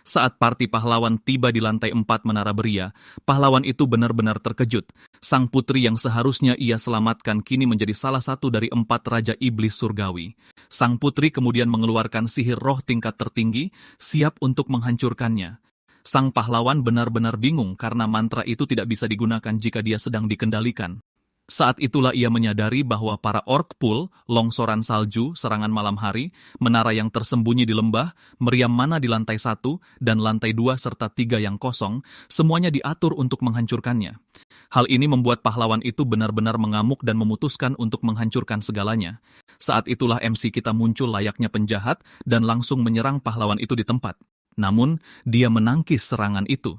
Saat parti pahlawan tiba di lantai 4 Menara Beria, pahlawan itu benar-benar terkejut. Sang putri yang seharusnya ia selamatkan kini menjadi salah satu dari 4 raja iblis surgawi. Sang putri kemudian mengeluarkan sihir roh tingkat tertinggi, siap untuk menghancurkannya. Sang pahlawan benar-benar bingung karena mantra itu tidak bisa digunakan jika dia sedang dikendalikan. Saat itulah ia menyadari bahwa para orc pool, longsoran salju, serangan malam hari, menara yang tersembunyi di lembah, meriam mana di lantai 1 dan lantai 2 serta 3 yang kosong, semuanya diatur untuk menghancurkannya. Hal ini membuat pahlawan itu benar-benar mengamuk dan memutuskan untuk menghancurkan segalanya. Saat itulah MC kita muncul layaknya penjahat dan langsung menyerang pahlawan itu di tempat. Namun, dia menangkis serangan itu.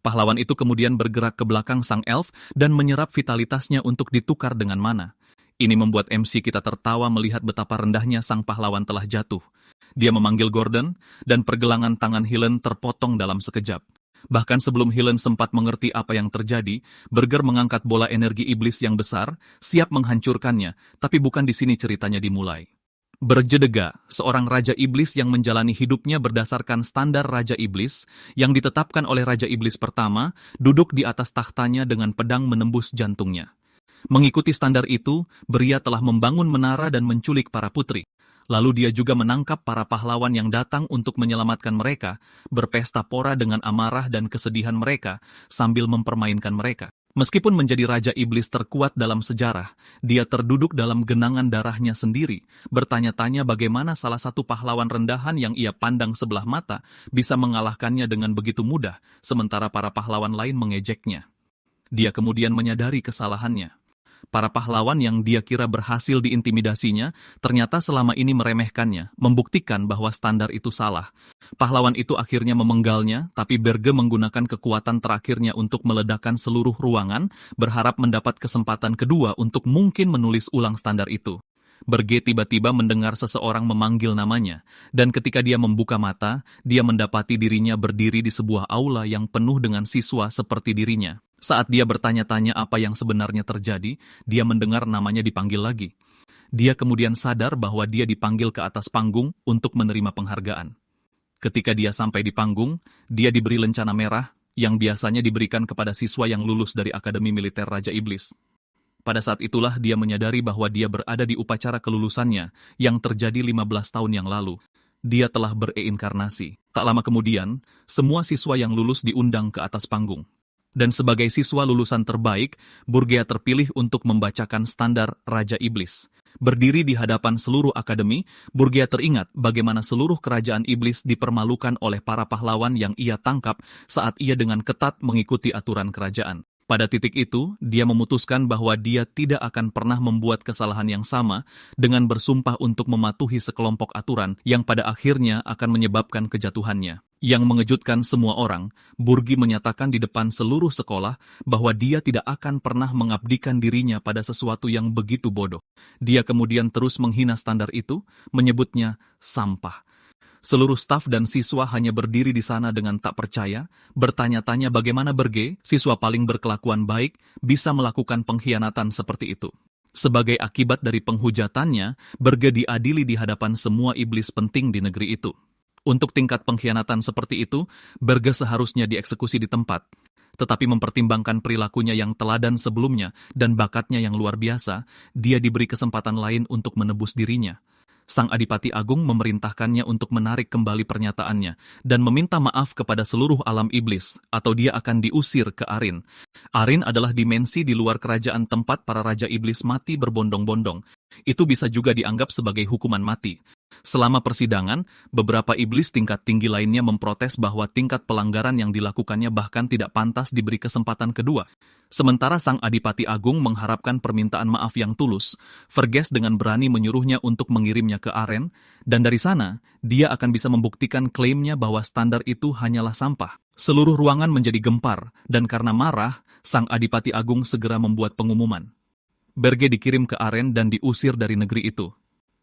Pahlawan itu kemudian bergerak ke belakang sang elf dan menyerap vitalitasnya untuk ditukar dengan mana. Ini membuat MC kita tertawa melihat betapa rendahnya sang pahlawan telah jatuh. Dia memanggil Gordon, dan pergelangan tangan Helen terpotong dalam sekejap. Bahkan sebelum Helen sempat mengerti apa yang terjadi, Burger mengangkat bola energi iblis yang besar, siap menghancurkannya, tapi bukan di sini ceritanya dimulai. Berjedega, seorang Raja Iblis yang menjalani hidupnya berdasarkan standar Raja Iblis, yang ditetapkan oleh Raja Iblis pertama, duduk di atas tahtanya dengan pedang menembus jantungnya. Mengikuti standar itu, Beria telah membangun menara dan menculik para putri. Lalu dia juga menangkap para pahlawan yang datang untuk menyelamatkan mereka, berpesta pora dengan amarah dan kesedihan mereka, sambil mempermainkan mereka. Meskipun menjadi Raja Iblis terkuat dalam sejarah, dia terduduk dalam genangan darahnya sendiri, bertanya-tanya bagaimana salah satu pahlawan rendahan yang ia pandang sebelah mata bisa mengalahkannya dengan begitu mudah, sementara para pahlawan lain mengejeknya. Dia kemudian menyadari kesalahannya. Para pahlawan yang dia kira berhasil diintimidasinya, ternyata selama ini meremehkannya, membuktikan bahwa standar itu salah. Pahlawan itu akhirnya memenggalnya, tapi Berge menggunakan kekuatan terakhirnya untuk meledakkan seluruh ruangan, berharap mendapat kesempatan kedua untuk mungkin menulis ulang standar itu. Berge tiba-tiba mendengar seseorang memanggil namanya, dan ketika dia membuka mata, dia mendapati dirinya berdiri di sebuah aula yang penuh dengan siswa seperti dirinya. Saat dia bertanya-tanya apa yang sebenarnya terjadi, dia mendengar namanya dipanggil lagi. Dia kemudian sadar bahwa dia dipanggil ke atas panggung untuk menerima penghargaan. Ketika dia sampai di panggung, dia diberi lencana merah yang biasanya diberikan kepada siswa yang lulus dari Akademi Militer Raja Iblis. Pada saat itulah dia menyadari bahwa dia berada di upacara kelulusannya yang terjadi 15 tahun yang lalu. Dia telah bereinkarnasi. Tak lama kemudian, semua siswa yang lulus diundang ke atas panggung. Dan sebagai siswa lulusan terbaik, Burgea terpilih untuk membacakan standar Raja Iblis. Berdiri di hadapan seluruh akademi, Burgea teringat bagaimana seluruh kerajaan iblis dipermalukan oleh para pahlawan yang ia tangkap saat ia dengan ketat mengikuti aturan kerajaan. Pada titik itu, dia memutuskan bahwa dia tidak akan pernah membuat kesalahan yang sama dengan bersumpah untuk mematuhi sekelompok aturan yang pada akhirnya akan menyebabkan kejatuhannya. Yang mengejutkan semua orang, Burgi menyatakan di depan seluruh sekolah bahwa dia tidak akan pernah mengabdikan dirinya pada sesuatu yang begitu bodoh. Dia kemudian terus menghina standar itu, menyebutnya sampah. Seluruh staf dan siswa hanya berdiri di sana dengan tak percaya, bertanya-tanya bagaimana Berge, siswa paling berkelakuan baik, bisa melakukan pengkhianatan seperti itu. Sebagai akibat dari penghujatannya, Berge diadili di hadapan semua iblis penting di negeri itu. Untuk tingkat pengkhianatan seperti itu, Berge seharusnya dieksekusi di tempat. Tetapi mempertimbangkan perilakunya yang teladan sebelumnya dan bakatnya yang luar biasa, dia diberi kesempatan lain untuk menebus dirinya. Sang Adipati Agung memerintahkannya untuk menarik kembali pernyataannya dan meminta maaf kepada seluruh alam iblis, atau dia akan diusir ke Arin. Arin adalah dimensi di luar kerajaan tempat para raja iblis mati berbondong-bondong. Itu bisa juga dianggap sebagai hukuman mati. Selama persidangan, beberapa iblis tingkat tinggi lainnya memprotes bahwa tingkat pelanggaran yang dilakukannya bahkan tidak pantas diberi kesempatan kedua. Sementara Sang Adipati Agung mengharapkan permintaan maaf yang tulus, Verges dengan berani menyuruhnya untuk mengirimnya ke Aren, dan dari sana, dia akan bisa membuktikan klaimnya bahwa standar itu hanyalah sampah. Seluruh ruangan menjadi gempar, dan karena marah, Sang Adipati Agung segera membuat pengumuman. Berge dikirim ke Aren dan diusir dari negeri itu.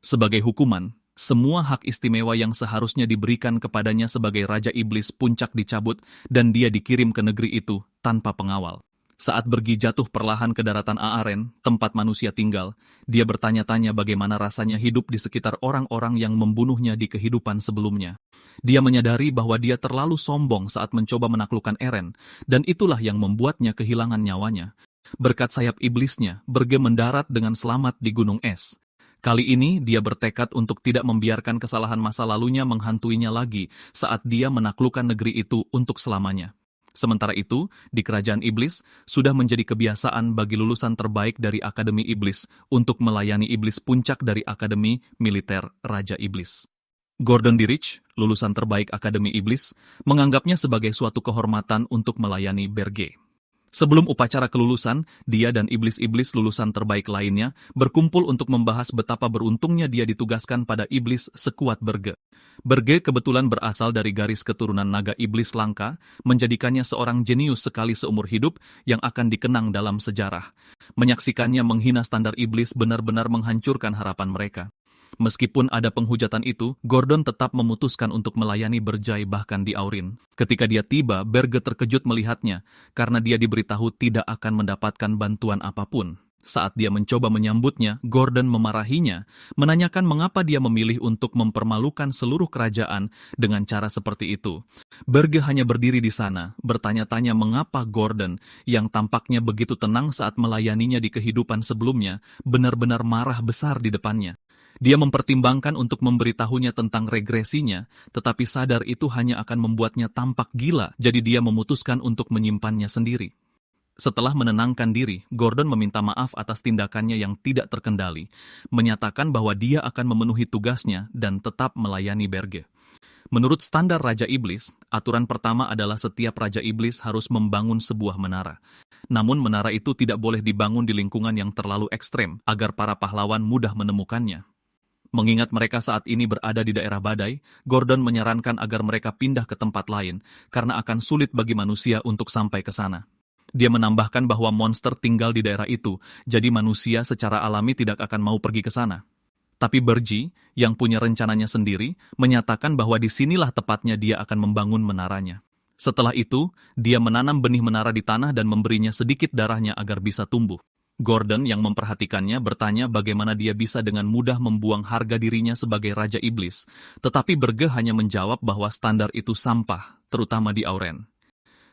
Sebagai hukuman, semua hak istimewa yang seharusnya diberikan kepadanya sebagai Raja Iblis Puncak dicabut dan dia dikirim ke negeri itu tanpa pengawal. Saat Bergi jatuh perlahan ke daratan Aaren, tempat manusia tinggal, dia bertanya-tanya bagaimana rasanya hidup di sekitar orang-orang yang membunuhnya di kehidupan sebelumnya. Dia menyadari bahwa dia terlalu sombong saat mencoba menaklukkan Eren, dan itulah yang membuatnya kehilangan nyawanya. Berkat sayap iblisnya, Berge mendarat dengan selamat di Gunung Es. Kali ini dia bertekad untuk tidak membiarkan kesalahan masa lalunya menghantuinya lagi saat dia menaklukkan negeri itu untuk selamanya. Sementara itu, di Kerajaan Iblis, sudah menjadi kebiasaan bagi lulusan terbaik dari Akademi Iblis untuk melayani Iblis puncak dari Akademi Militer Raja Iblis. Gordon Dirich, lulusan terbaik Akademi Iblis, menganggapnya sebagai suatu kehormatan untuk melayani Berge. Sebelum upacara kelulusan, dia dan iblis-iblis lulusan terbaik lainnya berkumpul untuk membahas betapa beruntungnya dia ditugaskan pada iblis sekuat Berge. Berge kebetulan berasal dari garis keturunan naga iblis langka, menjadikannya seorang jenius sekali seumur hidup yang akan dikenang dalam sejarah. Menyaksikannya menghina standar iblis benar-benar menghancurkan harapan mereka. Meskipun ada penghujatan itu, Gordon tetap memutuskan untuk melayani Berjai bahkan di Aurin. Ketika dia tiba, Berge terkejut melihatnya, karena dia diberitahu tidak akan mendapatkan bantuan apapun. Saat dia mencoba menyambutnya, Gordon memarahinya, menanyakan mengapa dia memilih untuk mempermalukan seluruh kerajaan dengan cara seperti itu. Berge hanya berdiri di sana, bertanya-tanya mengapa Gordon, yang tampaknya begitu tenang saat melayaninya di kehidupan sebelumnya, benar-benar marah besar di depannya. Dia mempertimbangkan untuk memberitahunya tentang regresinya, tetapi sadar itu hanya akan membuatnya tampak gila, jadi dia memutuskan untuk menyimpannya sendiri. Setelah menenangkan diri, Gordon meminta maaf atas tindakannya yang tidak terkendali, menyatakan bahwa dia akan memenuhi tugasnya dan tetap melayani Berge. Menurut standar Raja Iblis, aturan pertama adalah setiap Raja Iblis harus membangun sebuah menara. Namun menara itu tidak boleh dibangun di lingkungan yang terlalu ekstrem, agar para pahlawan mudah menemukannya. Mengingat mereka saat ini berada di daerah badai, Gordon menyarankan agar mereka pindah ke tempat lain, karena akan sulit bagi manusia untuk sampai ke sana. Dia menambahkan bahwa monster tinggal di daerah itu, jadi manusia secara alami tidak akan mau pergi ke sana. Tapi Berji, yang punya rencananya sendiri, menyatakan bahwa disinilah tepatnya dia akan membangun menaranya. Setelah itu, dia menanam benih menara di tanah dan memberinya sedikit darahnya agar bisa tumbuh. Gordon yang memperhatikannya bertanya bagaimana dia bisa dengan mudah membuang harga dirinya sebagai Raja Iblis, tetapi Berge hanya menjawab bahwa standar itu sampah, terutama di Auren.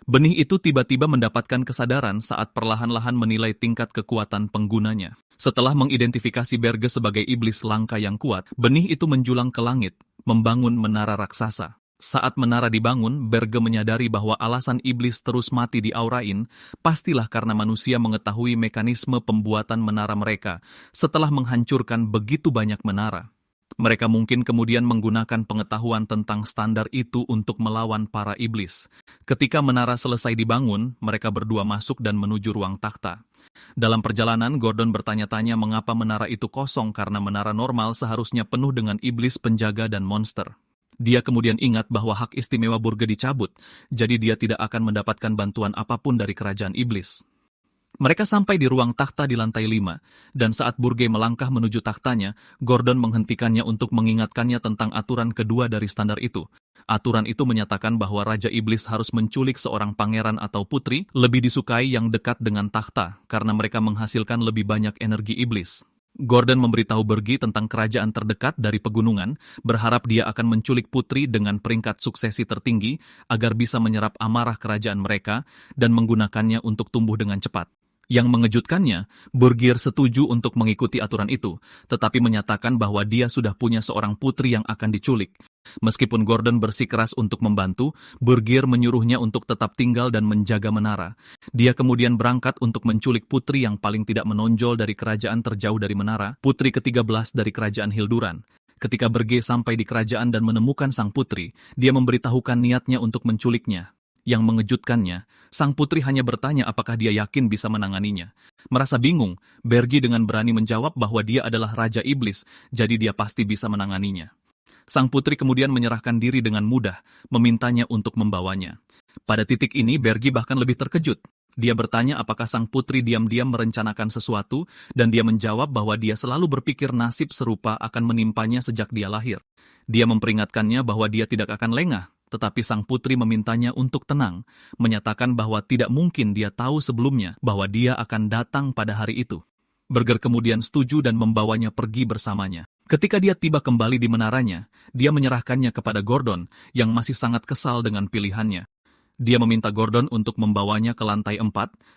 Benih itu tiba-tiba mendapatkan kesadaran saat perlahan-lahan menilai tingkat kekuatan penggunanya. Setelah mengidentifikasi Berge sebagai iblis langka yang kuat, benih itu menjulang ke langit, membangun menara raksasa. Saat menara dibangun, Berge menyadari bahwa alasan iblis terus mati di Aurain pastilah karena manusia mengetahui mekanisme pembuatan menara mereka setelah menghancurkan begitu banyak menara. Mereka mungkin kemudian menggunakan pengetahuan tentang standar itu untuk melawan para iblis. Ketika menara selesai dibangun, mereka berdua masuk dan menuju ruang takhta. Dalam perjalanan, Gordon bertanya-tanya mengapa menara itu kosong karena menara normal seharusnya penuh dengan iblis penjaga dan monster. Dia kemudian ingat bahwa hak istimewa Burge dicabut, jadi dia tidak akan mendapatkan bantuan apapun dari kerajaan iblis. Mereka sampai di ruang takhta di lantai 5, dan saat Burge melangkah menuju takhtanya, Gordon menghentikannya untuk mengingatkannya tentang aturan kedua dari standar itu. Aturan itu menyatakan bahwa Raja Iblis harus menculik seorang pangeran atau putri, lebih disukai yang dekat dengan takhta, karena mereka menghasilkan lebih banyak energi iblis. Gordon memberitahu Bergi tentang kerajaan terdekat dari pegunungan, berharap dia akan menculik putri dengan peringkat suksesi tertinggi agar bisa menyerap amarah kerajaan mereka dan menggunakannya untuk tumbuh dengan cepat. Yang mengejutkannya, Burgir setuju untuk mengikuti aturan itu, tetapi menyatakan bahwa dia sudah punya seorang putri yang akan diculik. Meskipun Gordon bersikeras untuk membantu, Burgir menyuruhnya untuk tetap tinggal dan menjaga menara. Dia kemudian berangkat untuk menculik putri yang paling tidak menonjol dari kerajaan terjauh dari menara, putri ke-13 dari kerajaan Hilduran. Ketika Berge sampai di kerajaan dan menemukan sang putri, dia memberitahukan niatnya untuk menculiknya. Yang mengejutkannya, sang putri hanya bertanya apakah dia yakin bisa menanganinya. Merasa bingung, Berge dengan berani menjawab bahwa dia adalah Raja Iblis, jadi dia pasti bisa menanganinya. Sang putri kemudian menyerahkan diri dengan mudah, memintanya untuk membawanya. Pada titik ini, Bergi bahkan lebih terkejut. Dia bertanya apakah sang putri diam-diam merencanakan sesuatu, dan dia menjawab bahwa dia selalu berpikir nasib serupa akan menimpanya sejak dia lahir. Dia memperingatkannya bahwa dia tidak akan lengah, Tetapi sang putri memintanya untuk tenang, menyatakan bahwa tidak mungkin dia tahu sebelumnya bahwa dia akan datang pada hari itu. Berger kemudian setuju dan membawanya pergi bersamanya. Ketika dia tiba kembali di menaranya, dia menyerahkannya kepada Gordon yang masih sangat kesal dengan pilihannya. Dia meminta Gordon untuk membawanya ke lantai 4,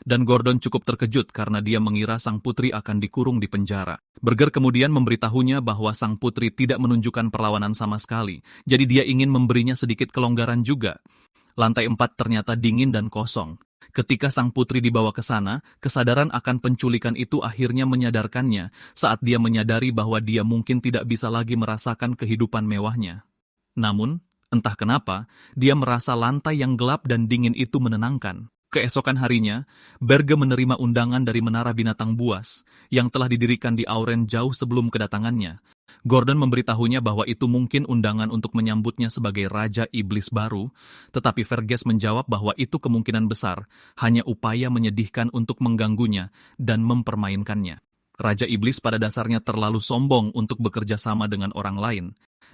dan Gordon cukup terkejut karena dia mengira sang putri akan dikurung di penjara. Berger kemudian memberitahunya bahwa sang putri tidak menunjukkan perlawanan sama sekali, jadi dia ingin memberinya sedikit kelonggaran juga. Lantai 4 ternyata dingin dan kosong. Ketika sang putri dibawa ke sana, kesadaran akan penculikan itu akhirnya menyadarkannya saat dia menyadari bahwa dia mungkin tidak bisa lagi merasakan kehidupan mewahnya. Namun, entah kenapa, dia merasa lantai yang gelap dan dingin itu menenangkan. Keesokan harinya, Berge menerima undangan dari Menara Binatang Buas yang telah didirikan di Auren jauh sebelum kedatangannya. Gordon memberitahunya bahwa itu mungkin undangan untuk menyambutnya sebagai Raja Iblis baru, tetapi Verges menjawab bahwa itu kemungkinan besar, hanya upaya menyedihkan untuk mengganggunya dan mempermainkannya. Raja Iblis pada dasarnya terlalu sombong untuk bekerja sama dengan orang lain.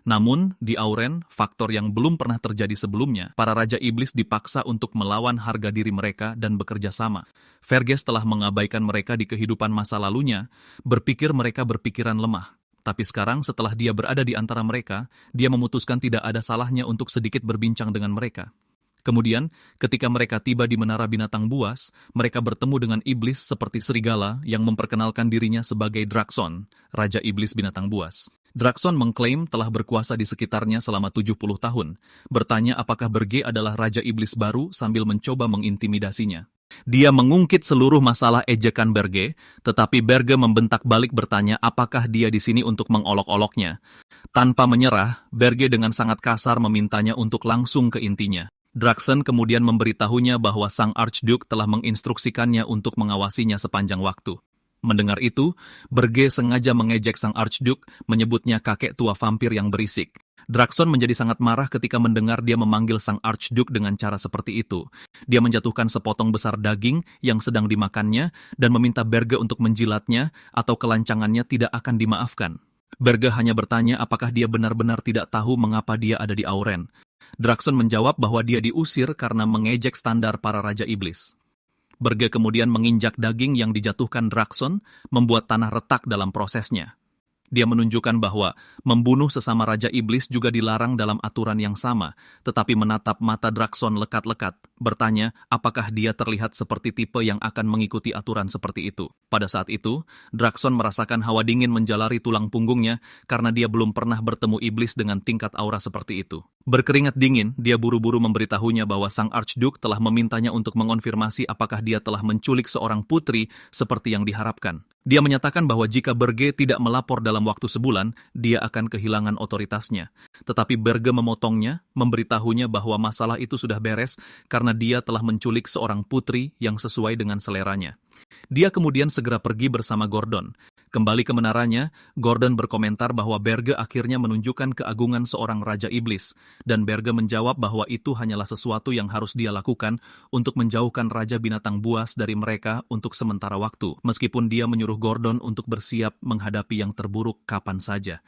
Namun, di Auren, faktor yang belum pernah terjadi sebelumnya, para Raja Iblis dipaksa untuk melawan harga diri mereka dan bekerja sama. Verges telah mengabaikan mereka di kehidupan masa lalunya, berpikir mereka berpikiran lemah. Tapi sekarang setelah dia berada di antara mereka, dia memutuskan tidak ada salahnya untuk sedikit berbincang dengan mereka. Kemudian, ketika mereka tiba di Menara Binatang Buas, mereka bertemu dengan iblis seperti serigala yang memperkenalkan dirinya sebagai Drakson, Raja Iblis Binatang Buas. Drakson mengklaim telah berkuasa di sekitarnya selama 70 tahun, bertanya apakah Berge adalah Raja Iblis baru sambil mencoba mengintimidasinya. Dia mengungkit seluruh masalah ejekan Berge, tetapi Berge membentak balik bertanya apakah dia di sini untuk mengolok-oloknya. Tanpa menyerah, Berge dengan sangat kasar memintanya untuk langsung ke intinya. Drakson kemudian memberitahunya bahwa sang Archduke telah menginstruksikannya untuk mengawasinya sepanjang waktu. Mendengar itu, Berge sengaja mengejek sang Archduke, menyebutnya kakek tua vampir yang berisik. Drakson menjadi sangat marah ketika mendengar dia memanggil sang Archduke dengan cara seperti itu. Dia menjatuhkan sepotong besar daging yang sedang dimakannya dan meminta Berge untuk menjilatnya atau kelancangannya tidak akan dimaafkan. Berge hanya bertanya apakah dia benar-benar tidak tahu mengapa dia ada di Auren. Drakson menjawab bahwa dia diusir karena mengejek standar para Raja Iblis. Berge kemudian menginjak daging yang dijatuhkan Drakson, membuat tanah retak dalam prosesnya. Dia menunjukkan bahwa membunuh sesama Raja Iblis juga dilarang dalam aturan yang sama, tetapi menatap mata Drakson lekat-lekat, bertanya apakah dia terlihat seperti tipe yang akan mengikuti aturan seperti itu. Pada saat itu, Drakson merasakan hawa dingin menjalari tulang punggungnya karena dia belum pernah bertemu iblis dengan tingkat aura seperti itu. Berkeringat dingin, dia buru-buru memberitahunya bahwa sang Archduke telah memintanya untuk mengonfirmasi apakah dia telah menculik seorang putri seperti yang diharapkan. Dia menyatakan bahwa jika Berge tidak melapor dalam waktu sebulan, dia akan kehilangan otoritasnya. Tetapi Berge memotongnya, memberitahunya bahwa masalah itu sudah beres karena dia telah menculik seorang putri yang sesuai dengan seleranya. Dia kemudian segera pergi bersama Gordon. Kembali ke menaranya, Gordon berkomentar bahwa Berge akhirnya menunjukkan keagungan seorang Raja Iblis, dan Berge menjawab bahwa itu hanyalah sesuatu yang harus dia lakukan untuk menjauhkan Raja Binatang Buas dari mereka untuk sementara waktu, meskipun dia menyuruh Gordon untuk bersiap menghadapi yang terburuk kapan saja.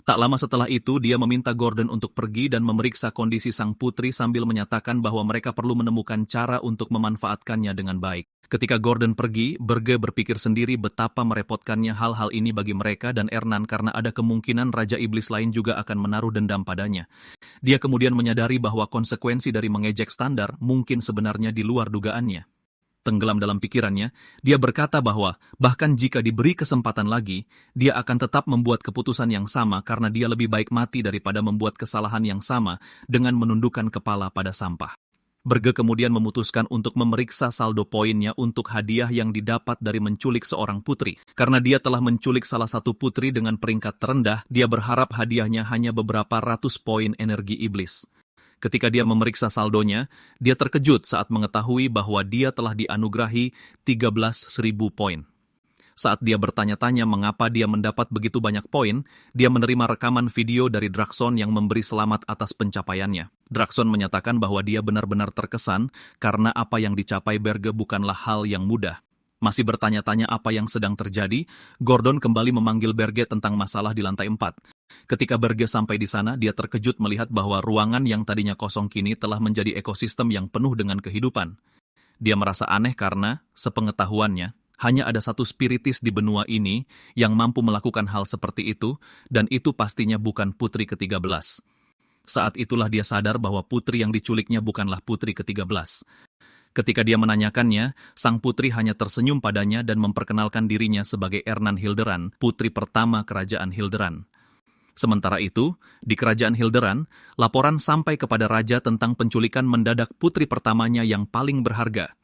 Tak lama setelah itu, dia meminta Gordon untuk pergi dan memeriksa kondisi sang putri sambil menyatakan bahwa mereka perlu menemukan cara untuk memanfaatkannya dengan baik. Ketika Gordon pergi, Berge berpikir sendiri betapa merepotkannya hal-hal ini bagi mereka dan Ernan karena ada kemungkinan Raja Iblis lain juga akan menaruh dendam padanya. Dia kemudian menyadari bahwa konsekuensi dari mengejek standar mungkin sebenarnya di luar dugaannya. Tenggelam dalam pikirannya, dia berkata bahwa bahkan jika diberi kesempatan lagi, dia akan tetap membuat keputusan yang sama karena dia lebih baik mati daripada membuat kesalahan yang sama dengan menundukkan kepala pada sampah. Berge kemudian memutuskan untuk memeriksa saldo poinnya untuk hadiah yang didapat dari menculik seorang putri. Karena dia telah menculik salah satu putri dengan peringkat terendah, dia berharap hadiahnya hanya beberapa ratus poin energi iblis. Ketika dia memeriksa saldonya, dia terkejut saat mengetahui bahwa dia telah dianugerahi 13.000 poin. Saat dia bertanya-tanya mengapa dia mendapat begitu banyak poin, dia menerima rekaman video dari Drakson yang memberi selamat atas pencapaiannya. Drakson menyatakan bahwa dia benar-benar terkesan karena apa yang dicapai Berge bukanlah hal yang mudah. Masih bertanya-tanya apa yang sedang terjadi, Gordon kembali memanggil Berge tentang masalah di lantai 4. Ketika Berge sampai di sana, dia terkejut melihat bahwa ruangan yang tadinya kosong kini telah menjadi ekosistem yang penuh dengan kehidupan. Dia merasa aneh karena, sepengetahuannya, hanya ada satu spiritis di benua ini yang mampu melakukan hal seperti itu, dan itu pastinya bukan putri ke-13. Saat itulah dia sadar bahwa putri yang diculiknya bukanlah putri ke-13. Ketika dia menanyakannya, sang putri hanya tersenyum padanya dan memperkenalkan dirinya sebagai Ernan Hilderan, putri pertama kerajaan Hilderan. Sementara itu, di kerajaan Hilderan, laporan sampai kepada raja tentang penculikan mendadak putri pertamanya yang paling berharga.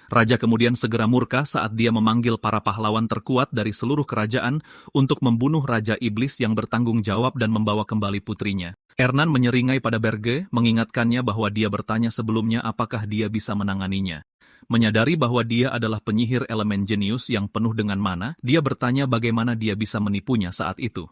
Raja kemudian segera murka saat dia memanggil para pahlawan terkuat dari seluruh kerajaan untuk membunuh Raja Iblis yang bertanggung jawab dan membawa kembali putrinya. Ernan menyeringai pada Berge, mengingatkannya bahwa dia bertanya sebelumnya apakah dia bisa menanganinya. Menyadari bahwa dia adalah penyihir elemen jenius yang penuh dengan mana, dia bertanya bagaimana dia bisa menipunya saat itu.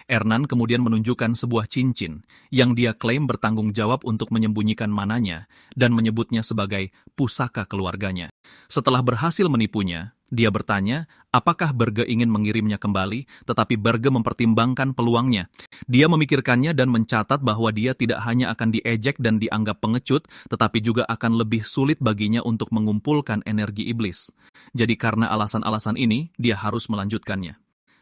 Ernan kemudian menunjukkan sebuah cincin yang dia klaim bertanggung jawab untuk menyembunyikan mananya dan menyebutnya sebagai pusaka keluarganya. Setelah berhasil menipunya, dia bertanya apakah Berge ingin mengirimnya kembali, tetapi Berge mempertimbangkan peluangnya. Dia memikirkannya dan mencatat bahwa dia tidak hanya akan diejek dan dianggap pengecut, tetapi juga akan lebih sulit baginya untuk mengumpulkan energi iblis. Jadi karena alasan-alasan ini, dia harus melanjutkannya.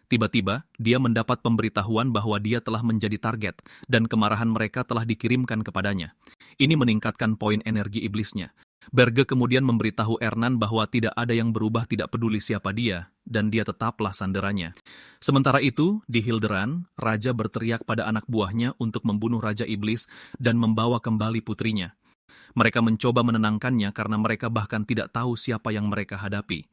Tiba-tiba, dia mendapat pemberitahuan bahwa dia telah menjadi target, dan kemarahan mereka telah dikirimkan kepadanya. Ini meningkatkan poin energi iblisnya. Berge kemudian memberitahu Ernan bahwa tidak ada yang berubah tidak peduli siapa dia, dan dia tetaplah sanderanya. Sementara itu, di Hilderan, Raja berteriak pada anak buahnya untuk membunuh Raja Iblis dan membawa kembali putrinya. Mereka mencoba menenangkannya karena mereka bahkan tidak tahu siapa yang mereka hadapi.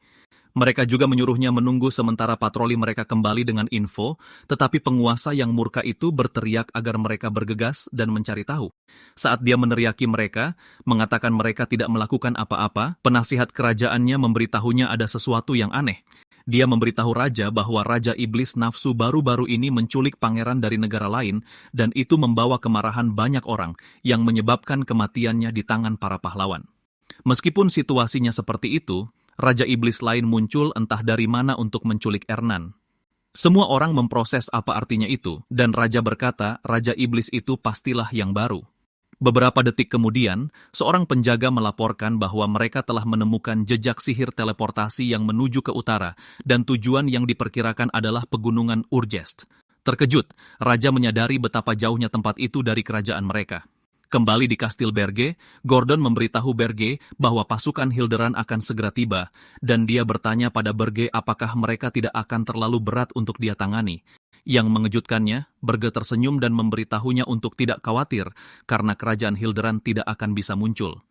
Mereka juga menyuruhnya menunggu sementara patroli mereka kembali dengan info, tetapi penguasa yang murka itu berteriak agar mereka bergegas dan mencari tahu. Saat dia meneriaki mereka, mengatakan mereka tidak melakukan apa-apa, penasihat kerajaannya memberitahunya ada sesuatu yang aneh. Dia memberitahu raja bahwa Raja Iblis nafsu baru-baru ini menculik pangeran dari negara lain, dan itu membawa kemarahan banyak orang yang menyebabkan kematiannya di tangan para pahlawan. Meskipun situasinya seperti itu, Raja Iblis lain muncul entah dari mana untuk menculik Ernan. Semua orang memproses apa artinya itu, dan Raja berkata Raja Iblis itu pastilah yang baru. Beberapa detik kemudian, seorang penjaga melaporkan bahwa mereka telah menemukan jejak sihir teleportasi yang menuju ke utara, dan tujuan yang diperkirakan adalah pegunungan Urgest. Terkejut, Raja menyadari betapa jauhnya tempat itu dari kerajaan mereka. Kembali di Kastil Berge, Gordon memberitahu Berge bahwa pasukan Hilderan akan segera tiba, dan dia bertanya pada Berge apakah mereka tidak akan terlalu berat untuk dia tangani. Yang mengejutkannya, Berge tersenyum dan memberitahunya untuk tidak khawatir karena kerajaan Hilderan tidak akan bisa muncul.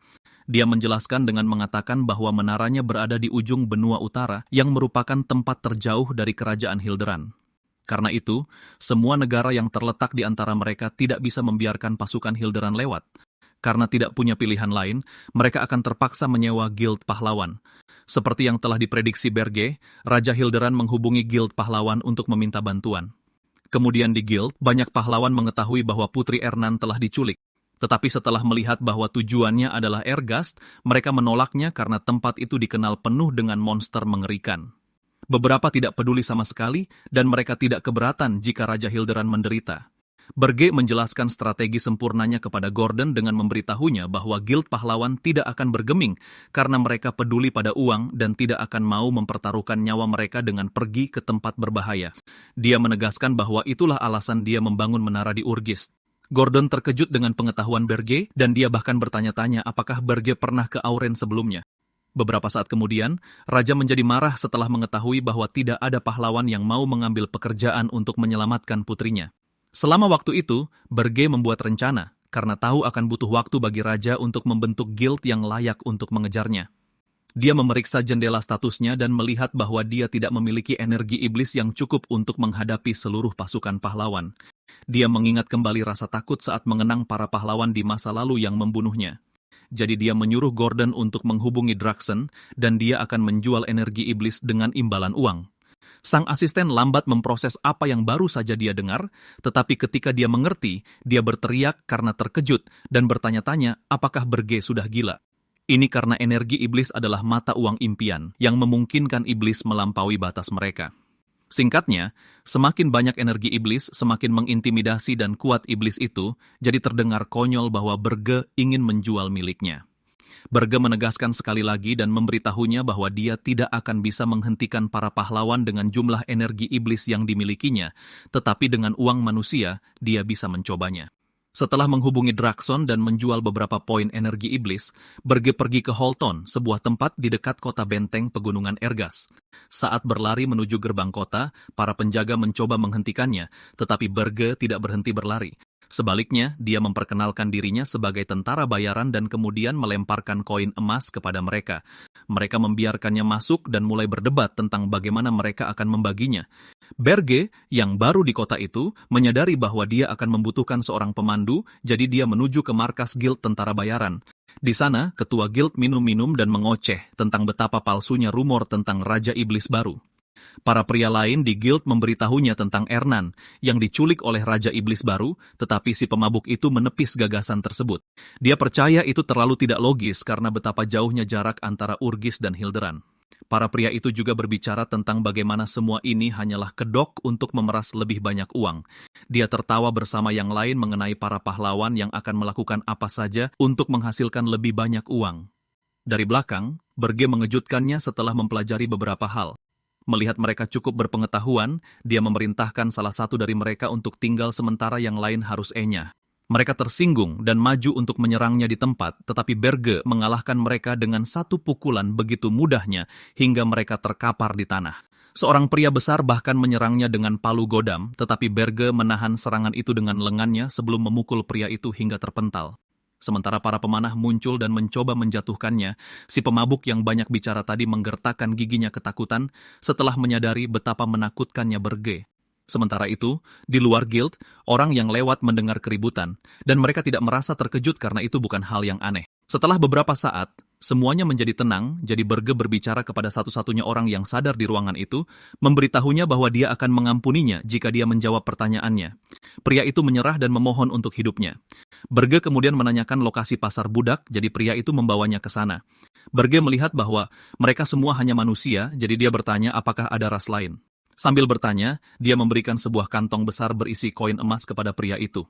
Dia menjelaskan dengan mengatakan bahwa menaranya berada di ujung benua utara yang merupakan tempat terjauh dari kerajaan Hilderan. Karena itu, semua negara yang terletak di antara mereka tidak bisa membiarkan pasukan Hilderan lewat. Karena tidak punya pilihan lain, mereka akan terpaksa menyewa Guild Pahlawan. Seperti yang telah diprediksi Berge, Raja Hilderan menghubungi Guild Pahlawan untuk meminta bantuan. Kemudian di Guild, banyak pahlawan mengetahui bahwa Putri Ernan telah diculik. Tetapi setelah melihat bahwa tujuannya adalah Ergast, mereka menolaknya karena tempat itu dikenal penuh dengan monster mengerikan. Beberapa tidak peduli sama sekali, dan mereka tidak keberatan jika Raja Hilderan menderita. Berge menjelaskan strategi sempurnanya kepada Gordon dengan memberitahunya bahwa Guild Pahlawan tidak akan bergeming karena mereka peduli pada uang dan tidak akan mau mempertaruhkan nyawa mereka dengan pergi ke tempat berbahaya. Dia menegaskan bahwa itulah alasan dia membangun menara di Urgist. Gordon terkejut dengan pengetahuan Berge, dan dia bahkan bertanya-tanya apakah Berge pernah ke Auren sebelumnya. Beberapa saat kemudian, Raja menjadi marah setelah mengetahui bahwa tidak ada pahlawan yang mau mengambil pekerjaan untuk menyelamatkan putrinya. Selama waktu itu, Berge membuat rencana, karena tahu akan butuh waktu bagi Raja untuk membentuk guild yang layak untuk mengejarnya. Dia memeriksa jendela statusnya dan melihat bahwa dia tidak memiliki energi iblis yang cukup untuk menghadapi seluruh pasukan pahlawan. Dia mengingat kembali rasa takut saat mengenang para pahlawan di masa lalu yang membunuhnya. Jadi dia menyuruh Gordon untuk menghubungi Draxen dan dia akan menjual energi iblis dengan imbalan uang. Sang asisten lambat memproses apa yang baru saja dia dengar, tetapi ketika dia mengerti, dia berteriak karena terkejut dan bertanya-tanya apakah Berge sudah gila. Ini karena energi iblis adalah mata uang impian yang memungkinkan iblis melampaui batas mereka. Singkatnya, semakin banyak energi iblis, semakin mengintimidasi dan kuat iblis itu, jadi terdengar konyol bahwa Berge ingin menjual miliknya. Berge menegaskan sekali lagi dan memberitahunya bahwa dia tidak akan bisa menghentikan para pahlawan dengan jumlah energi iblis yang dimilikinya, tetapi dengan uang manusia, dia bisa mencobanya. Setelah menghubungi Drakson dan menjual beberapa poin energi iblis, Berge pergi ke Holton, sebuah tempat di dekat kota benteng pegunungan Ergas. Saat berlari menuju gerbang kota, para penjaga mencoba menghentikannya, tetapi Berge tidak berhenti berlari. Sebaliknya, dia memperkenalkan dirinya sebagai tentara bayaran dan kemudian melemparkan koin emas kepada mereka. Mereka membiarkannya masuk dan mulai berdebat tentang bagaimana mereka akan membaginya. Berge, yang baru di kota itu, menyadari bahwa dia akan membutuhkan seorang pemandu, jadi dia menuju ke markas Guild Tentara Bayaran. Di sana, ketua Guild minum-minum dan mengoceh tentang betapa palsunya rumor tentang Raja Iblis baru. Para pria lain di Guild memberitahunya tentang Ernan, yang diculik oleh Raja Iblis baru, tetapi si pemabuk itu menepis gagasan tersebut. Dia percaya itu terlalu tidak logis karena betapa jauhnya jarak antara Urgis dan Hilderan. Para pria itu juga berbicara tentang bagaimana semua ini hanyalah kedok untuk memeras lebih banyak uang. Dia tertawa bersama yang lain mengenai para pahlawan yang akan melakukan apa saja untuk menghasilkan lebih banyak uang. Dari belakang, Berge mengejutkannya setelah mempelajari beberapa hal. Melihat mereka cukup berpengetahuan, dia memerintahkan salah satu dari mereka untuk tinggal sementara yang lain harus enyah. Mereka tersinggung dan maju untuk menyerangnya di tempat, tetapi Berge mengalahkan mereka dengan satu pukulan begitu mudahnya hingga mereka terkapar di tanah. Seorang pria besar bahkan menyerangnya dengan palu godam, tetapi Berge menahan serangan itu dengan lengannya sebelum memukul pria itu hingga terpental. Sementara para pemanah muncul dan mencoba menjatuhkannya, si pemabuk yang banyak bicara tadi menggertakkan giginya ketakutan setelah menyadari betapa menakutkannya Berge. Sementara itu, di luar Guild, orang yang lewat mendengar keributan, dan mereka tidak merasa terkejut karena itu bukan hal yang aneh. Setelah beberapa saat, semuanya menjadi tenang, jadi Berge berbicara kepada satu-satunya orang yang sadar di ruangan itu, memberitahunya bahwa dia akan mengampuninya jika dia menjawab pertanyaannya. Pria itu menyerah dan memohon untuk hidupnya. Berge kemudian menanyakan lokasi pasar budak, jadi pria itu membawanya ke sana. Berge melihat bahwa mereka semua hanya manusia, jadi dia bertanya apakah ada ras lain. Sambil bertanya, dia memberikan sebuah kantong besar berisi koin emas kepada pria itu.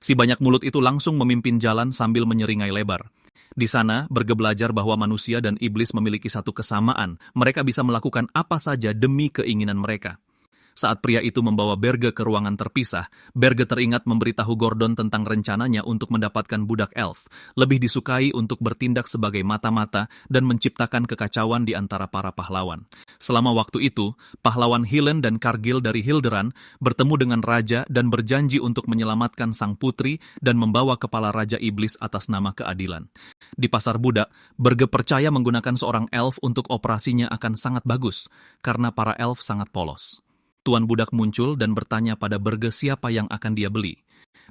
Si banyak mulut itu langsung memimpin jalan sambil menyeringai lebar. Di sana, Berge belajar bahwa manusia dan iblis memiliki satu kesamaan. Mereka bisa melakukan apa saja demi keinginan mereka. Saat pria itu membawa Berge ke ruangan terpisah, Berge teringat memberitahu Gordon tentang rencananya untuk mendapatkan budak elf, lebih disukai untuk bertindak sebagai mata-mata dan menciptakan kekacauan di antara para pahlawan. Selama waktu itu, pahlawan Helen dan Cargill dari Hilderan bertemu dengan raja dan berjanji untuk menyelamatkan sang putri dan membawa kepala Raja Iblis atas nama keadilan. Di pasar budak, Berge percaya menggunakan seorang elf untuk operasinya akan sangat bagus, karena para elf sangat polos. Tuan budak muncul dan bertanya pada Berge siapa yang akan dia beli.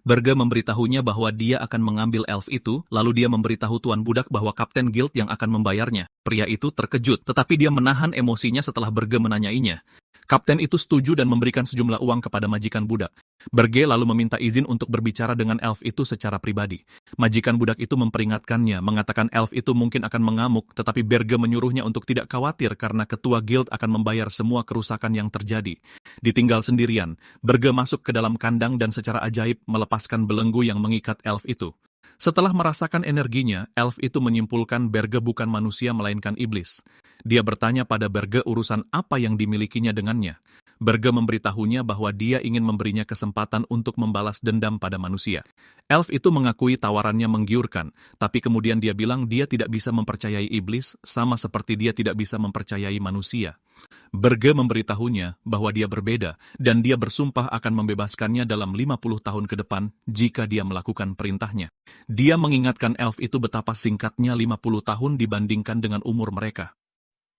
Berge memberitahunya bahwa dia akan mengambil elf itu, lalu dia memberitahu tuan budak bahwa kapten guild yang akan membayarnya. Pria itu terkejut, tetapi dia menahan emosinya setelah Berge menanyainya. Kapten itu setuju dan memberikan sejumlah uang kepada majikan budak. Berge lalu meminta izin untuk berbicara dengan elf itu secara pribadi. Majikan budak itu memperingatkannya, mengatakan elf itu mungkin akan mengamuk, tetapi Berge menyuruhnya untuk tidak khawatir karena ketua guild akan membayar semua kerusakan yang terjadi. Ditinggal sendirian, Berge masuk ke dalam kandang dan secara ajaib melepaskan belenggu yang mengikat elf itu. Setelah merasakan energinya, elf itu menyimpulkan Berge bukan manusia melainkan iblis. Dia bertanya pada Berge urusan apa yang dimilikinya dengannya. Berge memberitahunya bahwa dia ingin memberinya kesempatan untuk membalas dendam pada manusia. Elf itu mengakui tawarannya menggiurkan, tapi kemudian dia bilang dia tidak bisa mempercayai iblis sama seperti dia tidak bisa mempercayai manusia. Berge memberitahunya bahwa dia berbeda dan dia bersumpah akan membebaskannya dalam 50 tahun ke depan jika dia melakukan perintahnya. Dia mengingatkan elf itu betapa singkatnya 50 tahun dibandingkan dengan umur mereka.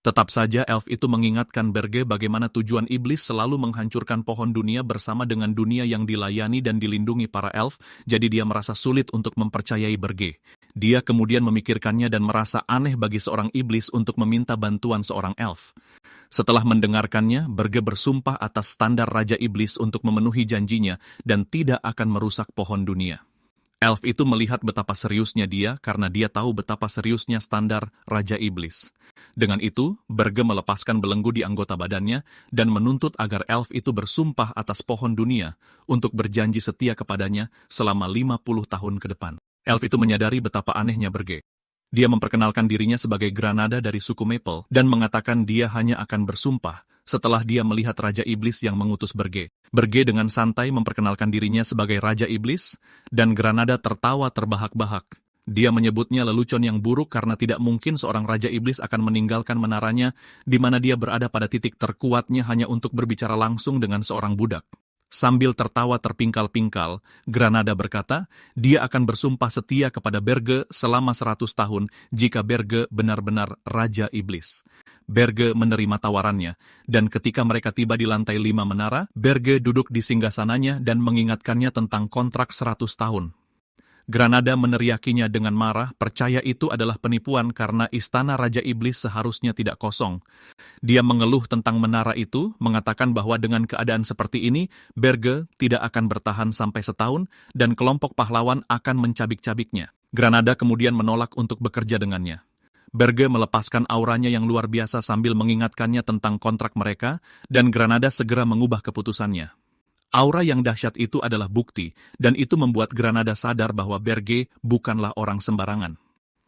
Tetap saja elf itu mengingatkan Berge bagaimana tujuan iblis selalu menghancurkan pohon dunia bersama dengan dunia yang dilayani dan dilindungi para elf, jadi dia merasa sulit untuk mempercayai Berge. Dia kemudian memikirkannya dan merasa aneh bagi seorang iblis untuk meminta bantuan seorang elf. Setelah mendengarkannya, Berge bersumpah atas standar Raja Iblis untuk memenuhi janjinya dan tidak akan merusak pohon dunia. Elf itu melihat betapa seriusnya dia karena dia tahu betapa seriusnya standar Raja Iblis. Dengan itu, Berge melepaskan belenggu di anggota badannya dan menuntut agar elf itu bersumpah atas pohon dunia untuk berjanji setia kepadanya selama 50 tahun ke depan. Elf itu menyadari betapa anehnya Berge. Dia memperkenalkan dirinya sebagai Granada dari suku Maple dan mengatakan dia hanya akan bersumpah setelah dia melihat Raja Iblis yang mengutus Berge. Berge dengan santai memperkenalkan dirinya sebagai Raja Iblis, dan Granada tertawa terbahak-bahak. Dia menyebutnya lelucon yang buruk karena tidak mungkin seorang Raja Iblis akan meninggalkan menaranya di mana dia berada pada titik terkuatnya hanya untuk berbicara langsung dengan seorang budak. Sambil tertawa terpingkal-pingkal, Granada berkata, dia akan bersumpah setia kepada Berge selama 100 tahun jika Berge benar-benar Raja Iblis. Berge menerima tawarannya, dan ketika mereka tiba di lantai 5 menara, Berge duduk di singgasananya dan mengingatkannya tentang kontrak 100 tahun. Granada meneriakinya dengan marah, percaya itu adalah penipuan karena istana Raja Iblis seharusnya tidak kosong. Dia mengeluh tentang menara itu, mengatakan bahwa dengan keadaan seperti ini, Berge tidak akan bertahan sampai setahun dan kelompok pahlawan akan mencabik-cabiknya. Granada kemudian menolak untuk bekerja dengannya. Berge melepaskan auranya yang luar biasa sambil mengingatkannya tentang kontrak mereka, dan Granada segera mengubah keputusannya. Aura yang dahsyat itu adalah bukti, dan itu membuat Granada sadar bahwa Berge bukanlah orang sembarangan.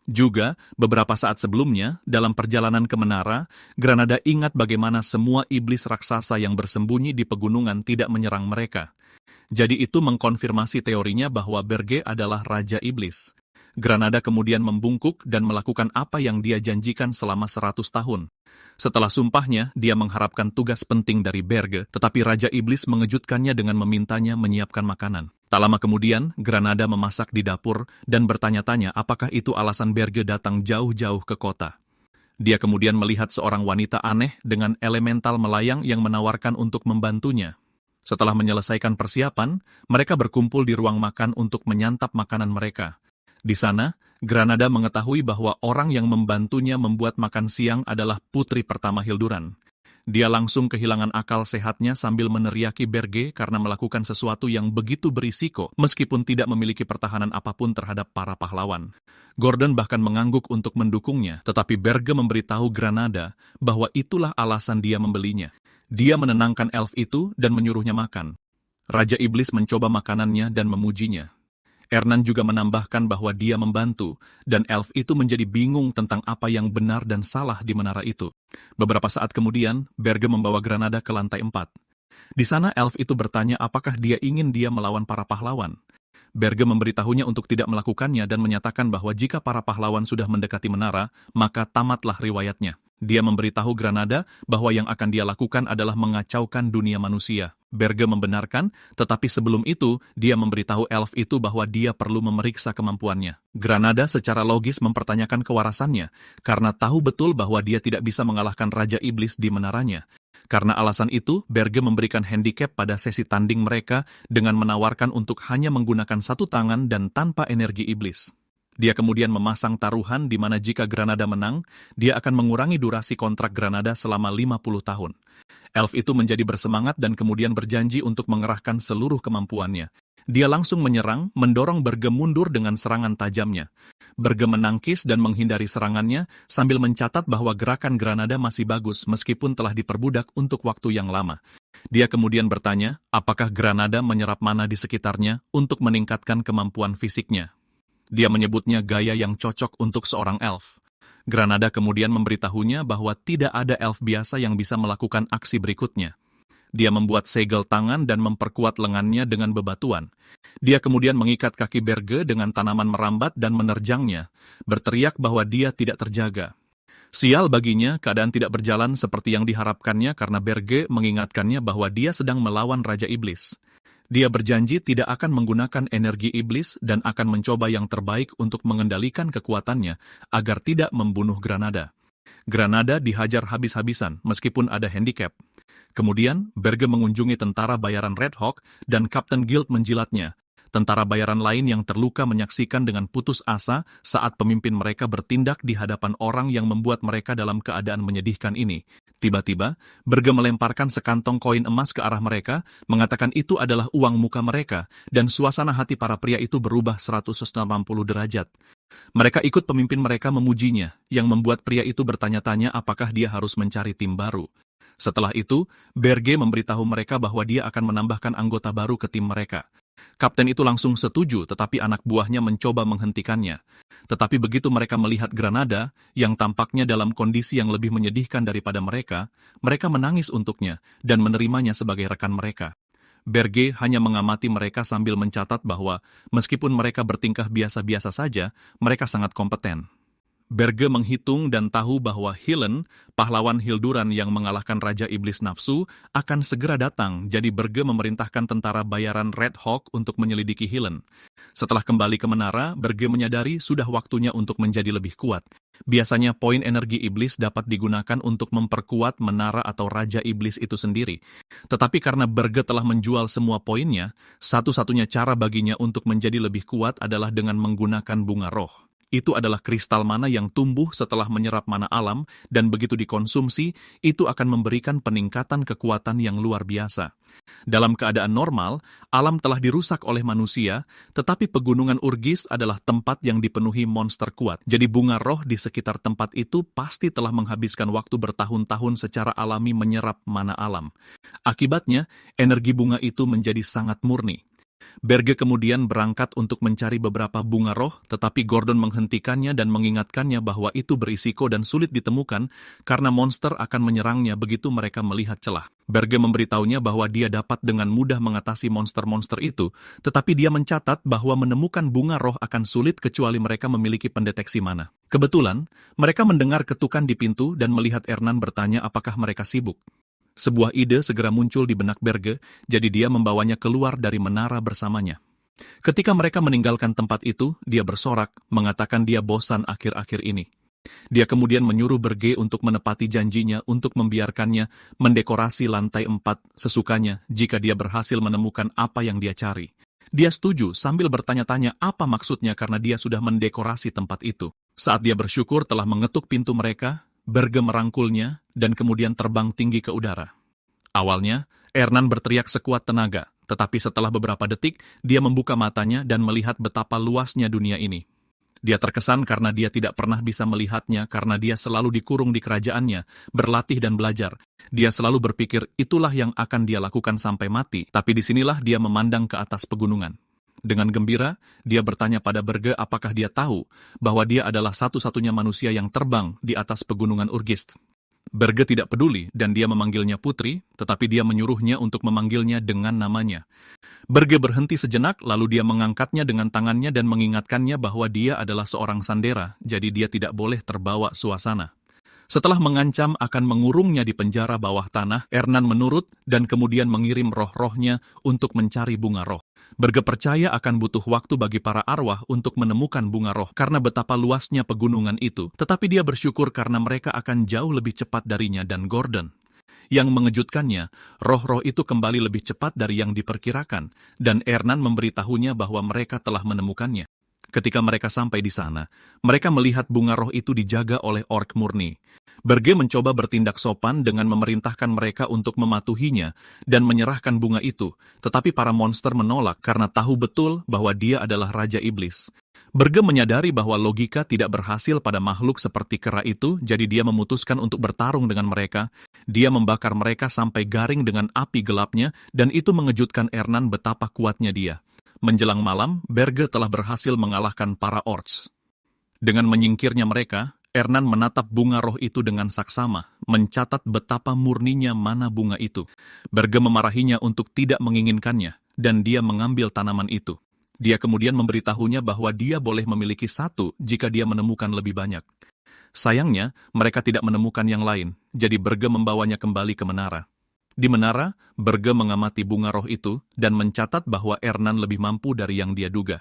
Juga, beberapa saat sebelumnya, dalam perjalanan ke menara, Granada ingat bagaimana semua iblis raksasa yang bersembunyi di pegunungan tidak menyerang mereka. Jadi itu mengkonfirmasi teorinya bahwa Berge adalah Raja Iblis. Granada kemudian membungkuk dan melakukan apa yang dia janjikan selama 100 tahun. Setelah sumpahnya, dia mengharapkan tugas penting dari Berge, tetapi Raja Iblis mengejutkannya dengan memintanya menyiapkan makanan. Tak lama kemudian, Granada memasak di dapur dan bertanya-tanya apakah itu alasan Berge datang jauh-jauh ke kota. Dia kemudian melihat seorang wanita aneh dengan elemental melayang yang menawarkan untuk membantunya. Setelah menyelesaikan persiapan, mereka berkumpul di ruang makan untuk menyantap makanan mereka. Di sana, Granada mengetahui bahwa orang yang membantunya membuat makan siang adalah putri pertama Hilduran. Dia langsung kehilangan akal sehatnya sambil meneriaki Berge karena melakukan sesuatu yang begitu berisiko meskipun tidak memiliki pertahanan apapun terhadap para pahlawan. Gordon bahkan mengangguk untuk mendukungnya, tetapi Berge memberitahu Granada bahwa itulah alasan dia membelinya. Dia menenangkan elf itu dan menyuruhnya makan. Raja Iblis mencoba makanannya dan memujinya. Ernan juga menambahkan bahwa dia membantu, dan elf itu menjadi bingung tentang apa yang benar dan salah di menara itu. Beberapa saat kemudian, Berge membawa Granada ke lantai 4. Di sana elf itu bertanya apakah dia ingin dia melawan para pahlawan. Berge memberitahunya untuk tidak melakukannya dan menyatakan bahwa jika para pahlawan sudah mendekati menara, maka tamatlah riwayatnya. Dia memberitahu Granada bahwa yang akan dia lakukan adalah mengacaukan dunia manusia. Berge membenarkan, tetapi sebelum itu, dia memberitahu elf itu bahwa dia perlu memeriksa kemampuannya. Granada secara logis mempertanyakan kewarasannya, karena tahu betul bahwa dia tidak bisa mengalahkan Raja Iblis di menaranya. Karena alasan itu, Berge memberikan handicap pada sesi tanding mereka dengan menawarkan untuk hanya menggunakan satu tangan dan tanpa energi iblis. Dia kemudian memasang taruhan di mana jika Granada menang, dia akan mengurangi durasi kontrak Granada selama 50 tahun. Elf itu menjadi bersemangat dan kemudian berjanji untuk mengerahkan seluruh kemampuannya. Dia langsung menyerang, mendorong Berge mundur dengan serangan tajamnya. Berge menangkis dan menghindari serangannya sambil mencatat bahwa gerakan Granada masih bagus meskipun telah diperbudak untuk waktu yang lama. Dia kemudian bertanya, apakah Granada menyerap mana di sekitarnya untuk meningkatkan kemampuan fisiknya. Dia menyebutnya gaya yang cocok untuk seorang elf. Granada kemudian memberitahunya bahwa tidak ada elf biasa yang bisa melakukan aksi berikutnya. Dia membuat segel tangan dan memperkuat lengannya dengan bebatuan. Dia kemudian mengikat kaki Berge dengan tanaman merambat dan menerjangnya, berteriak bahwa dia tidak terjaga. Sial baginya, keadaan tidak berjalan seperti yang diharapkannya karena Berge mengingatkannya bahwa dia sedang melawan Raja Iblis. Dia berjanji tidak akan menggunakan energi iblis dan akan mencoba yang terbaik untuk mengendalikan kekuatannya agar tidak membunuh Granada. Granada dihajar habis-habisan meskipun ada handicap. Kemudian, Berge mengunjungi tentara bayaran Red Hawk dan Kapten Guild menjilatnya. Tentara bayaran lain yang terluka menyaksikan dengan putus asa saat pemimpin mereka bertindak di hadapan orang yang membuat mereka dalam keadaan menyedihkan ini. Tiba-tiba, Berge melemparkan sekantong koin emas ke arah mereka, mengatakan itu adalah uang muka mereka, dan suasana hati para pria itu berubah 180 derajat. Mereka ikut pemimpin mereka memujinya, yang membuat pria itu bertanya-tanya apakah dia harus mencari tim baru. Setelah itu, Berge memberitahu mereka bahwa dia akan menambahkan anggota baru ke tim mereka. Kapten itu langsung setuju, tetapi anak buahnya mencoba menghentikannya. Tetapi begitu mereka melihat Granada, yang tampaknya dalam kondisi yang lebih menyedihkan daripada mereka, mereka menangis untuknya dan menerimanya sebagai rekan mereka. Berge hanya mengamati mereka sambil mencatat bahwa, meskipun mereka bertingkah biasa-biasa saja, mereka sangat kompeten. Berge menghitung dan tahu bahwa Helen, pahlawan Hilduran yang mengalahkan Raja Iblis Nafsu, akan segera datang, jadi Berge memerintahkan tentara bayaran Red Hawk untuk menyelidiki Helen. Setelah kembali ke menara, Berge menyadari sudah waktunya untuk menjadi lebih kuat. Biasanya poin energi iblis dapat digunakan untuk memperkuat menara atau Raja Iblis itu sendiri. Tetapi karena Berge telah menjual semua poinnya, satu-satunya cara baginya untuk menjadi lebih kuat adalah dengan menggunakan bunga roh. Itu adalah kristal mana yang tumbuh setelah menyerap mana alam, dan begitu dikonsumsi, itu akan memberikan peningkatan kekuatan yang luar biasa. Dalam keadaan normal, alam telah dirusak oleh manusia, tetapi pegunungan Urgis adalah tempat yang dipenuhi monster kuat. Jadi bunga roh di sekitar tempat itu pasti telah menghabiskan waktu bertahun-tahun secara alami menyerap mana alam. Akibatnya, energi bunga itu menjadi sangat murni. Berge kemudian berangkat untuk mencari beberapa bunga roh, tetapi Gordon menghentikannya dan mengingatkannya bahwa itu berisiko dan sulit ditemukan karena monster akan menyerangnya begitu mereka melihat celah. Berge memberitahunya bahwa dia dapat dengan mudah mengatasi monster-monster itu, tetapi dia mencatat bahwa menemukan bunga roh akan sulit kecuali mereka memiliki pendeteksi mana. Kebetulan, mereka mendengar ketukan di pintu dan melihat Ernan bertanya apakah mereka sibuk. Sebuah ide segera muncul di benak Berge, jadi dia membawanya keluar dari menara bersamanya. Ketika mereka meninggalkan tempat itu, dia bersorak, mengatakan dia bosan akhir-akhir ini. Dia kemudian menyuruh Berge untuk menepati janjinya untuk membiarkannya mendekorasi lantai 4 sesukanya jika dia berhasil menemukan apa yang dia cari. Dia setuju sambil bertanya-tanya apa maksudnya karena dia sudah mendekorasi tempat itu. Saat dia bersyukur telah mengetuk pintu mereka, Berge merangkulnya dan kemudian terbang tinggi ke udara. Awalnya, Ernan berteriak sekuat tenaga, tetapi setelah beberapa detik, dia membuka matanya dan melihat betapa luasnya dunia ini. Dia terkesan karena dia tidak pernah bisa melihatnya karena dia selalu dikurung di kerajaannya, berlatih dan belajar. Dia selalu berpikir itulah yang akan dia lakukan sampai mati, tapi disinilah dia memandang ke atas pegunungan. Dengan gembira, dia bertanya pada Berge apakah dia tahu bahwa dia adalah satu-satunya manusia yang terbang di atas pegunungan Urgist. Berge tidak peduli dan dia memanggilnya putri, tetapi dia menyuruhnya untuk memanggilnya dengan namanya. Berge berhenti sejenak, lalu dia mengangkatnya dengan tangannya dan mengingatkannya bahwa dia adalah seorang sandera, jadi dia tidak boleh terbawa suasana. Setelah mengancam akan mengurungnya di penjara bawah tanah, Ernan menurut dan kemudian mengirim roh-rohnya untuk mencari bunga roh. Berge percaya akan butuh waktu bagi para arwah untuk menemukan bunga roh karena betapa luasnya pegunungan itu, tetapi dia bersyukur karena mereka akan jauh lebih cepat darinya dan Gordon. Yang mengejutkannya, roh-roh itu kembali lebih cepat dari yang diperkirakan, dan Ernan memberitahunya bahwa mereka telah menemukannya. Ketika mereka sampai di sana, mereka melihat bunga roh itu dijaga oleh orc murni. Berge mencoba bertindak sopan dengan memerintahkan mereka untuk mematuhinya dan menyerahkan bunga itu, tetapi para monster menolak karena tahu betul bahwa dia adalah Raja Iblis. Berge menyadari bahwa logika tidak berhasil pada makhluk seperti kera itu, jadi dia memutuskan untuk bertarung dengan mereka. Dia membakar mereka sampai garing dengan api gelapnya, dan itu mengejutkan Ernan betapa kuatnya dia. Menjelang malam, Berge telah berhasil mengalahkan para orcs. Dengan menyingkirnya mereka, Ernan menatap bunga roh itu dengan saksama, mencatat betapa murninya mana bunga itu. Berge memarahinya untuk tidak menginginkannya, dan dia mengambil tanaman itu. Dia kemudian memberitahunya bahwa dia boleh memiliki satu jika dia menemukan lebih banyak. Sayangnya, mereka tidak menemukan yang lain, jadi Berge membawanya kembali ke menara. Di menara, Berge mengamati bunga roh itu dan mencatat bahwa Ernan lebih mampu dari yang dia duga.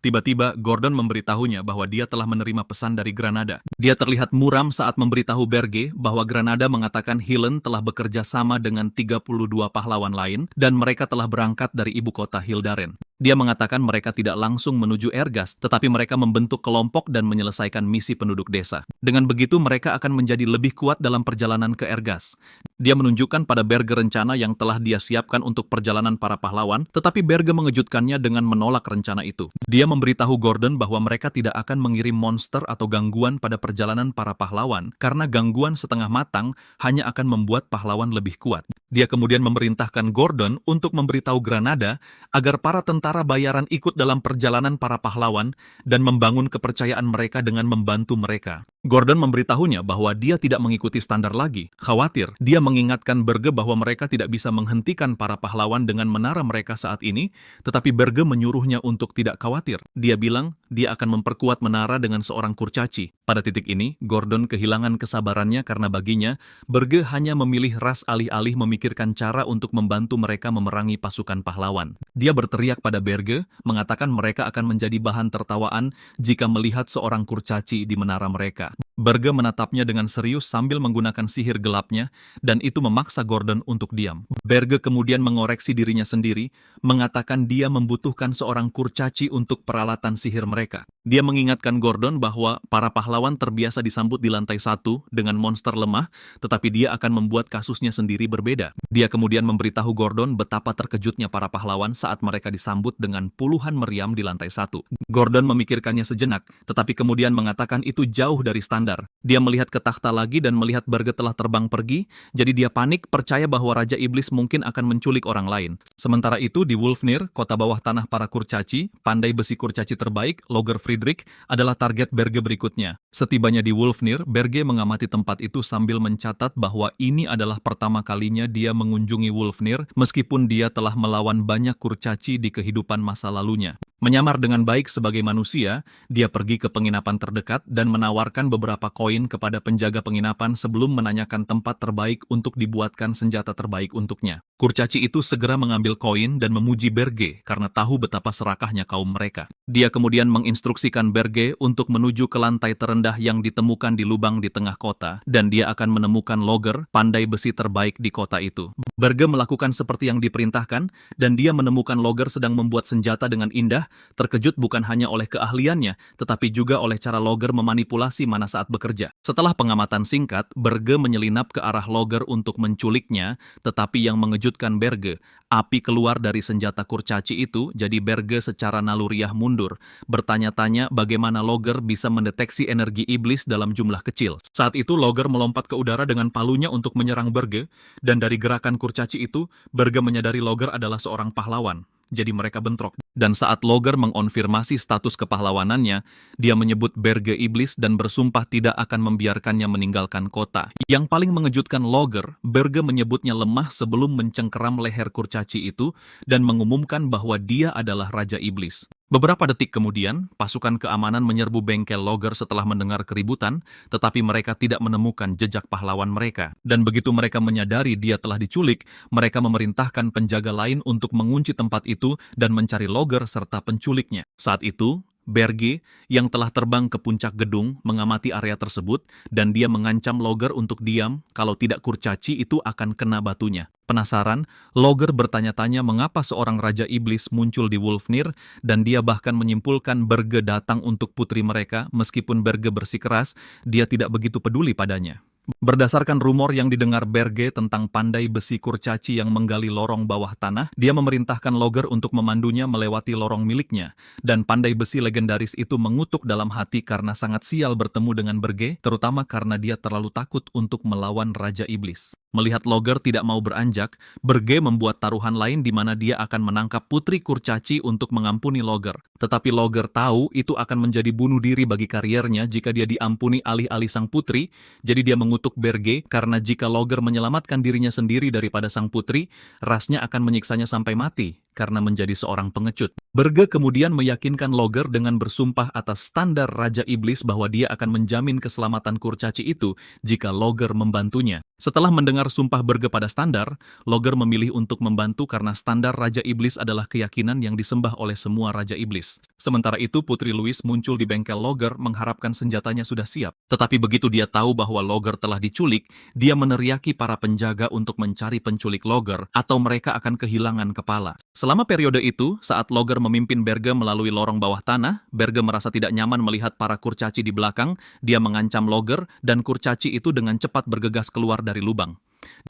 Tiba-tiba, Gordon memberitahunya bahwa dia telah menerima pesan dari Granada. Dia terlihat muram saat memberitahu Berge bahwa Granada mengatakan Helen telah bekerja sama dengan 32 pahlawan lain dan mereka telah berangkat dari ibu kota Hildaren. Dia mengatakan mereka tidak langsung menuju Ergas, tetapi mereka membentuk kelompok dan menyelesaikan misi penduduk desa. Dengan begitu mereka akan menjadi lebih kuat dalam perjalanan ke Ergas. Dia menunjukkan pada Berge rencana yang telah dia siapkan untuk perjalanan para pahlawan, tetapi Berge mengejutkannya dengan menolak rencana itu. Dia memberitahu Gordon bahwa mereka tidak akan mengirim monster atau gangguan pada perjalanan para pahlawan, karena gangguan setengah matang hanya akan membuat pahlawan lebih kuat. Dia kemudian memerintahkan Gordon untuk memberitahu Granada agar para tentara bayaran ikut dalam perjalanan para pahlawan dan membangun kepercayaan mereka dengan membantu mereka. Gordon memberitahunya bahwa dia tidak mengikuti standar lagi. Khawatir, dia mengingatkan Berge bahwa mereka tidak bisa menghentikan para pahlawan dengan menara mereka saat ini, tetapi Berge menyuruhnya untuk tidak khawatir. Dia bilang dia akan memperkuat menara dengan seorang kurcaci. Pada titik ini, Gordon kehilangan kesabarannya karena baginya, Berge hanya memilih ras alih-alih memikirkan cara untuk membantu mereka memerangi pasukan pahlawan. Dia berteriak pada Berge, mengatakan mereka akan menjadi bahan tertawaan jika melihat seorang kurcaci di menara mereka. Berge menatapnya dengan serius sambil menggunakan sihir gelapnya, dan itu memaksa Gordon untuk diam. Berge kemudian mengoreksi dirinya sendiri, mengatakan dia membutuhkan seorang kurcaci untuk peralatan sihir mereka. Dia mengingatkan Gordon bahwa para pahlawan terbiasa disambut di lantai 1 dengan monster lemah, tetapi dia akan membuat kasusnya sendiri berbeda. Dia kemudian memberitahu Gordon betapa terkejutnya para pahlawan saat mereka disambut dengan puluhan meriam di lantai 1. Gordon memikirkannya sejenak, tetapi kemudian mengatakan itu jauh dari standar. Dia melihat ke takhta lagi dan melihat Berge telah terbang pergi, jadi dia panik percaya bahwa Raja Iblis mungkin akan menculik orang lain. Sementara itu di Wolfnir, kota bawah tanah para kurcaci, pandai besi kurcaci terbaik, Logger Friedrich, adalah target Berge berikutnya. Setibanya di Wolfnir, Berge mengamati tempat itu sambil mencatat bahwa ini adalah pertama kalinya dia mengunjungi Wolfnir, meskipun dia telah melawan banyak kurcaci di kehidupan masa lalunya. Menyamar dengan baik sebagai manusia, dia pergi ke penginapan terdekat dan menawarkan beberapa koin kepada penjaga penginapan sebelum menanyakan tempat terbaik untuk dibuatkan senjata terbaik untuknya. Kurcaci itu segera mengambil koin dan memuji Berge karena tahu betapa serakahnya kaum mereka. Dia kemudian menginstruksikan Berge untuk menuju ke lantai terendah yang ditemukan di lubang di tengah kota, dan dia akan menemukan Logger, pandai besi terbaik di kota itu. Berge melakukan seperti yang diperintahkan, dan dia menemukan Logger sedang membuat senjata dengan indah, terkejut bukan hanya oleh keahliannya, tetapi juga oleh cara Logger memanipulasi mana saat bekerja. Setelah pengamatan singkat, Berge menyelinap ke arah Logger untuk menculiknya, tetapi yang mengejutkan Berge, api keluar dari senjata kurcaci itu, jadi Berge secara naluriah mundur, bertanya-tanya bagaimana Logger bisa mendeteksi energi iblis dalam jumlah kecil. Saat itu Logger melompat ke udara dengan palunya untuk menyerang Berge, dan dari gerakan kurcaci itu, Berge menyadari Logger adalah seorang pahlawan. Jadi mereka bentrok. Dan saat Logger mengonfirmasi status kepahlawanannya, dia menyebut Berge iblis dan bersumpah tidak akan membiarkannya meninggalkan kota. Yang paling mengejutkan Logger, Berge menyebutnya lemah sebelum mencengkeram leher kurcaci itu dan mengumumkan bahwa dia adalah Raja Iblis. Beberapa detik kemudian, pasukan keamanan menyerbu bengkel Logger setelah mendengar keributan, tetapi mereka tidak menemukan jejak pahlawan mereka. Dan begitu mereka menyadari dia telah diculik, mereka memerintahkan penjaga lain untuk mengunci tempat itu dan mencari Logger serta penculiknya. Saat itu, Berge, yang telah terbang ke puncak gedung, mengamati area tersebut, dan dia mengancam Logger untuk diam, kalau tidak kurcaci itu akan kena batunya. Penasaran, Logger bertanya-tanya mengapa seorang Raja Iblis muncul di Wolfnir, dan dia bahkan menyimpulkan Berge datang untuk putri mereka, meskipun Berge bersikeras, dia tidak begitu peduli padanya. Berdasarkan rumor yang didengar Berge tentang pandai besi kurcaci yang menggali lorong bawah tanah, dia memerintahkan Logger untuk memandunya melewati lorong miliknya, dan pandai besi legendaris itu mengutuk dalam hati karena sangat sial bertemu dengan Berge, terutama karena dia terlalu takut untuk melawan Raja Iblis. Melihat Logger tidak mau beranjak, Berge membuat taruhan lain di mana dia akan menangkap putri kurcaci untuk mengampuni Logger. Tetapi Logger tahu itu akan menjadi bunuh diri bagi kariernya jika dia diampuni alih-alih sang putri, jadi dia mengutuk Berge karena jika Logger menyelamatkan dirinya sendiri daripada sang putri, rasnya akan menyiksanya sampai mati karena menjadi seorang pengecut. Berge kemudian meyakinkan Logger dengan bersumpah atas standar Raja Iblis bahwa dia akan menjamin keselamatan kurcaci itu jika Logger membantunya. Setelah mendengar sumpah Berge pada standar, Logger memilih untuk membantu karena standar Raja Iblis adalah keyakinan yang disembah oleh semua Raja Iblis. Sementara itu, Putri Louis muncul di bengkel Logger mengharapkan senjatanya sudah siap. Tetapi begitu dia tahu bahwa Logger telah diculik, dia meneriaki para penjaga untuk mencari penculik Logger atau mereka akan kehilangan kepala. Selama periode itu, saat Logger memimpin Berge melalui lorong bawah tanah, Berge merasa tidak nyaman melihat para kurcaci di belakang. Dia mengancam Logger, dan kurcaci itu dengan cepat bergegas keluar dari lubang.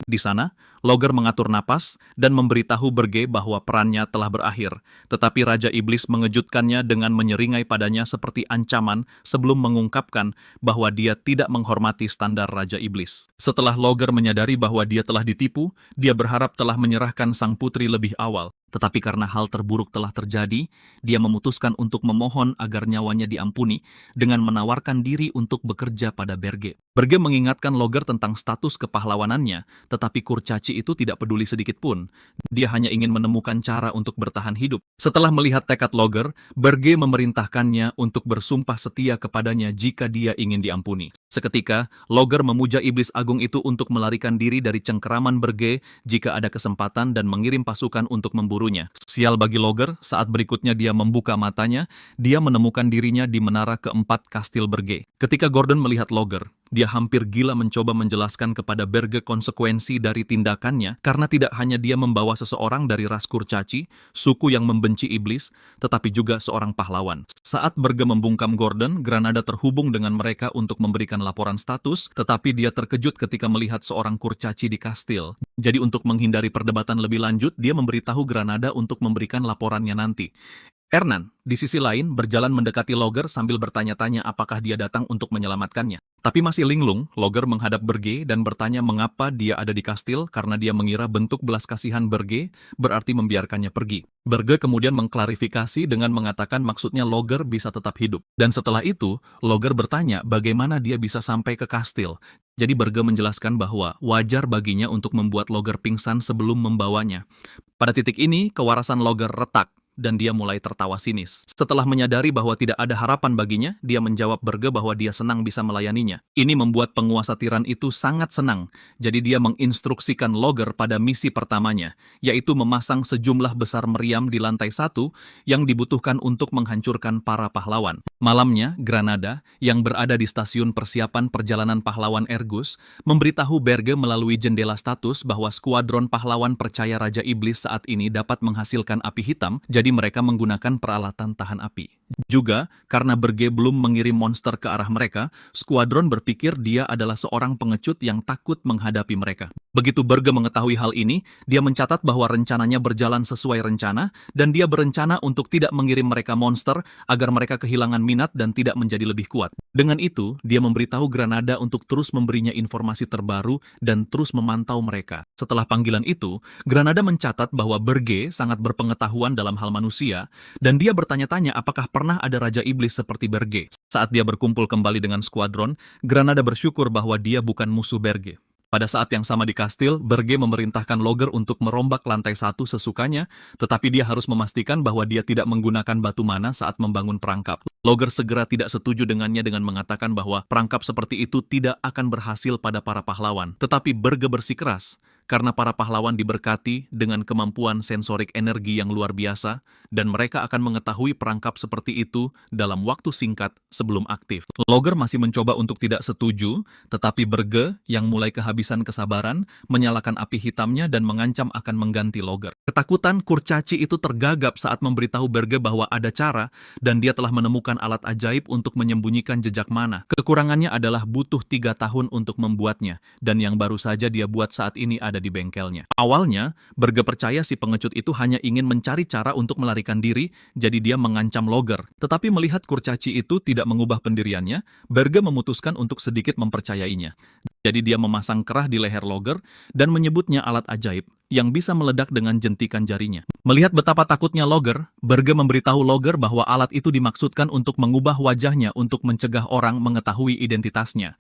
Di sana, Logger mengatur napas dan memberitahu Berge bahwa perannya telah berakhir. Tetapi Raja Iblis mengejutkannya dengan menyeringai padanya seperti ancaman sebelum mengungkapkan bahwa dia tidak menghormati standar Raja Iblis. Setelah Logger menyadari bahwa dia telah ditipu, dia berharap telah menyerahkan sang putri lebih awal. Tetapi karena hal terburuk telah terjadi, dia memutuskan untuk memohon agar nyawanya diampuni dengan menawarkan diri untuk bekerja pada Berge. Berge mengingatkan Logger tentang status kepahlawanannya, tetapi kurcaci itu tidak peduli sedikit pun. Dia hanya ingin menemukan cara untuk bertahan hidup. Setelah melihat tekad Logger, Berge memerintahkannya untuk bersumpah setia kepadanya jika dia ingin diampuni. Seketika, Logger memuja iblis agung itu untuk melarikan diri dari cengkeraman Berge jika ada kesempatan dan mengirim pasukan untuk memburunya. Sial bagi Logger, saat berikutnya dia membuka matanya, dia menemukan dirinya di menara keempat kastil Berge. Ketika Gordon melihat Logger, dia hampir gila mencoba menjelaskan kepada Berge konsekuensi dari tindakannya karena tidak hanya dia membawa seseorang dari ras kurcaci, suku yang membenci iblis, tetapi juga seorang pahlawan. Saat Berge membungkam Gordon, Granada terhubung dengan mereka untuk memberikan laporan status, tetapi dia terkejut ketika melihat seorang kurcaci di kastil. Jadi untuk menghindari perdebatan lebih lanjut, dia memberitahu Granada untuk memberikan laporannya nanti. Hernan, di sisi lain, berjalan mendekati Logger sambil bertanya-tanya apakah dia datang untuk menyelamatkannya. Tapi masih linglung, Logger menghadap Berge dan bertanya mengapa dia ada di kastil karena dia mengira bentuk belas kasihan Berge berarti membiarkannya pergi. Berge kemudian mengklarifikasi dengan mengatakan maksudnya Logger bisa tetap hidup. Dan setelah itu, Logger bertanya bagaimana dia bisa sampai ke kastil. Jadi Berge menjelaskan bahwa wajar baginya untuk membuat Logger pingsan sebelum membawanya. Pada titik ini, kewarasan Logger retak dan dia mulai tertawa sinis. Setelah menyadari bahwa tidak ada harapan baginya, dia menjawab Berge bahwa dia senang bisa melayaninya. Ini membuat penguasa tiran itu sangat senang, jadi dia menginstruksikan Logger pada misi pertamanya, yaitu memasang sejumlah besar meriam di lantai 1 yang dibutuhkan untuk menghancurkan para pahlawan. Malamnya, Granada, yang berada di stasiun persiapan perjalanan pahlawan Ergus, memberitahu Berge melalui jendela status bahwa skuadron pahlawan percaya Raja Iblis saat ini dapat menghasilkan api hitam, jadi mereka menggunakan peralatan tahan api. Juga, karena Berge belum mengirim monster ke arah mereka, skuadron berpikir dia adalah seorang pengecut yang takut menghadapi mereka. Begitu Berge mengetahui hal ini, dia mencatat bahwa rencananya berjalan sesuai rencana, dan dia berencana untuk tidak mengirim mereka monster agar mereka kehilangan minat dan tidak menjadi lebih kuat. Dengan itu, dia memberitahu Granada untuk terus memberinya informasi terbaru dan terus memantau mereka. Setelah panggilan itu, Granada mencatat bahwa Berge sangat berpengetahuan dalam hal manusia, dan dia bertanya-tanya apakah pernah ada Raja Iblis seperti Berge. Saat dia berkumpul kembali dengan skuadron, Granada bersyukur bahwa dia bukan musuh Berge. Pada saat yang sama di kastil, Berge memerintahkan Logger untuk merombak lantai 1 sesukanya, tetapi dia harus memastikan bahwa dia tidak menggunakan batu mana saat membangun perangkap. Logger segera tidak setuju dengannya dengan mengatakan bahwa perangkap seperti itu tidak akan berhasil pada para pahlawan. Tetapi Berge bersikeras, karena para pahlawan diberkati dengan kemampuan sensorik energi yang luar biasa, dan mereka akan mengetahui perangkap seperti itu dalam waktu singkat sebelum aktif. Logger masih mencoba untuk tidak setuju, tetapi Berge yang mulai kehabisan kesabaran, menyalakan api hitamnya dan mengancam akan mengganti Logger. Ketakutan kurcaci itu tergagap saat memberitahu Berge bahwa ada cara, dan dia telah menemukan alat ajaib untuk menyembunyikan jejak mana. Kekurangannya adalah butuh 3 tahun untuk membuatnya, dan yang baru saja dia buat saat ini ada di bengkelnya. Awalnya, Berge percaya si pengecut itu hanya ingin mencari cara untuk melarikan diri, jadi dia mengancam Logger. Tetapi melihat kurcaci itu tidak mengubah pendiriannya, Berge memutuskan untuk sedikit mempercayainya. Jadi dia memasang kerah di leher Logger dan menyebutnya alat ajaib yang bisa meledak dengan jentikan jarinya. Melihat betapa takutnya Logger, Berge memberitahu Logger bahwa alat itu dimaksudkan untuk mengubah wajahnya untuk mencegah orang mengetahui identitasnya.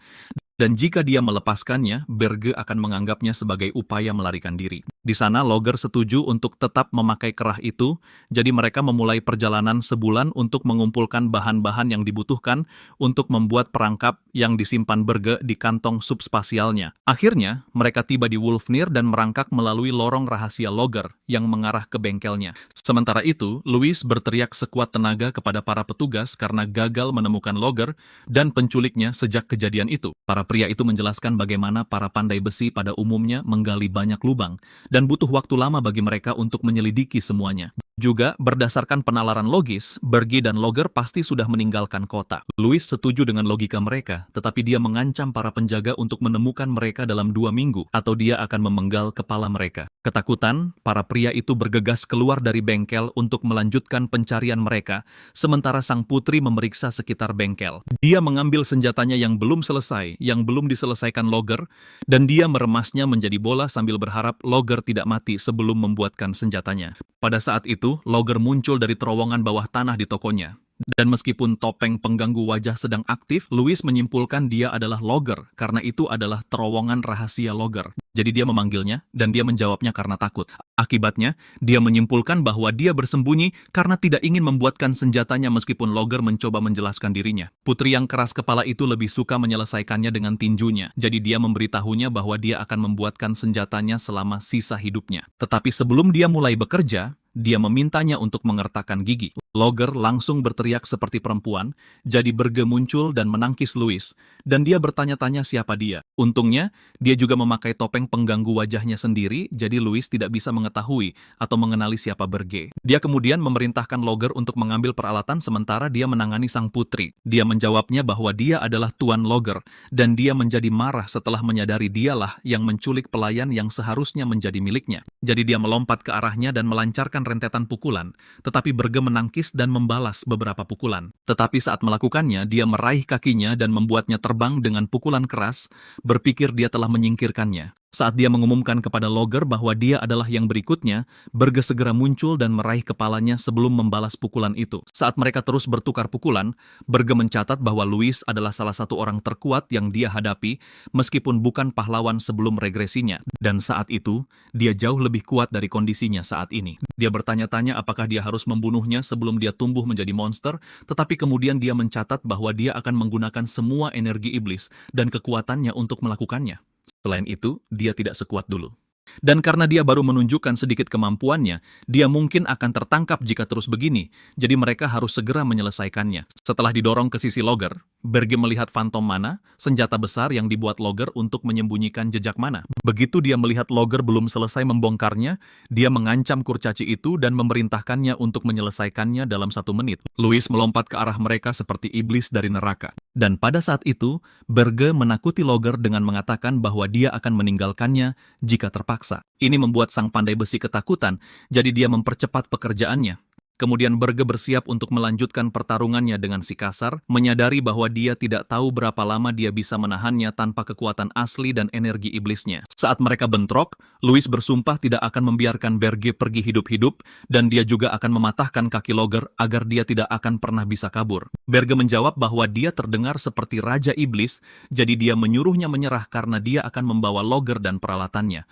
Dan jika dia melepaskannya, Berge akan menganggapnya sebagai upaya melarikan diri. Di sana, Logger setuju untuk tetap memakai kerah itu, jadi mereka memulai perjalanan sebulan untuk mengumpulkan bahan-bahan yang dibutuhkan untuk membuat perangkap yang disimpan Berge di kantong subspasialnya. Akhirnya, mereka tiba di Wolfnir dan merangkak melalui lorong rahasia Logger yang mengarah ke bengkelnya. Sementara itu, Louis berteriak sekuat tenaga kepada para petugas karena gagal menemukan Logger dan penculiknya sejak kejadian itu. Para pria itu menjelaskan bagaimana para pandai besi pada umumnya menggali banyak lubang, dan butuh waktu lama bagi mereka untuk menyelidiki semuanya. Juga, berdasarkan penalaran logis, Berge dan Logger pasti sudah meninggalkan kota. Louis setuju dengan logika mereka, tetapi dia mengancam para penjaga untuk menemukan mereka dalam 2 minggu, atau dia akan memenggal kepala mereka. Ketakutan, para pria itu bergegas keluar dari bengkel untuk melanjutkan pencarian mereka, sementara sang putri memeriksa sekitar bengkel. Dia mengambil senjatanya yang belum selesai, yang belum diselesaikan Logger, dan dia meremasnya menjadi bola sambil berharap Logger tidak mati sebelum membuatkan senjatanya. Pada saat itu, Logger muncul dari terowongan bawah tanah di tokonya. Dan meskipun topeng pengganggu wajah sedang aktif, Louis menyimpulkan dia adalah Logger, karena itu adalah terowongan rahasia Logger. Jadi dia memanggilnya, dan dia menjawabnya karena takut. Akibatnya, dia menyimpulkan bahwa dia bersembunyi karena tidak ingin membuatkan senjatanya meskipun Logger mencoba menjelaskan dirinya. Putri yang keras kepala itu lebih suka menyelesaikannya dengan tinjunya, jadi dia memberitahunya bahwa dia akan membuatkan senjatanya selama sisa hidupnya. Tetapi sebelum dia mulai bekerja, dia memintanya untuk mengertakkan gigi. Logger langsung berteriak seperti perempuan, jadi Berge muncul dan menangkis Louis, dan dia bertanya-tanya siapa dia. Untungnya, dia juga memakai topeng pengganggu wajahnya sendiri, jadi Louis tidak bisa mengetahui atau mengenali siapa Berge. Dia kemudian memerintahkan Logger untuk mengambil peralatan sementara dia menangani sang putri. Dia menjawabnya bahwa dia adalah Tuan Logger, dan dia menjadi marah setelah menyadari dialah yang menculik pelayan yang seharusnya menjadi miliknya. Jadi dia melompat ke arahnya dan melancarkan rentetan pukulan, tetapi Berge menangkis dan membalas beberapa pukulan. Tetapi saat melakukannya, dia meraih kakinya dan membuatnya terbang dengan pukulan keras, berpikir dia telah menyingkirkannya. Saat dia mengumumkan kepada Logger bahwa dia adalah yang berikutnya, Berge segera muncul dan meraih kepalanya sebelum membalas pukulan itu. Saat mereka terus bertukar pukulan, Berge mencatat bahwa Louis adalah salah satu orang terkuat yang dia hadapi, meskipun bukan pahlawan sebelum regresinya. Dan saat itu, dia jauh lebih kuat dari kondisinya saat ini. Dia bertanya-tanya apakah dia harus membunuhnya sebelum dia tumbuh menjadi monster, tetapi kemudian dia mencatat bahwa dia akan menggunakan semua energi iblis dan kekuatannya untuk melakukannya. Selain itu, dia tidak sekuat dulu. Dan karena dia baru menunjukkan sedikit kemampuannya, dia mungkin akan tertangkap jika terus begini, jadi mereka harus segera menyelesaikannya. Setelah didorong ke sisi Logger, Berge melihat Phantom Mana, senjata besar yang dibuat Logger untuk menyembunyikan jejak mana. Begitu dia melihat Logger belum selesai membongkarnya, dia mengancam kurcaci itu dan memerintahkannya untuk menyelesaikannya dalam 1 menit. Louis melompat ke arah mereka seperti iblis dari neraka. Dan pada saat itu, Berge menakuti Logger dengan mengatakan bahwa dia akan meninggalkannya jika terpaksa. Ini membuat sang pandai besi ketakutan, jadi dia mempercepat pekerjaannya. Kemudian Berge bersiap untuk melanjutkan pertarungannya dengan si kasar, menyadari bahwa dia tidak tahu berapa lama dia bisa menahannya tanpa kekuatan asli dan energi iblisnya. Saat mereka bentrok, Louis bersumpah tidak akan membiarkan Berge pergi hidup-hidup, dan dia juga akan mematahkan kaki Logger agar dia tidak akan pernah bisa kabur. Berge menjawab bahwa dia terdengar seperti Raja Iblis, jadi dia menyuruhnya menyerah karena dia akan membawa Logger dan peralatannya.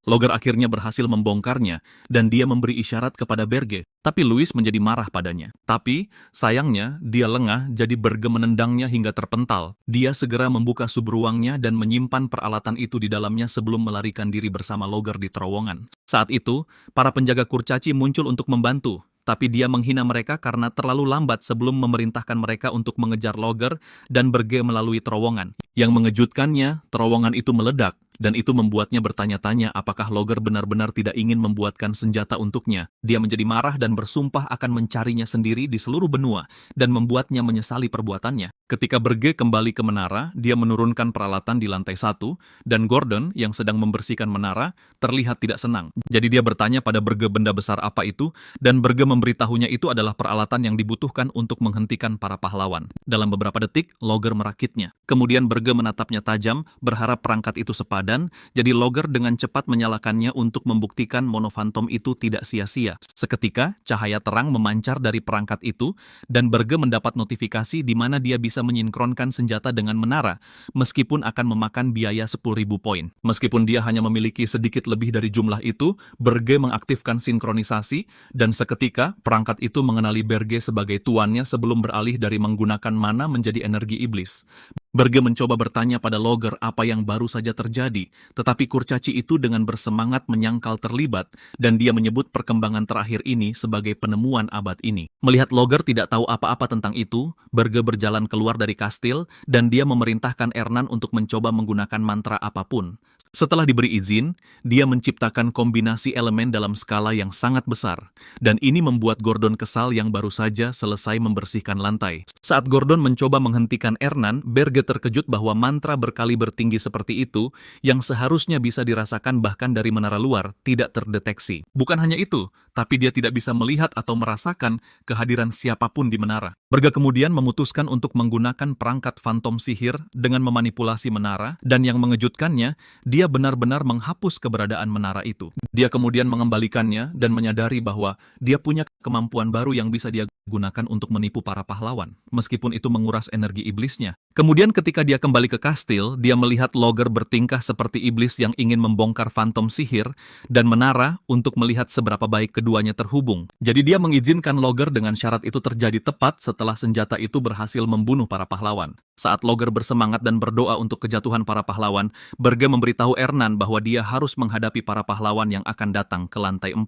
Logger akhirnya berhasil membongkarnya, dan dia memberi isyarat kepada Berge, tapi Louis menjadi marah padanya. Tapi, sayangnya, dia lengah jadi Berge menendangnya hingga terpental. Dia segera membuka subruangnya dan menyimpan peralatan itu di dalamnya sebelum melarikan diri bersama Logger di terowongan. Saat itu, para penjaga kurcaci muncul untuk membantu, tapi dia menghina mereka karena terlalu lambat sebelum memerintahkan mereka untuk mengejar Logger dan Berge melalui terowongan. Yang mengejutkannya, terowongan itu meledak, dan itu membuatnya bertanya-tanya apakah Logger benar-benar tidak ingin membuatkan senjata untuknya. Dia menjadi marah dan bersumpah akan mencarinya sendiri di seluruh benua dan membuatnya menyesali perbuatannya. Ketika Berge kembali ke menara, dia menurunkan peralatan di lantai 1, dan Gordon yang sedang membersihkan menara terlihat tidak senang. Jadi dia bertanya pada Berge benda besar apa itu, dan Berge memberitahunya itu adalah peralatan yang dibutuhkan untuk menghentikan para pahlawan. Dalam beberapa detik, Logger merakitnya. Kemudian Berge menatapnya tajam, berharap perangkat itu sepadan, jadi Logger dengan cepat menyalakannya untuk membuktikan monophantom itu tidak sia-sia. Seketika, cahaya terang memancar dari perangkat itu, dan Berge mendapat notifikasi di mana dia bisa menyinkronkan senjata dengan menara, meskipun akan memakan biaya 10.000 poin. Meskipun dia hanya memiliki sedikit lebih dari jumlah itu, Berge mengaktifkan sinkronisasi, dan seketika, perangkat itu mengenali Berge sebagai tuannya sebelum beralih dari menggunakan mana menjadi energi iblis. Berge mencoba bertanya pada Logger apa yang baru saja terjadi, tetapi kurcaci itu dengan bersemangat menyangkal terlibat, dan dia menyebut perkembangan terakhir ini sebagai penemuan abad ini. Melihat Logger tidak tahu apa-apa tentang itu, Berge berjalan keluar dari kastil, dan dia memerintahkan Ernan untuk mencoba menggunakan mantra apapun. Setelah diberi izin, dia menciptakan kombinasi elemen dalam skala yang sangat besar, dan ini membuat Gordon kesal yang baru saja selesai membersihkan lantai. Saat Gordon mencoba menghentikan Ernan, Berge terkejut bahwa mantra berkaliber tinggi seperti itu, yang seharusnya bisa dirasakan bahkan dari menara luar, tidak terdeteksi. Bukan hanya itu, tapi dia tidak bisa melihat atau merasakan kehadiran siapapun di menara. Berge kemudian memutuskan untuk menggunakan perangkat fantom sihir dengan memanipulasi menara, dan yang mengejutkannya, dia benar-benar menghapus keberadaan menara itu. Dia kemudian mengembalikannya dan menyadari bahwa dia punya kemampuan baru yang bisa dia gunakan untuk menipu para pahlawan, meskipun itu menguras energi iblisnya. Kemudian ketika dia kembali ke kastil, dia melihat Logger bertingkah seperti iblis yang ingin membongkar fantom sihir dan menara untuk melihat seberapa baik keduanya terhubung. Jadi dia mengizinkan Logger dengan syarat itu terjadi tepat setelah senjata itu berhasil membunuh para pahlawan. Saat Logger bersemangat dan berdoa untuk kejatuhan para pahlawan, Berge memberitahu Ernan bahwa dia harus menghadapi para pahlawan yang akan datang ke lantai 4.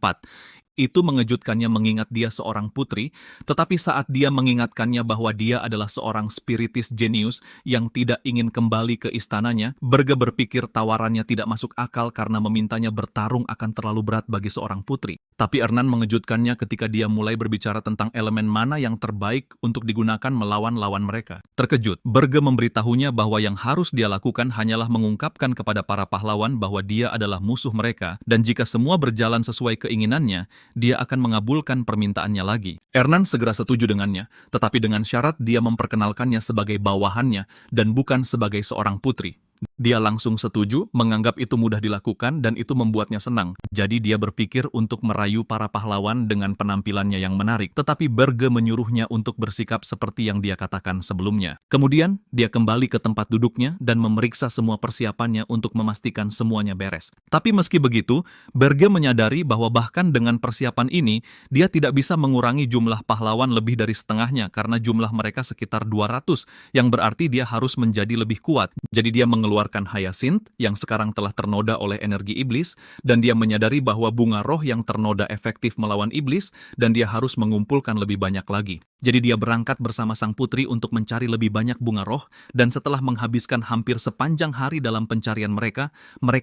Itu mengejutkannya mengingat dia seorang putri, tetapi saat dia mengingatkannya bahwa dia adalah seorang spiritis jenius yang tidak ingin kembali ke istananya, Berge berpikir tawarannya tidak masuk akal karena memintanya bertarung akan terlalu berat bagi seorang putri. Tapi Ernan mengejutkannya ketika dia mulai berbicara tentang elemen mana yang terbaik untuk digunakan melawan lawan mereka. Terkejut, Berge memberitahunya bahwa yang harus dia lakukan hanyalah mengungkapkan kepada para pahlawan bahwa dia adalah musuh mereka, dan jika semua berjalan sesuai keinginannya, dia akan mengabulkan permintaannya lagi. Ernan segera setuju dengannya, tetapi dengan syarat dia memperkenalkannya sebagai bawahannya dan bukan sebagai seorang putri. Dia langsung setuju, menganggap itu mudah dilakukan dan itu membuatnya senang. Jadi dia berpikir untuk merayu para pahlawan dengan penampilannya yang menarik, tetapi Berge menyuruhnya untuk bersikap seperti yang dia katakan sebelumnya. Kemudian, dia kembali ke tempat duduknya dan memeriksa semua persiapannya untuk memastikan semuanya beres. Tapi meski begitu, Berge menyadari bahwa bahkan dengan persiapan ini, dia tidak bisa mengurangi jumlah pahlawan lebih dari setengahnya karena jumlah mereka sekitar 200, yang berarti dia harus menjadi lebih kuat. Jadi dia mengeluarkan Hyacinth yang sekarang telah ternoda oleh energi iblis, dan dia menyadari bahwa bunga roh yang ternoda efektif melawan iblis, dan dia harus mengumpulkan lebih banyak lagi. Jadi dia berangkat bersama sang putri untuk mencari lebih banyak bunga roh, dan setelah menghabiskan hampir sepanjang hari dalam pencarian mereka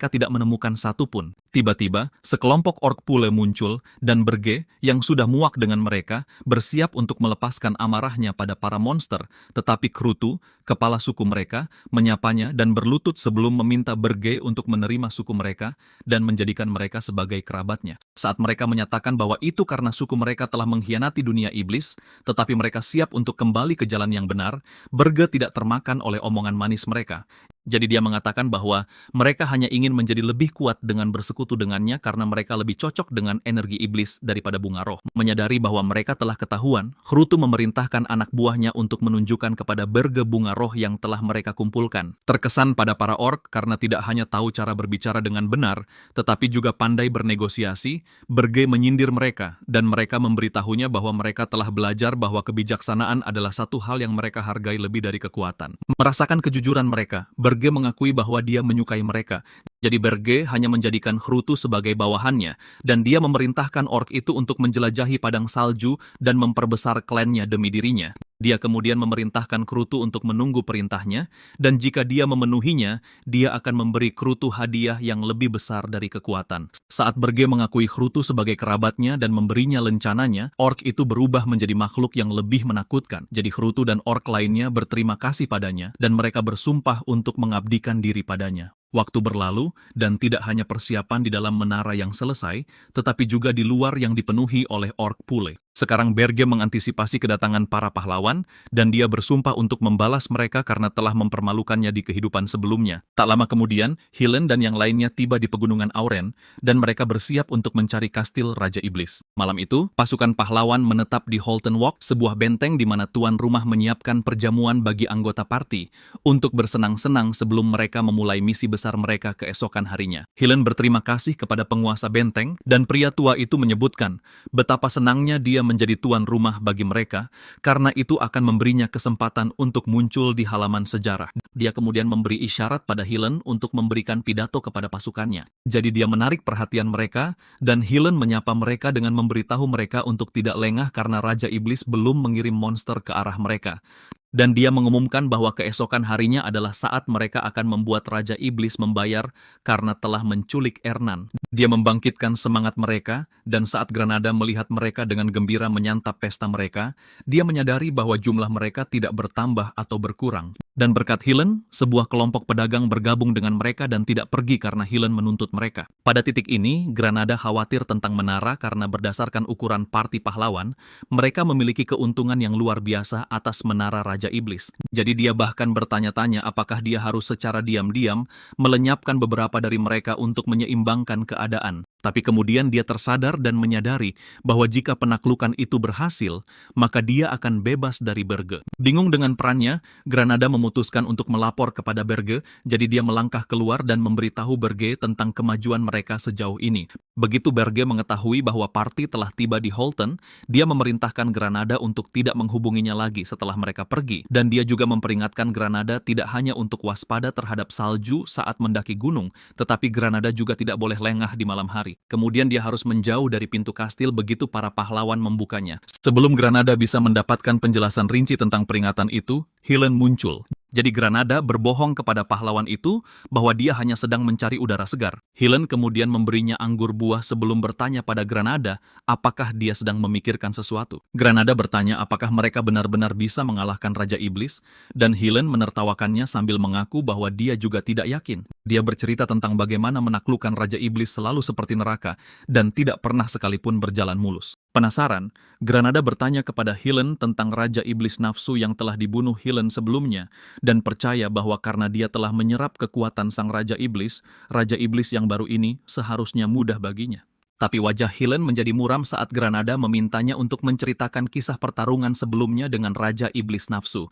tidak menemukan satu pun. Tiba-tiba, sekelompok orc pule muncul, dan Berge, yang sudah muak dengan mereka, bersiap untuk melepaskan amarahnya pada para monster, tetapi Krutu, kepala suku mereka, menyapanya dan berlutut sebelum meminta Berge untuk menerima suku mereka dan menjadikan mereka sebagai kerabatnya. Saat mereka menyatakan bahwa itu karena suku mereka telah mengkhianati dunia iblis, tetapi mereka siap untuk kembali ke jalan yang benar, Berge tidak termakan oleh omongan manis mereka. Jadi dia mengatakan bahwa mereka hanya ingin menjadi lebih kuat dengan bersekutu dengannya karena mereka lebih cocok dengan energi iblis daripada bunga roh. Menyadari bahwa mereka telah ketahuan, Krutu memerintahkan anak buahnya untuk menunjukkan kepada Berge bunga roh yang telah mereka kumpulkan. Terkesan pada para orc karena tidak hanya tahu cara berbicara dengan benar, tetapi juga pandai bernegosiasi, Berge menyindir mereka, dan mereka memberitahunya bahwa mereka telah belajar bahwa kebijaksanaan adalah satu hal yang mereka hargai lebih dari kekuatan. Merasakan kejujuran mereka, Berge mengakui bahwa dia menyukai mereka. Jadi Berge hanya menjadikan Krutu sebagai bawahannya, dan dia memerintahkan orc itu untuk menjelajahi padang salju dan memperbesar klannya demi dirinya. Dia kemudian memerintahkan Krutu untuk menunggu perintahnya, dan jika dia memenuhinya, dia akan memberi Krutu hadiah yang lebih besar dari kekuatan. Saat Berge mengakui Krutu sebagai kerabatnya dan memberinya lencananya, orc itu berubah menjadi makhluk yang lebih menakutkan. Jadi Krutu dan orc lainnya berterima kasih padanya, dan mereka bersumpah untuk mengabdikan diri padanya. Waktu berlalu, dan tidak hanya persiapan di dalam menara yang selesai, tetapi juga di luar yang dipenuhi oleh orc pule. Sekarang Berge mengantisipasi kedatangan para pahlawan, dan dia bersumpah untuk membalas mereka karena telah mempermalukannya di kehidupan sebelumnya. Tak lama kemudian, Hylen dan yang lainnya tiba di pegunungan Auren, dan mereka bersiap untuk mencari kastil Raja Iblis. Malam itu, pasukan pahlawan menetap di Holten Walk, sebuah benteng di mana tuan rumah menyiapkan perjamuan bagi anggota parti, untuk bersenang-senang sebelum mereka memulai misi besar mereka keesokan harinya. Hylen berterima kasih kepada penguasa benteng, dan pria tua itu menyebutkan betapa senangnya dia dia menjadi tuan rumah bagi mereka, karena itu akan memberinya kesempatan untuk muncul di halaman sejarah. Dia kemudian memberi isyarat pada Helen untuk memberikan pidato kepada pasukannya. Jadi dia menarik perhatian mereka, dan Helen menyapa mereka dengan memberitahu mereka untuk tidak lengah karena Raja Iblis belum mengirim monster ke arah mereka. Dan dia mengumumkan bahwa keesokan harinya adalah saat mereka akan membuat Raja Iblis membayar karena telah menculik Ernan. Dia membangkitkan semangat mereka, dan saat Granada melihat mereka dengan gembira menyantap pesta mereka, dia menyadari bahwa jumlah mereka tidak bertambah atau berkurang. Dan berkat Helen, sebuah kelompok pedagang bergabung dengan mereka dan tidak pergi karena Helen menuntut mereka. Pada titik ini, Granada khawatir tentang menara karena berdasarkan ukuran parti pahlawan, mereka memiliki keuntungan yang luar biasa atas menara Raja Iblis. Jadi dia bahkan bertanya-tanya apakah dia harus secara diam-diam melenyapkan beberapa dari mereka untuk menyeimbangkan keadaan. Tapi kemudian dia tersadar dan menyadari bahwa jika penaklukan itu berhasil, maka dia akan bebas dari Berge. Bingung dengan perannya, Granada memutuskan untuk melapor kepada Berge, jadi dia melangkah keluar dan memberitahu Berge tentang kemajuan mereka sejauh ini. Begitu Berge mengetahui bahwa parti telah tiba di Holton, dia memerintahkan Granada untuk tidak menghubunginya lagi setelah mereka pergi, dan dia juga memperingatkan Granada tidak hanya untuk waspada terhadap salju saat mendaki gunung, tetapi Granada juga tidak boleh lengah di malam hari. Kemudian dia harus menjauh dari pintu kastil begitu para pahlawan membukanya. Sebelum Granada bisa mendapatkan penjelasan rinci tentang peringatan itu, Helen muncul. Jadi Granada berbohong kepada pahlawan itu bahwa dia hanya sedang mencari udara segar. Helen kemudian memberinya anggur buah sebelum bertanya pada Granada apakah dia sedang memikirkan sesuatu. Granada bertanya apakah mereka benar-benar bisa mengalahkan Raja Iblis, dan Helen menertawakannya sambil mengaku bahwa dia juga tidak yakin. Dia bercerita tentang bagaimana menaklukkan Raja Iblis selalu seperti neraka dan tidak pernah sekalipun berjalan mulus. Penasaran, Granada bertanya kepada Helen tentang Raja Iblis Nafsu yang telah dibunuh Helen sebelumnya, dan percaya bahwa karena dia telah menyerap kekuatan sang Raja Iblis yang baru ini seharusnya mudah baginya. Tapi wajah Helen menjadi muram saat Granada memintanya untuk menceritakan kisah pertarungan sebelumnya dengan Raja Iblis Nafsu.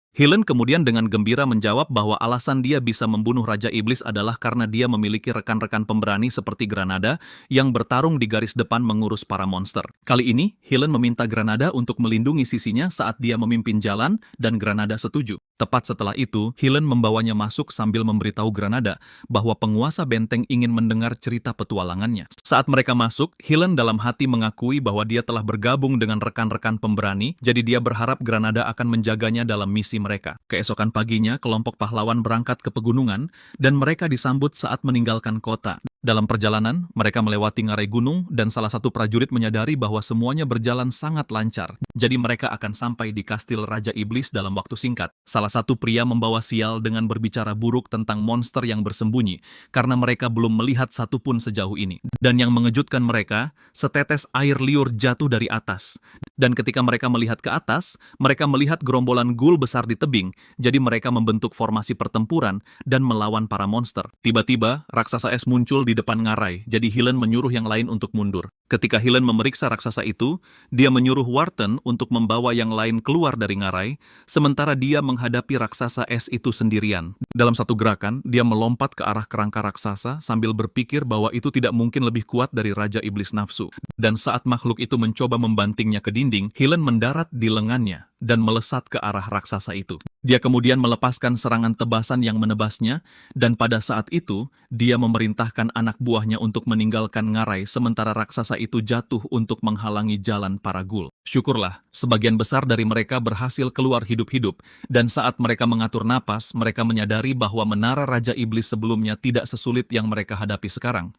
Helen kemudian dengan gembira menjawab bahwa alasan dia bisa membunuh Raja Iblis adalah karena dia memiliki rekan-rekan pemberani seperti Granada yang bertarung di garis depan mengurus para monster. Kali ini, Helen meminta Granada untuk melindungi sisinya saat dia memimpin jalan, dan Granada setuju. Tepat setelah itu, Helen membawanya masuk sambil memberitahu Granada bahwa penguasa benteng ingin mendengar cerita petualangannya. Saat mereka masuk, Helen dalam hati mengakui bahwa dia telah bergabung dengan rekan-rekan pemberani, jadi dia berharap Granada akan menjaganya dalam misi mereka. Keesokan paginya, kelompok pahlawan berangkat ke pegunungan, dan mereka disambut saat meninggalkan kota. Dalam perjalanan, mereka melewati ngarai gunung, dan salah satu prajurit menyadari bahwa semuanya berjalan sangat lancar. Jadi mereka akan sampai di kastil Raja Iblis dalam waktu singkat. Salah satu pria membawa sial dengan berbicara buruk tentang monster yang bersembunyi, karena mereka belum melihat satupun sejauh ini. Dan yang mengejutkan mereka, setetes air liur jatuh dari atas. Dan ketika mereka melihat ke atas, mereka melihat gerombolan ghoul besar di tebing, jadi mereka membentuk formasi pertempuran dan melawan para monster. Tiba-tiba, raksasa es muncul di depan ngarai, jadi Helen menyuruh yang lain untuk mundur. Ketika Helen memeriksa raksasa itu, dia menyuruh Wharton untuk membawa yang lain keluar dari ngarai, sementara dia menghadapi raksasa es itu sendirian. Dalam satu gerakan, dia melompat ke arah kerangka raksasa sambil berpikir bahwa itu tidak mungkin lebih kuat dari Raja Iblis Nafsu. Dan saat makhluk itu mencoba membantingnya ke dinding, Helen mendarat di lengannya dan melesat ke arah raksasa itu. Dia kemudian melepaskan serangan tebasan yang menebasnya, dan pada saat itu, dia memerintahkan anak buahnya untuk meninggalkan ngarai sementara raksasa itu jatuh untuk menghalangi jalan para ghoul. Syukurlah, sebagian besar dari mereka berhasil keluar hidup-hidup, dan saat mereka mengatur napas, mereka menyadari bahwa menara Raja Iblis sebelumnya tidak sesulit yang mereka hadapi sekarang.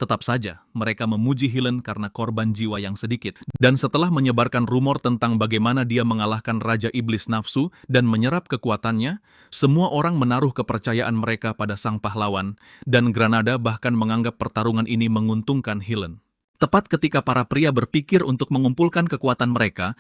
Tetap saja, mereka memuji Helen karena korban jiwa yang sedikit. Dan setelah menyebarkan rumor tentang bagaimana dia mengalahkan Raja Iblis Nafsu dan menyerap kekuatannya, semua orang menaruh kepercayaan mereka pada sang pahlawan, dan Granada bahkan menganggap pertarungan ini menguntungkan Helen. Tepat ketika para pria berpikir untuk mengumpulkan kekuatan mereka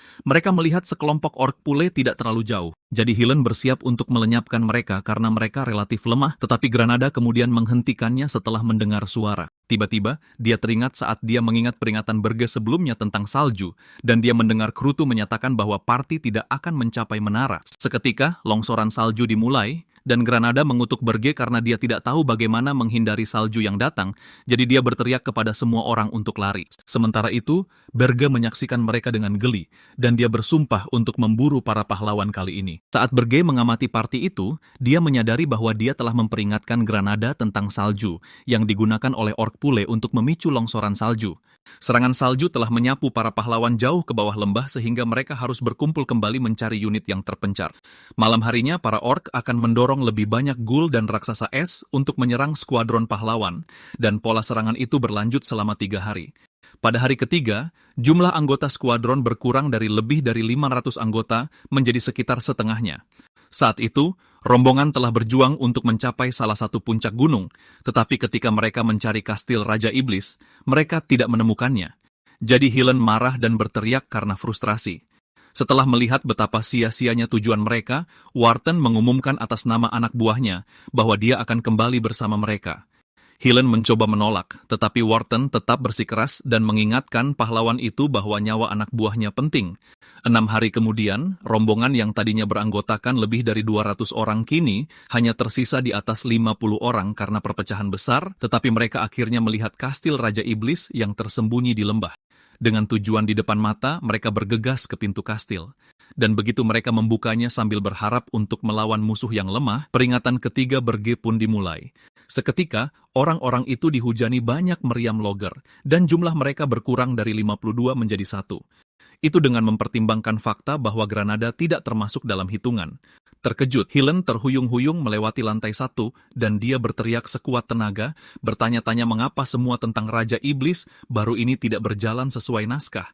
melihat sekelompok orc pule tidak terlalu jauh. Jadi Helen bersiap untuk melenyapkan mereka karena mereka relatif lemah, tetapi Granada kemudian menghentikannya setelah mendengar suara. Tiba-tiba, dia teringat saat dia mengingat peringatan Berge sebelumnya tentang salju, dan dia mendengar Krutu menyatakan bahwa parti tidak akan mencapai menara. Seketika, longsoran salju dimulai, Dan Granada mengutuk Berge karena dia tidak tahu bagaimana menghindari salju yang datang, jadi dia berteriak kepada semua orang untuk lari. Sementara itu, Berge menyaksikan mereka dengan geli, dan dia bersumpah untuk memburu para pahlawan kali ini. Saat Berge mengamati party itu, dia menyadari bahwa dia telah memperingatkan Granada tentang salju, yang digunakan oleh orc Pule untuk memicu longsoran salju. Serangan salju telah menyapu para pahlawan jauh ke bawah lembah sehingga mereka harus berkumpul kembali mencari unit yang terpencar. Malam harinya, para orc akan mendorong lebih banyak ghoul dan raksasa es untuk menyerang skuadron pahlawan, dan pola serangan itu berlanjut selama 3 hari. Pada hari ketiga, jumlah anggota skuadron berkurang dari lebih dari 500 anggota menjadi sekitar setengahnya. Saat itu, rombongan telah berjuang untuk mencapai salah satu puncak gunung, tetapi ketika mereka mencari kastil Raja Iblis, mereka tidak menemukannya. Jadi Helen marah dan berteriak karena frustrasi. Setelah melihat betapa sia-sianya tujuan mereka, Wharton mengumumkan atas nama anak buahnya bahwa dia akan kembali bersama mereka. Helen mencoba menolak, tetapi Wharton tetap bersikeras dan mengingatkan pahlawan itu bahwa nyawa anak buahnya penting. 6 hari kemudian, rombongan yang tadinya beranggotakan lebih dari 200 orang kini hanya tersisa di atas 50 orang karena perpecahan besar, tetapi mereka akhirnya melihat kastil Raja Iblis yang tersembunyi di lembah. Dengan tujuan di depan mata, mereka bergegas ke pintu kastil. Dan begitu mereka membukanya sambil berharap untuk melawan musuh yang lemah, peringatan ketiga Berge pun dimulai. Seketika, orang-orang itu dihujani banyak meriam logger, dan jumlah mereka berkurang dari 52 menjadi 1. Itu dengan mempertimbangkan fakta bahwa Granada tidak termasuk dalam hitungan. Terkejut, Helen terhuyung-huyung melewati lantai 1, dan dia berteriak sekuat tenaga, bertanya-tanya mengapa semua tentang Raja Iblis baru ini tidak berjalan sesuai naskah.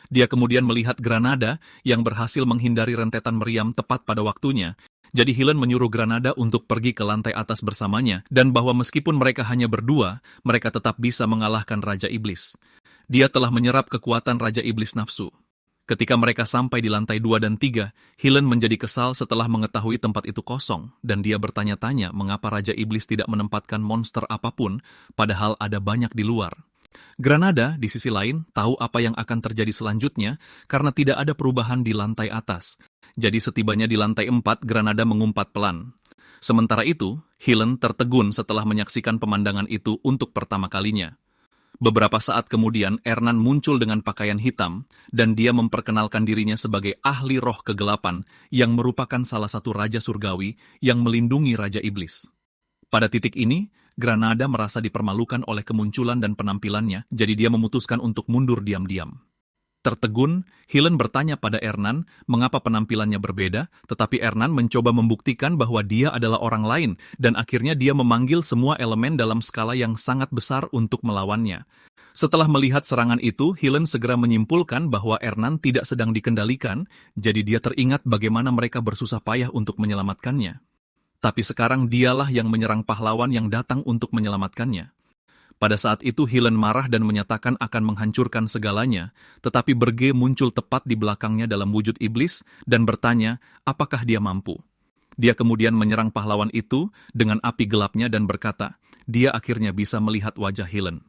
Dia kemudian melihat Granada yang berhasil menghindari rentetan meriam tepat pada waktunya. Jadi Helen menyuruh Granada untuk pergi ke lantai atas bersamanya, dan bahwa meskipun mereka hanya berdua, mereka tetap bisa mengalahkan Raja Iblis. Dia telah menyerap kekuatan Raja Iblis nafsu. Ketika mereka sampai di lantai 2 dan 3, Helen menjadi kesal setelah mengetahui tempat itu kosong, dan dia bertanya-tanya mengapa Raja Iblis tidak menempatkan monster apapun, padahal ada banyak di luar. Granada, di sisi lain, tahu apa yang akan terjadi selanjutnya karena tidak ada perubahan di lantai atas. Jadi setibanya di lantai 4, Granada mengumpat pelan. Sementara itu, Helen tertegun setelah menyaksikan pemandangan itu untuk pertama kalinya. Beberapa saat kemudian, Ernan muncul dengan pakaian hitam, dan dia memperkenalkan dirinya sebagai ahli roh kegelapan yang merupakan salah satu raja surgawi yang melindungi Raja Iblis. Pada titik ini, Granada merasa dipermalukan oleh kemunculan dan penampilannya, jadi dia memutuskan untuk mundur diam-diam. Tertegun, Helen bertanya pada Ernan mengapa penampilannya berbeda, tetapi Ernan mencoba membuktikan bahwa dia adalah orang lain, dan akhirnya dia memanggil semua elemen dalam skala yang sangat besar untuk melawannya. Setelah melihat serangan itu, Helen segera menyimpulkan bahwa Ernan tidak sedang dikendalikan, jadi dia teringat bagaimana mereka bersusah payah untuk menyelamatkannya. Tapi sekarang dialah yang menyerang pahlawan yang datang untuk menyelamatkannya. Pada saat itu Helen marah dan menyatakan akan menghancurkan segalanya, tetapi Berge muncul tepat di belakangnya dalam wujud iblis dan bertanya apakah dia mampu. Dia kemudian menyerang pahlawan itu dengan api gelapnya dan berkata, dia akhirnya bisa melihat wajah Helen.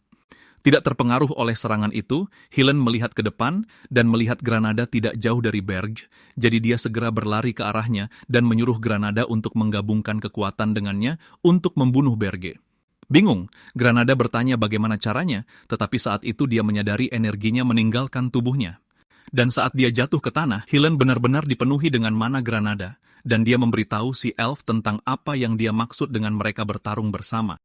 Tidak terpengaruh oleh serangan itu, Helen melihat ke depan dan melihat Granada tidak jauh dari Berge, jadi dia segera berlari ke arahnya dan menyuruh Granada untuk menggabungkan kekuatan dengannya untuk membunuh Berge. Bingung, Granada bertanya bagaimana caranya, tetapi saat itu dia menyadari energinya meninggalkan tubuhnya. Dan saat dia jatuh ke tanah, Helen benar-benar dipenuhi dengan mana Granada, dan dia memberitahu si elf tentang apa yang dia maksud dengan mereka bertarung bersama.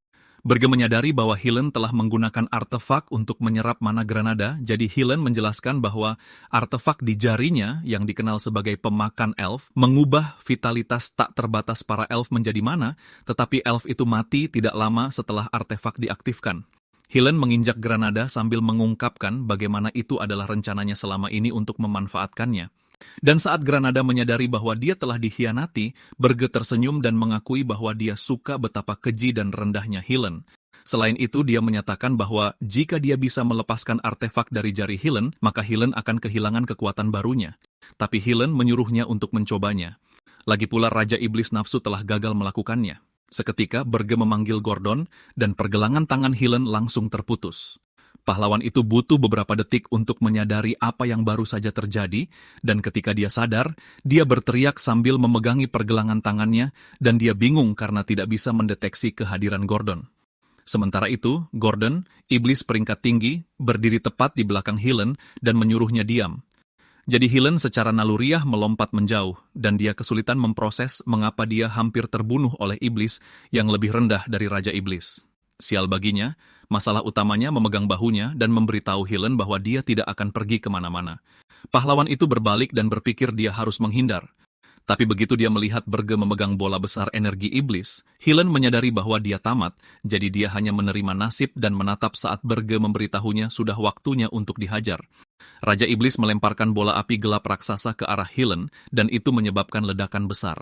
Berge menyadari bahwa Helen telah menggunakan artefak untuk menyerap mana Granada, jadi Helen menjelaskan bahwa artefak di jarinya yang dikenal sebagai pemakan elf mengubah vitalitas tak terbatas para elf menjadi mana, tetapi elf itu mati tidak lama setelah artefak diaktifkan. Helen menginjak Granada sambil mengungkapkan bagaimana itu adalah rencananya selama ini untuk memanfaatkannya. Dan saat Granada menyadari bahwa dia telah dikhianati, Berge tersenyum dan mengakui bahwa dia suka betapa keji dan rendahnya Helen. Selain itu, dia menyatakan bahwa jika dia bisa melepaskan artefak dari jari Helen, maka Helen akan kehilangan kekuatan barunya. Tapi Helen menyuruhnya untuk mencobanya. Lagi pula Raja Iblis Nafsu telah gagal melakukannya. Seketika Berge memanggil Gordon, dan pergelangan tangan Helen langsung terputus. Pahlawan itu butuh beberapa detik untuk menyadari apa yang baru saja terjadi, dan ketika dia sadar, dia berteriak sambil memegangi pergelangan tangannya, dan dia bingung karena tidak bisa mendeteksi kehadiran Gordon. Sementara itu, Gordon, iblis peringkat tinggi, berdiri tepat di belakang Helen dan menyuruhnya diam. Jadi Helen secara naluriah melompat menjauh, dan dia kesulitan memproses mengapa dia hampir terbunuh oleh iblis yang lebih rendah dari Raja Iblis. Sial baginya, masalah utamanya memegang bahunya dan memberitahu Helen bahwa dia tidak akan pergi kemana-mana. Pahlawan itu berbalik dan berpikir dia harus menghindar. Tapi begitu dia melihat Berge memegang bola besar energi iblis, Helen menyadari bahwa dia tamat, jadi dia hanya menerima nasib dan menatap saat Berge memberitahunya sudah waktunya untuk dihajar. Raja Iblis melemparkan bola api gelap raksasa ke arah Helen, dan itu menyebabkan ledakan besar.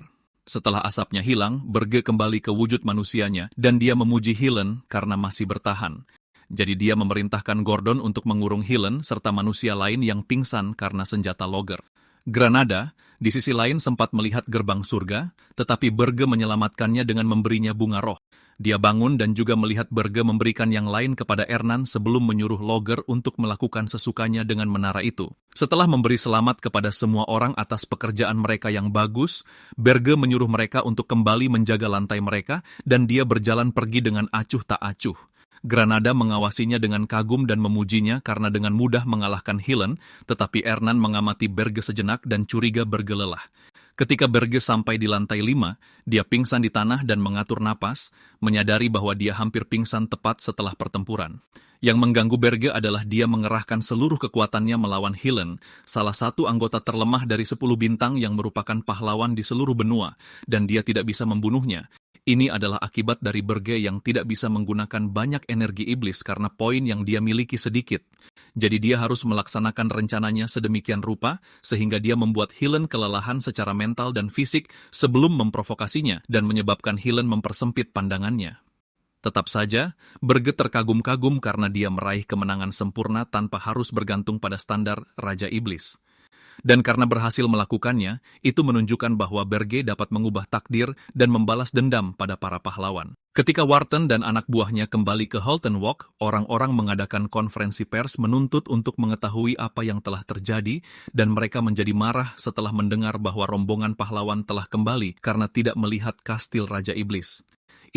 Setelah asapnya hilang, Berge kembali ke wujud manusianya, dan dia memuji Helen karena masih bertahan. Jadi dia memerintahkan Gordon untuk mengurung Helen serta manusia lain yang pingsan karena senjata Logger. Granada, di sisi lain sempat melihat gerbang surga, tetapi Berge menyelamatkannya dengan memberinya bunga roh. Dia bangun dan juga melihat Berge memberikan yang lain kepada Ernan sebelum menyuruh Logger untuk melakukan sesukanya dengan menara itu. Setelah memberi selamat kepada semua orang atas pekerjaan mereka yang bagus, Berge menyuruh mereka untuk kembali menjaga lantai mereka, dan dia berjalan pergi dengan acuh tak acuh. Granada mengawasinya dengan kagum dan memujinya karena dengan mudah mengalahkan Helen, tetapi Ernan mengamati Berge sejenak dan curiga Berge lelah. Ketika Berge sampai di lantai 5, dia pingsan di tanah dan mengatur napas, menyadari bahwa dia hampir pingsan tepat setelah pertempuran. Yang mengganggu Berge adalah dia mengerahkan seluruh kekuatannya melawan Helen, salah satu anggota terlemah dari 10 bintang yang merupakan pahlawan di seluruh benua, dan dia tidak bisa membunuhnya. Ini adalah akibat dari Berge yang tidak bisa menggunakan banyak energi iblis karena poin yang dia miliki sedikit. Jadi dia harus melaksanakan rencananya sedemikian rupa sehingga dia membuat Helen kelelahan secara mental dan fisik sebelum memprovokasinya dan menyebabkan Helen mempersempit pandangannya. Tetap saja, Berge terkagum-kagum karena dia meraih kemenangan sempurna tanpa harus bergantung pada standar Raja Iblis. Dan karena berhasil melakukannya, itu menunjukkan bahwa Berge dapat mengubah takdir dan membalas dendam pada para pahlawan. Ketika Wharton dan anak buahnya kembali ke Halton Walk, orang-orang mengadakan konferensi pers menuntut untuk mengetahui apa yang telah terjadi, dan mereka menjadi marah setelah mendengar bahwa rombongan pahlawan telah kembali karena tidak melihat kastil Raja Iblis.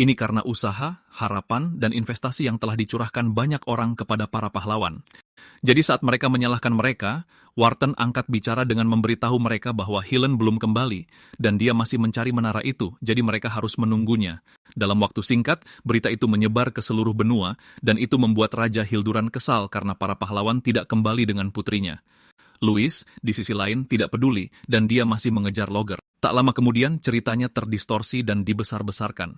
Ini karena usaha, harapan, dan investasi yang telah dicurahkan banyak orang kepada para pahlawan. Jadi saat mereka menyalahkan mereka, Wharton angkat bicara dengan memberitahu mereka bahwa Helen belum kembali, dan dia masih mencari menara itu, jadi mereka harus menunggunya. Dalam waktu singkat, berita itu menyebar ke seluruh benua, dan itu membuat Raja Hilduran kesal karena para pahlawan tidak kembali dengan putrinya. Louis, di sisi lain, tidak peduli, dan dia masih mengejar Logger. Tak lama kemudian, ceritanya terdistorsi dan dibesar-besarkan.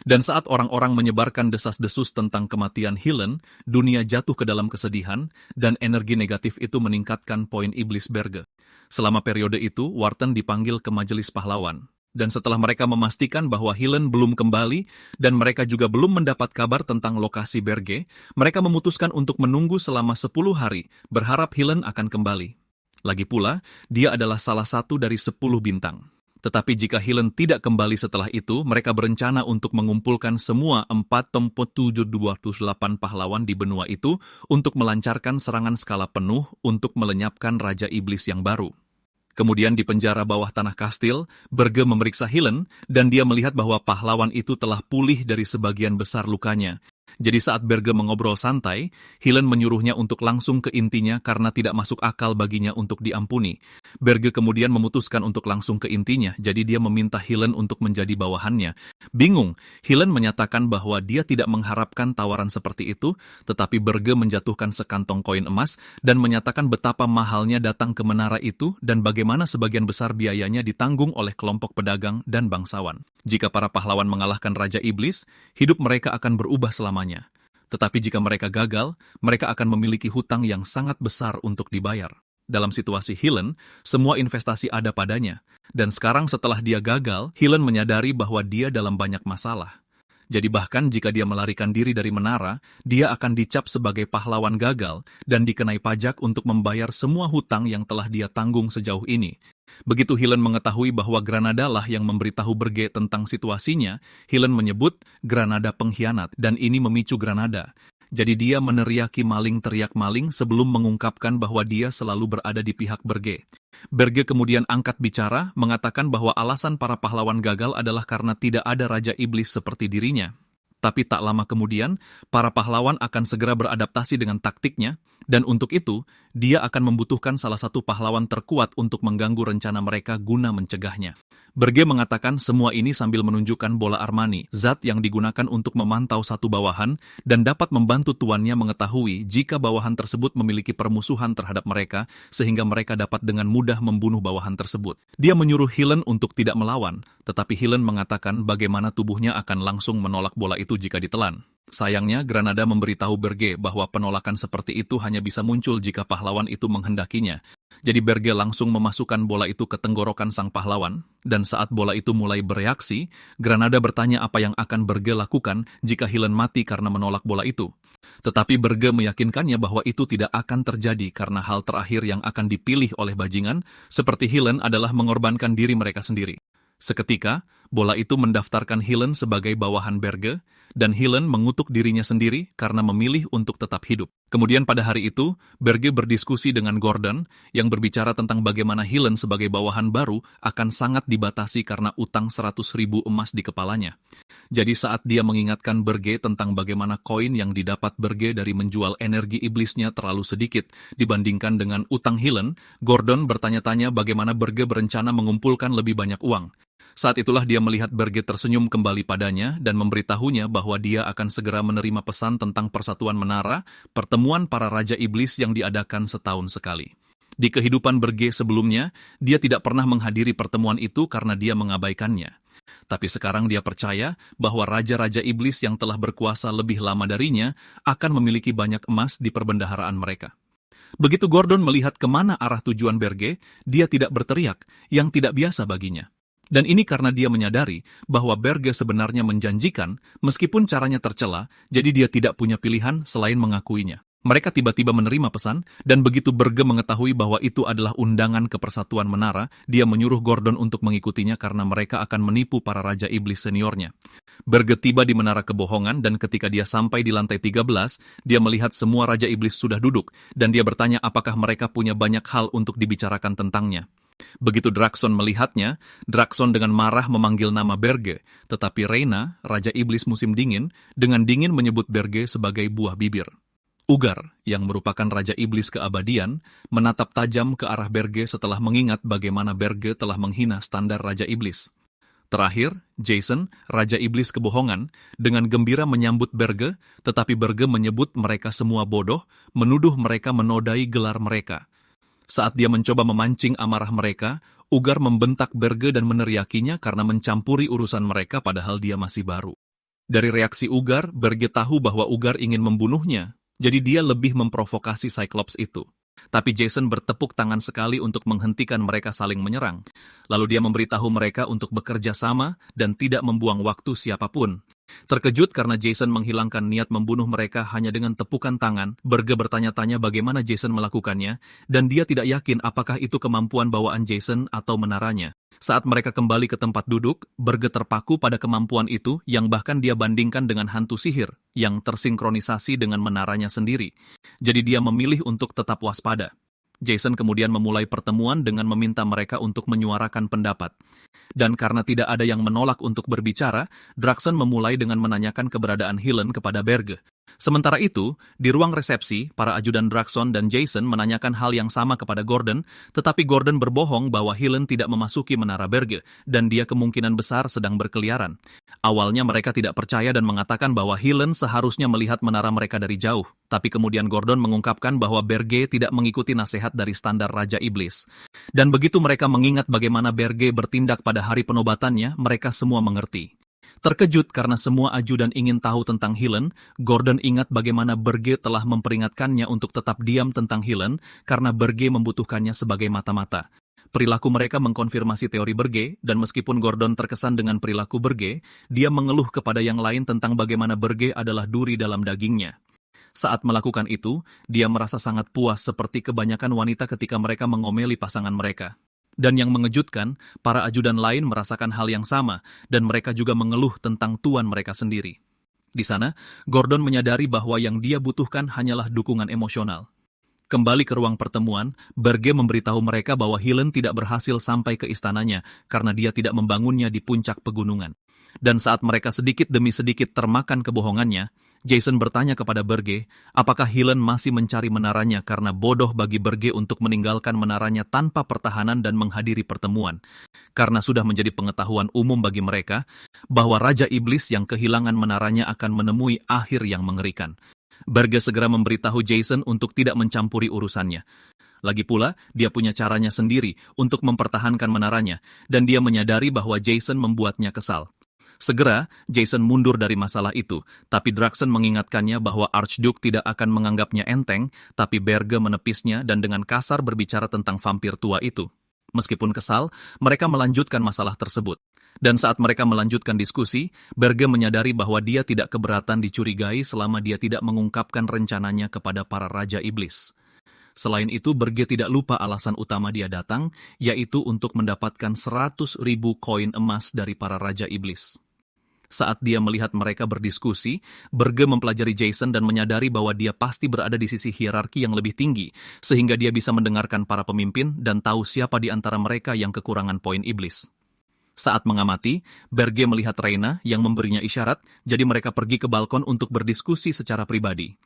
Dan saat orang-orang menyebarkan desas-desus tentang kematian Helen, dunia jatuh ke dalam kesedihan, dan energi negatif itu meningkatkan poin iblis Berge. Selama periode itu, Wharton dipanggil ke majelis pahlawan. Dan setelah mereka memastikan bahwa Helen belum kembali, dan mereka juga belum mendapat kabar tentang lokasi Berge, mereka memutuskan untuk menunggu selama 10 hari, berharap Helen akan kembali. Lagi pula, dia adalah salah satu dari 10 bintang. Tetapi jika Helen tidak kembali setelah itu, mereka berencana untuk mengumpulkan semua 4,728 pahlawan di benua itu untuk melancarkan serangan skala penuh untuk melenyapkan Raja Iblis yang baru. Kemudian di penjara bawah tanah kastil, Berge memeriksa Helen dan dia melihat bahwa pahlawan itu telah pulih dari sebagian besar lukanya. Jadi saat Berge mengobrol santai, Helen menyuruhnya untuk langsung ke intinya karena tidak masuk akal baginya untuk diampuni. Berge kemudian memutuskan untuk langsung ke intinya, jadi dia meminta Helen untuk menjadi bawahannya. Bingung, Helen menyatakan bahwa dia tidak mengharapkan tawaran seperti itu, tetapi Berge menjatuhkan sekantong koin emas dan menyatakan betapa mahalnya datang ke menara itu dan bagaimana sebagian besar biayanya ditanggung oleh kelompok pedagang dan bangsawan. Jika para pahlawan mengalahkan Raja Iblis, hidup mereka akan berubah selamanya. Tetapi jika mereka gagal, mereka akan memiliki hutang yang sangat besar untuk dibayar. Dalam situasi Helen, semua investasi ada padanya. Dan sekarang setelah dia gagal, Helen menyadari bahwa dia dalam banyak masalah. Jadi bahkan jika dia melarikan diri dari menara, dia akan dicap sebagai pahlawan gagal dan dikenai pajak untuk membayar semua hutang yang telah dia tanggung sejauh ini. Begitu Helen mengetahui bahwa Granada lah yang memberitahu Berge tentang situasinya, Helen menyebut Granada pengkhianat dan ini memicu Granada. Jadi dia meneriaki maling teriak maling sebelum mengungkapkan bahwa dia selalu berada di pihak Berge. Berge kemudian angkat bicara, mengatakan bahwa alasan para pahlawan gagal adalah karena tidak ada Raja Iblis seperti dirinya. Tapi tak lama kemudian, para pahlawan akan segera beradaptasi dengan taktiknya, dan untuk itu, dia akan membutuhkan salah satu pahlawan terkuat untuk mengganggu rencana mereka guna mencegahnya. Berge mengatakan semua ini sambil menunjukkan bola Armani, zat yang digunakan untuk memantau satu bawahan dan dapat membantu tuannya mengetahui jika bawahan tersebut memiliki permusuhan terhadap mereka sehingga mereka dapat dengan mudah membunuh bawahan tersebut. Dia menyuruh Hylen untuk tidak melawan, tetapi Hylen mengatakan bagaimana tubuhnya akan langsung menolak bola itu jika ditelan. Sayangnya, Granada memberitahu Berge bahwa penolakan seperti itu hanya bisa muncul jika pahlawan itu menghendakinya. Jadi Berge langsung memasukkan bola itu ke tenggorokan sang pahlawan, dan saat bola itu mulai bereaksi, Granada bertanya apa yang akan Berge lakukan jika Hylen mati karena menolak bola itu. Tetapi Berge meyakinkannya bahwa itu tidak akan terjadi karena hal terakhir yang akan dipilih oleh bajingan, seperti Hylen adalah mengorbankan diri mereka sendiri. Seketika, bola itu mendaftarkan Hylen sebagai bawahan Berge, dan Hylen mengutuk dirinya sendiri karena memilih untuk tetap hidup. Kemudian pada hari itu, Berge berdiskusi dengan Gordon yang berbicara tentang bagaimana Hylen sebagai bawahan baru akan sangat dibatasi karena utang 100.000 emas di kepalanya. Jadi saat dia mengingatkan Berge tentang bagaimana koin yang didapat Berge dari menjual energi iblisnya terlalu sedikit dibandingkan dengan utang Hylen, Gordon bertanya-tanya bagaimana Berge berencana mengumpulkan lebih banyak uang. Saat itulah dia melihat Berge tersenyum kembali padanya dan memberitahunya bahwa dia akan segera menerima pesan tentang persatuan menara, pertemuan para Raja Iblis yang diadakan setahun sekali. Di kehidupan Berge sebelumnya, dia tidak pernah menghadiri pertemuan itu karena dia mengabaikannya. Tapi sekarang dia percaya bahwa Raja-Raja Iblis yang telah berkuasa lebih lama darinya akan memiliki banyak emas di perbendaharaan mereka. Begitu Gordon melihat kemana arah tujuan Berge, dia tidak berteriak, yang tidak biasa baginya. Dan ini karena dia menyadari bahwa Berge sebenarnya menjanjikan, meskipun caranya tercela, jadi dia tidak punya pilihan selain mengakuinya. Mereka tiba-tiba menerima pesan, dan begitu Berge mengetahui bahwa itu adalah undangan ke persatuan menara, dia menyuruh Gordon untuk mengikutinya karena mereka akan menipu para Raja Iblis seniornya. Berge tiba di menara kebohongan, dan ketika dia sampai di lantai 13, dia melihat semua Raja Iblis sudah duduk, dan dia bertanya apakah mereka punya banyak hal untuk dibicarakan tentangnya. Begitu Drakson melihatnya, Drakson dengan marah memanggil nama Berge, tetapi Reyna, Raja Iblis musim dingin, dengan dingin menyebut Berge sebagai buah bibir. Ugar, yang merupakan Raja Iblis keabadian, menatap tajam ke arah Berge setelah mengingat bagaimana Berge telah menghina standar Raja Iblis. Terakhir, Jason, Raja Iblis kebohongan, dengan gembira menyambut Berge, tetapi Berge menyebut mereka semua bodoh, menuduh mereka menodai gelar mereka. Saat dia mencoba memancing amarah mereka, Ugar membentak Berge dan meneriakinya karena mencampuri urusan mereka padahal dia masih baru. Dari reaksi Ugar, Berge tahu bahwa Ugar ingin membunuhnya, jadi dia lebih memprovokasi Cyclops itu. Tapi Jason bertepuk tangan sekali untuk menghentikan mereka saling menyerang. Lalu dia memberitahu mereka untuk bekerja sama dan tidak membuang waktu siapapun. Terkejut karena Jason menghilangkan niat membunuh mereka hanya dengan tepukan tangan, Berge bertanya-tanya bagaimana Jason melakukannya, dan dia tidak yakin apakah itu kemampuan bawaan Jason atau menaranya. Saat mereka kembali ke tempat duduk, Berge terpaku pada kemampuan itu yang bahkan dia bandingkan dengan hantu sihir, yang tersinkronisasi dengan menaranya sendiri. Jadi dia memilih untuk tetap waspada. Jason kemudian memulai pertemuan dengan meminta mereka untuk menyuarakan pendapat. Dan karena tidak ada yang menolak untuk berbicara, Drakson memulai dengan menanyakan keberadaan Hylen kepada Berge. Sementara itu, di ruang resepsi, para ajudan Drakson dan Jason menanyakan hal yang sama kepada Gordon, tetapi Gordon berbohong bahwa Hylen tidak memasuki menara Berge, dan dia kemungkinan besar sedang berkeliaran. Awalnya mereka tidak percaya dan mengatakan bahwa Hylen seharusnya melihat menara mereka dari jauh, tapi kemudian Gordon mengungkapkan bahwa Berge tidak mengikuti nasihat dari standar Raja Iblis. Dan begitu mereka mengingat bagaimana Berge bertindak pada hari penobatannya, mereka semua mengerti. Terkejut karena semua ajudan ingin tahu tentang Hylen, Gordon ingat bagaimana Berge telah memperingatkannya untuk tetap diam tentang Hylen karena Berge membutuhkannya sebagai mata-mata. Perilaku mereka mengkonfirmasi teori Berge, dan meskipun Gordon terkesan dengan perilaku Berge, dia mengeluh kepada yang lain tentang bagaimana Berge adalah duri dalam dagingnya. Saat melakukan itu, dia merasa sangat puas seperti kebanyakan wanita ketika mereka mengomeli pasangan mereka. Dan yang mengejutkan, para ajudan lain merasakan hal yang sama, dan mereka juga mengeluh tentang tuan mereka sendiri. Di sana, Gordon menyadari bahwa yang dia butuhkan hanyalah dukungan emosional. Kembali ke ruang pertemuan, Berge memberitahu mereka bahwa Helen tidak berhasil sampai ke istananya karena dia tidak membangunnya di puncak pegunungan. Dan saat mereka sedikit demi sedikit termakan kebohongannya, Jason bertanya kepada Berge, apakah Helen masih mencari menaranya karena bodoh bagi Berge untuk meninggalkan menaranya tanpa pertahanan dan menghadiri pertemuan. Karena sudah menjadi pengetahuan umum bagi mereka bahwa Raja Iblis yang kehilangan menaranya akan menemui akhir yang mengerikan. Berge segera memberitahu Jason untuk tidak mencampuri urusannya. Lagi pula, dia punya caranya sendiri untuk mempertahankan menaranya, dan dia menyadari bahwa Jason membuatnya kesal. Segera, Jason mundur dari masalah itu, tapi Draxen mengingatkannya bahwa Archduke tidak akan menganggapnya enteng, tapi Berge menepisnya dan dengan kasar berbicara tentang vampir tua itu. Meskipun kesal, mereka melanjutkan masalah tersebut. Dan saat mereka melanjutkan diskusi, Berge menyadari bahwa dia tidak keberatan dicurigai selama dia tidak mengungkapkan rencananya kepada para Raja Iblis. Selain itu, Berge tidak lupa alasan utama dia datang, yaitu untuk mendapatkan 100.000 koin emas dari para Raja Iblis. Saat dia melihat mereka berdiskusi, Berge mempelajari Jason dan menyadari bahwa dia pasti berada di sisi hierarki yang lebih tinggi, sehingga dia bisa mendengarkan para pemimpin dan tahu siapa di antara mereka yang kekurangan poin iblis. Saat mengamati, Berge melihat Reyna yang memberinya isyarat, jadi mereka pergi ke balkon untuk berdiskusi secara pribadi.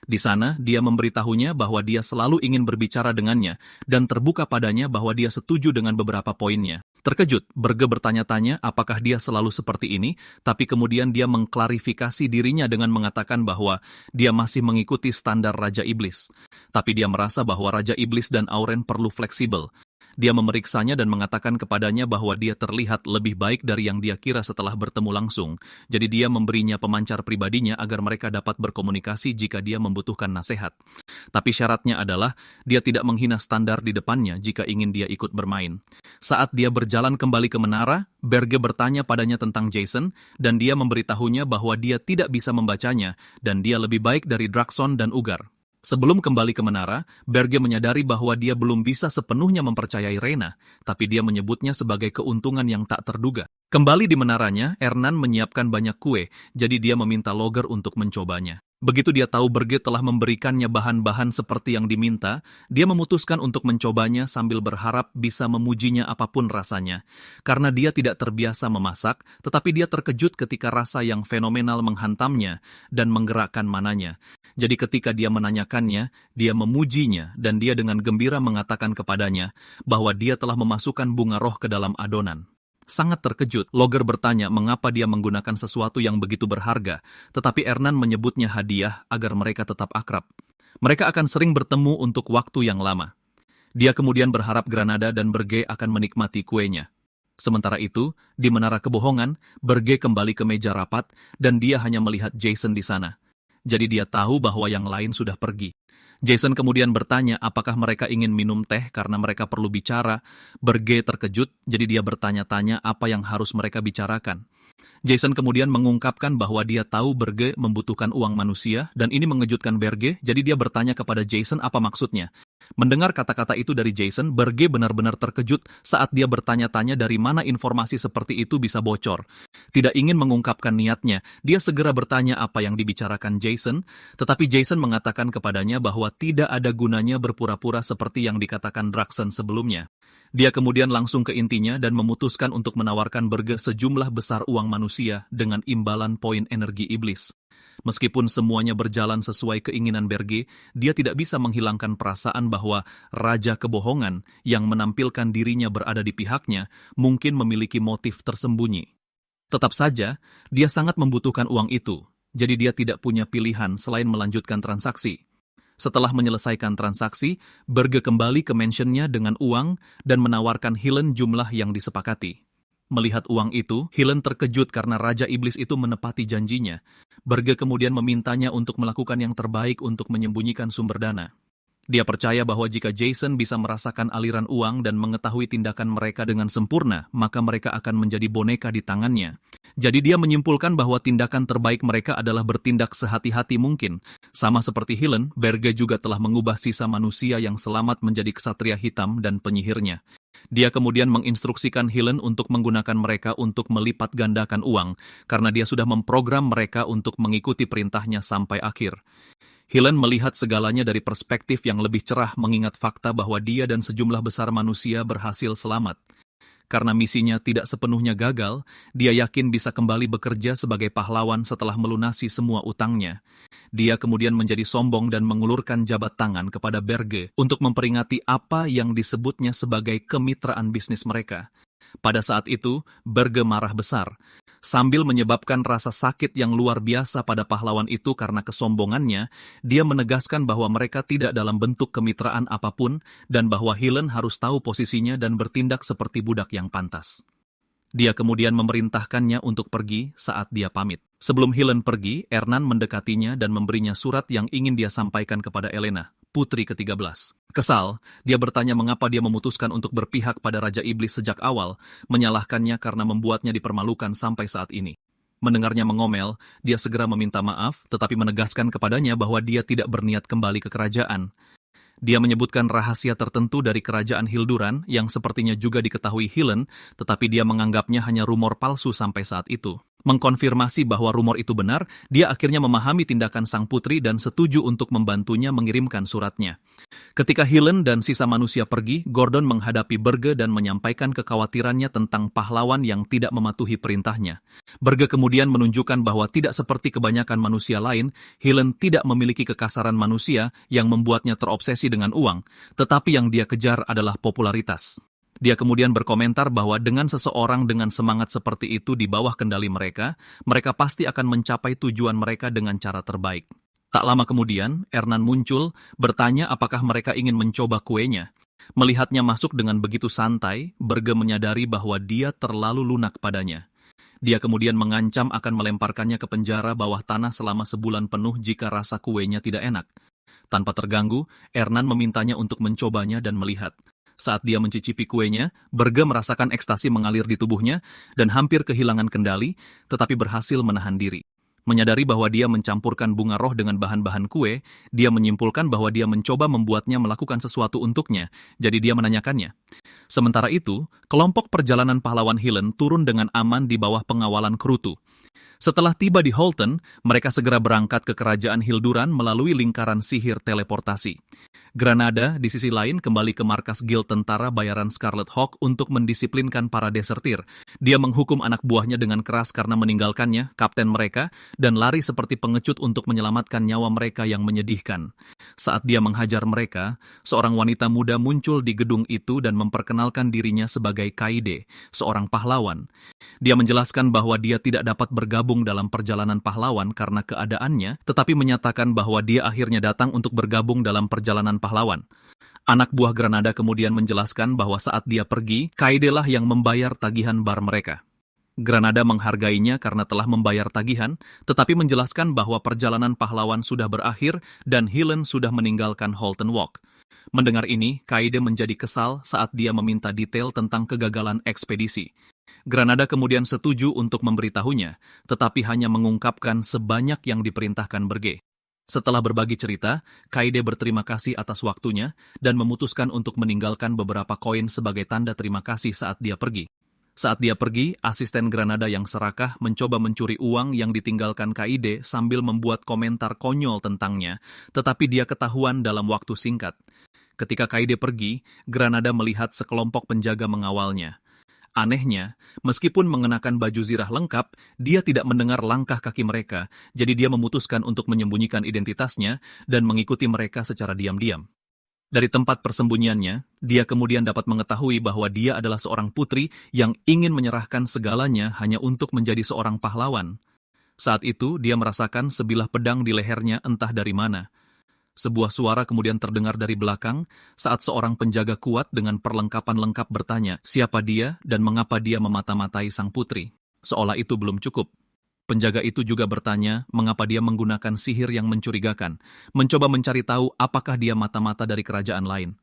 Di sana, dia memberitahunya bahwa dia selalu ingin berbicara dengannya, dan terbuka padanya bahwa dia setuju dengan beberapa poinnya. Terkejut, Berge bertanya-tanya apakah dia selalu seperti ini, tapi kemudian dia mengklarifikasi dirinya dengan mengatakan bahwa dia masih mengikuti standar Raja Iblis. Tapi dia merasa bahwa Raja Iblis dan Auren perlu fleksibel. Dia memeriksanya dan mengatakan kepadanya bahwa dia terlihat lebih baik dari yang dia kira setelah bertemu langsung. Jadi dia memberinya pemancar pribadinya agar mereka dapat berkomunikasi jika dia membutuhkan nasihat. Tapi syaratnya adalah dia tidak menghina standar di depannya jika ingin dia ikut bermain. Saat dia berjalan kembali ke menara, Berge bertanya padanya tentang Jason dan dia memberitahunya bahwa dia tidak bisa membacanya dan dia lebih baik dari Draxon dan Ugar. Sebelum kembali ke menara, Berge menyadari bahwa dia belum bisa sepenuhnya mempercayai Reyna, tapi dia menyebutnya sebagai keuntungan yang tak terduga. Kembali di menaranya, Ernan menyiapkan banyak kue, jadi dia meminta Logger untuk mencobanya. Begitu dia tahu Berge telah memberikannya bahan-bahan seperti yang diminta, dia memutuskan untuk mencobanya sambil berharap bisa memujinya apapun rasanya. Karena dia tidak terbiasa memasak, tetapi dia terkejut ketika rasa yang fenomenal menghantamnya dan menggerakkan mananya. Jadi ketika dia menanyakannya, dia memujinya dan dia dengan gembira mengatakan kepadanya bahwa dia telah memasukkan bunga roh ke dalam adonan. Sangat terkejut, Logger bertanya mengapa dia menggunakan sesuatu yang begitu berharga, tetapi Ernan menyebutnya hadiah agar mereka tetap akrab. Mereka akan sering bertemu untuk waktu yang lama. Dia kemudian berharap Granada dan Berge akan menikmati kuenya. Sementara itu, di menara kebohongan, Berge kembali ke meja rapat dan dia hanya melihat Jason di sana. Jadi dia tahu bahwa yang lain sudah pergi. Jason kemudian bertanya apakah mereka ingin minum teh karena mereka perlu bicara. Berge terkejut, jadi dia bertanya-tanya apa yang harus mereka bicarakan. Jason kemudian mengungkapkan bahwa dia tahu Berge membutuhkan uang manusia, dan ini mengejutkan Berge, jadi dia bertanya kepada Jason apa maksudnya. Mendengar kata-kata itu dari Jason, Berge benar-benar terkejut saat dia bertanya-tanya dari mana informasi seperti itu bisa bocor. Tidak ingin mengungkapkan niatnya, dia segera bertanya apa yang dibicarakan Jason, tetapi Jason mengatakan kepadanya bahwa tidak ada gunanya berpura-pura seperti yang dikatakan Draxen sebelumnya. Dia kemudian langsung ke intinya dan memutuskan untuk menawarkan Berge sejumlah besar uang manusia dengan imbalan poin energi iblis. Meskipun semuanya berjalan sesuai keinginan Berge, dia tidak bisa menghilangkan perasaan bahwa Raja Kebohongan yang menampilkan dirinya berada di pihaknya mungkin memiliki motif tersembunyi. Tetap saja, dia sangat membutuhkan uang itu, jadi dia tidak punya pilihan selain melanjutkan transaksi. Setelah menyelesaikan transaksi, Berge kembali ke mansionnya dengan uang dan menawarkan Helen jumlah yang disepakati. Melihat uang itu, Helen terkejut karena Raja Iblis itu menepati janjinya. Berge kemudian memintanya untuk melakukan yang terbaik untuk menyembunyikan sumber dana. Dia percaya bahwa jika Jason bisa merasakan aliran uang dan mengetahui tindakan mereka dengan sempurna, maka mereka akan menjadi boneka di tangannya. Jadi dia menyimpulkan bahwa tindakan terbaik mereka adalah bertindak sehati-hati mungkin. Sama seperti Helen, Berge juga telah mengubah sisa manusia yang selamat menjadi ksatria hitam dan penyihirnya. Dia kemudian menginstruksikan Helen untuk menggunakan mereka untuk melipat gandakan uang, karena dia sudah memprogram mereka untuk mengikuti perintahnya sampai akhir. Helen melihat segalanya dari perspektif yang lebih cerah mengingat fakta bahwa dia dan sejumlah besar manusia berhasil selamat. Karena misinya tidak sepenuhnya gagal, dia yakin bisa kembali bekerja sebagai pahlawan setelah melunasi semua utangnya. Dia kemudian menjadi sombong dan mengulurkan jabat tangan kepada Berge untuk memperingati apa yang disebutnya sebagai kemitraan bisnis mereka. Pada saat itu, Berge marah besar, sambil menyebabkan rasa sakit yang luar biasa pada pahlawan itu karena kesombongannya. Dia menegaskan bahwa mereka tidak dalam bentuk kemitraan apapun dan bahwa Helen harus tahu posisinya dan bertindak seperti budak yang pantas. Dia kemudian memerintahkannya untuk pergi saat dia pamit. Sebelum Helen pergi, Ernan mendekatinya dan memberinya surat yang ingin dia sampaikan kepada Elena, putri ke-13. Kesal, dia bertanya mengapa dia memutuskan untuk berpihak pada Raja Iblis sejak awal, menyalahkannya karena membuatnya dipermalukan sampai saat ini. Mendengarnya mengomel, dia segera meminta maaf, tetapi menegaskan kepadanya bahwa dia tidak berniat kembali ke kerajaan. Dia menyebutkan rahasia tertentu dari kerajaan Hilduran yang sepertinya juga diketahui Helen, tetapi dia menganggapnya hanya rumor palsu sampai saat itu. Mengkonfirmasi bahwa rumor itu benar, dia akhirnya memahami tindakan sang putri dan setuju untuk membantunya mengirimkan suratnya. Ketika Helen dan sisa manusia pergi, Gordon menghadapi Berge dan menyampaikan kekhawatirannya tentang pahlawan yang tidak mematuhi perintahnya. Berge kemudian menunjukkan bahwa tidak seperti kebanyakan manusia lain, Helen tidak memiliki kekasaran manusia yang membuatnya terobsesi dengan uang, tetapi yang dia kejar adalah popularitas. Dia kemudian berkomentar bahwa dengan seseorang dengan semangat seperti itu di bawah kendali mereka, mereka pasti akan mencapai tujuan mereka dengan cara terbaik. Tak lama kemudian, Ernan muncul, bertanya apakah mereka ingin mencoba kuenya. Melihatnya masuk dengan begitu santai, Berge menyadari bahwa dia terlalu lunak padanya. Dia kemudian mengancam akan melemparkannya ke penjara bawah tanah selama sebulan penuh jika rasa kuenya tidak enak. Tanpa terganggu, Ernan memintanya untuk mencobanya dan melihat. Saat dia mencicipi kuenya, Berge merasakan ekstasi mengalir di tubuhnya dan hampir kehilangan kendali, tetapi berhasil menahan diri. Menyadari bahwa dia mencampurkan bunga roh dengan bahan-bahan kue, dia menyimpulkan bahwa dia mencoba membuatnya melakukan sesuatu untuknya, jadi dia menanyakannya. Sementara itu, kelompok perjalanan pahlawan Helen turun dengan aman di bawah pengawalan Krutu. Setelah tiba di Holton, mereka segera berangkat ke kerajaan Hilduran melalui lingkaran sihir teleportasi. Granada, di sisi lain, kembali ke markas Guild Tentara Bayaran Scarlet Hawk untuk mendisiplinkan para desertir. Dia menghukum anak buahnya dengan keras karena meninggalkannya, kapten mereka, dan lari seperti pengecut untuk menyelamatkan nyawa mereka yang menyedihkan. Saat dia menghajar mereka, seorang wanita muda muncul di gedung itu dan memperkenalkan dirinya sebagai Kaide, seorang pahlawan. Dia menjelaskan bahwa dia tidak dapat bergabung dalam perjalanan pahlawan karena keadaannya, tetapi menyatakan bahwa dia akhirnya datang untuk bergabung dalam perjalanan pahlawan. Anak buah Granada kemudian menjelaskan bahwa saat dia pergi, Kaide lah yang membayar tagihan bar mereka. Granada menghargainya karena telah membayar tagihan, tetapi menjelaskan bahwa perjalanan pahlawan sudah berakhir dan Helen sudah meninggalkan Holton Walk. Mendengar ini, Kaide menjadi kesal saat dia meminta detail tentang kegagalan ekspedisi. Granada kemudian setuju untuk memberitahunya, tetapi hanya mengungkapkan sebanyak yang diperintahkan Berge. Setelah berbagi cerita, Kaide berterima kasih atas waktunya dan memutuskan untuk meninggalkan beberapa koin sebagai tanda terima kasih saat dia pergi. Saat dia pergi, asisten Granada yang serakah mencoba mencuri uang yang ditinggalkan Kaide sambil membuat komentar konyol tentangnya, tetapi dia ketahuan dalam waktu singkat. Ketika Kaide pergi, Granada melihat sekelompok penjaga mengawalnya. Anehnya, meskipun mengenakan baju zirah lengkap, dia tidak mendengar langkah kaki mereka, jadi dia memutuskan untuk menyembunyikan identitasnya dan mengikuti mereka secara diam-diam. Dari tempat persembunyiannya, dia kemudian dapat mengetahui bahwa dia adalah seorang putri yang ingin menyerahkan segalanya hanya untuk menjadi seorang pahlawan. Saat itu, dia merasakan sebilah pedang di lehernya entah dari mana. Sebuah suara kemudian terdengar dari belakang saat seorang penjaga kuat dengan perlengkapan lengkap bertanya siapa dia dan mengapa dia memata-matai sang putri. Seolah itu belum cukup. Penjaga itu juga bertanya mengapa dia menggunakan sihir yang mencurigakan, mencoba mencari tahu apakah dia mata-mata dari kerajaan lain.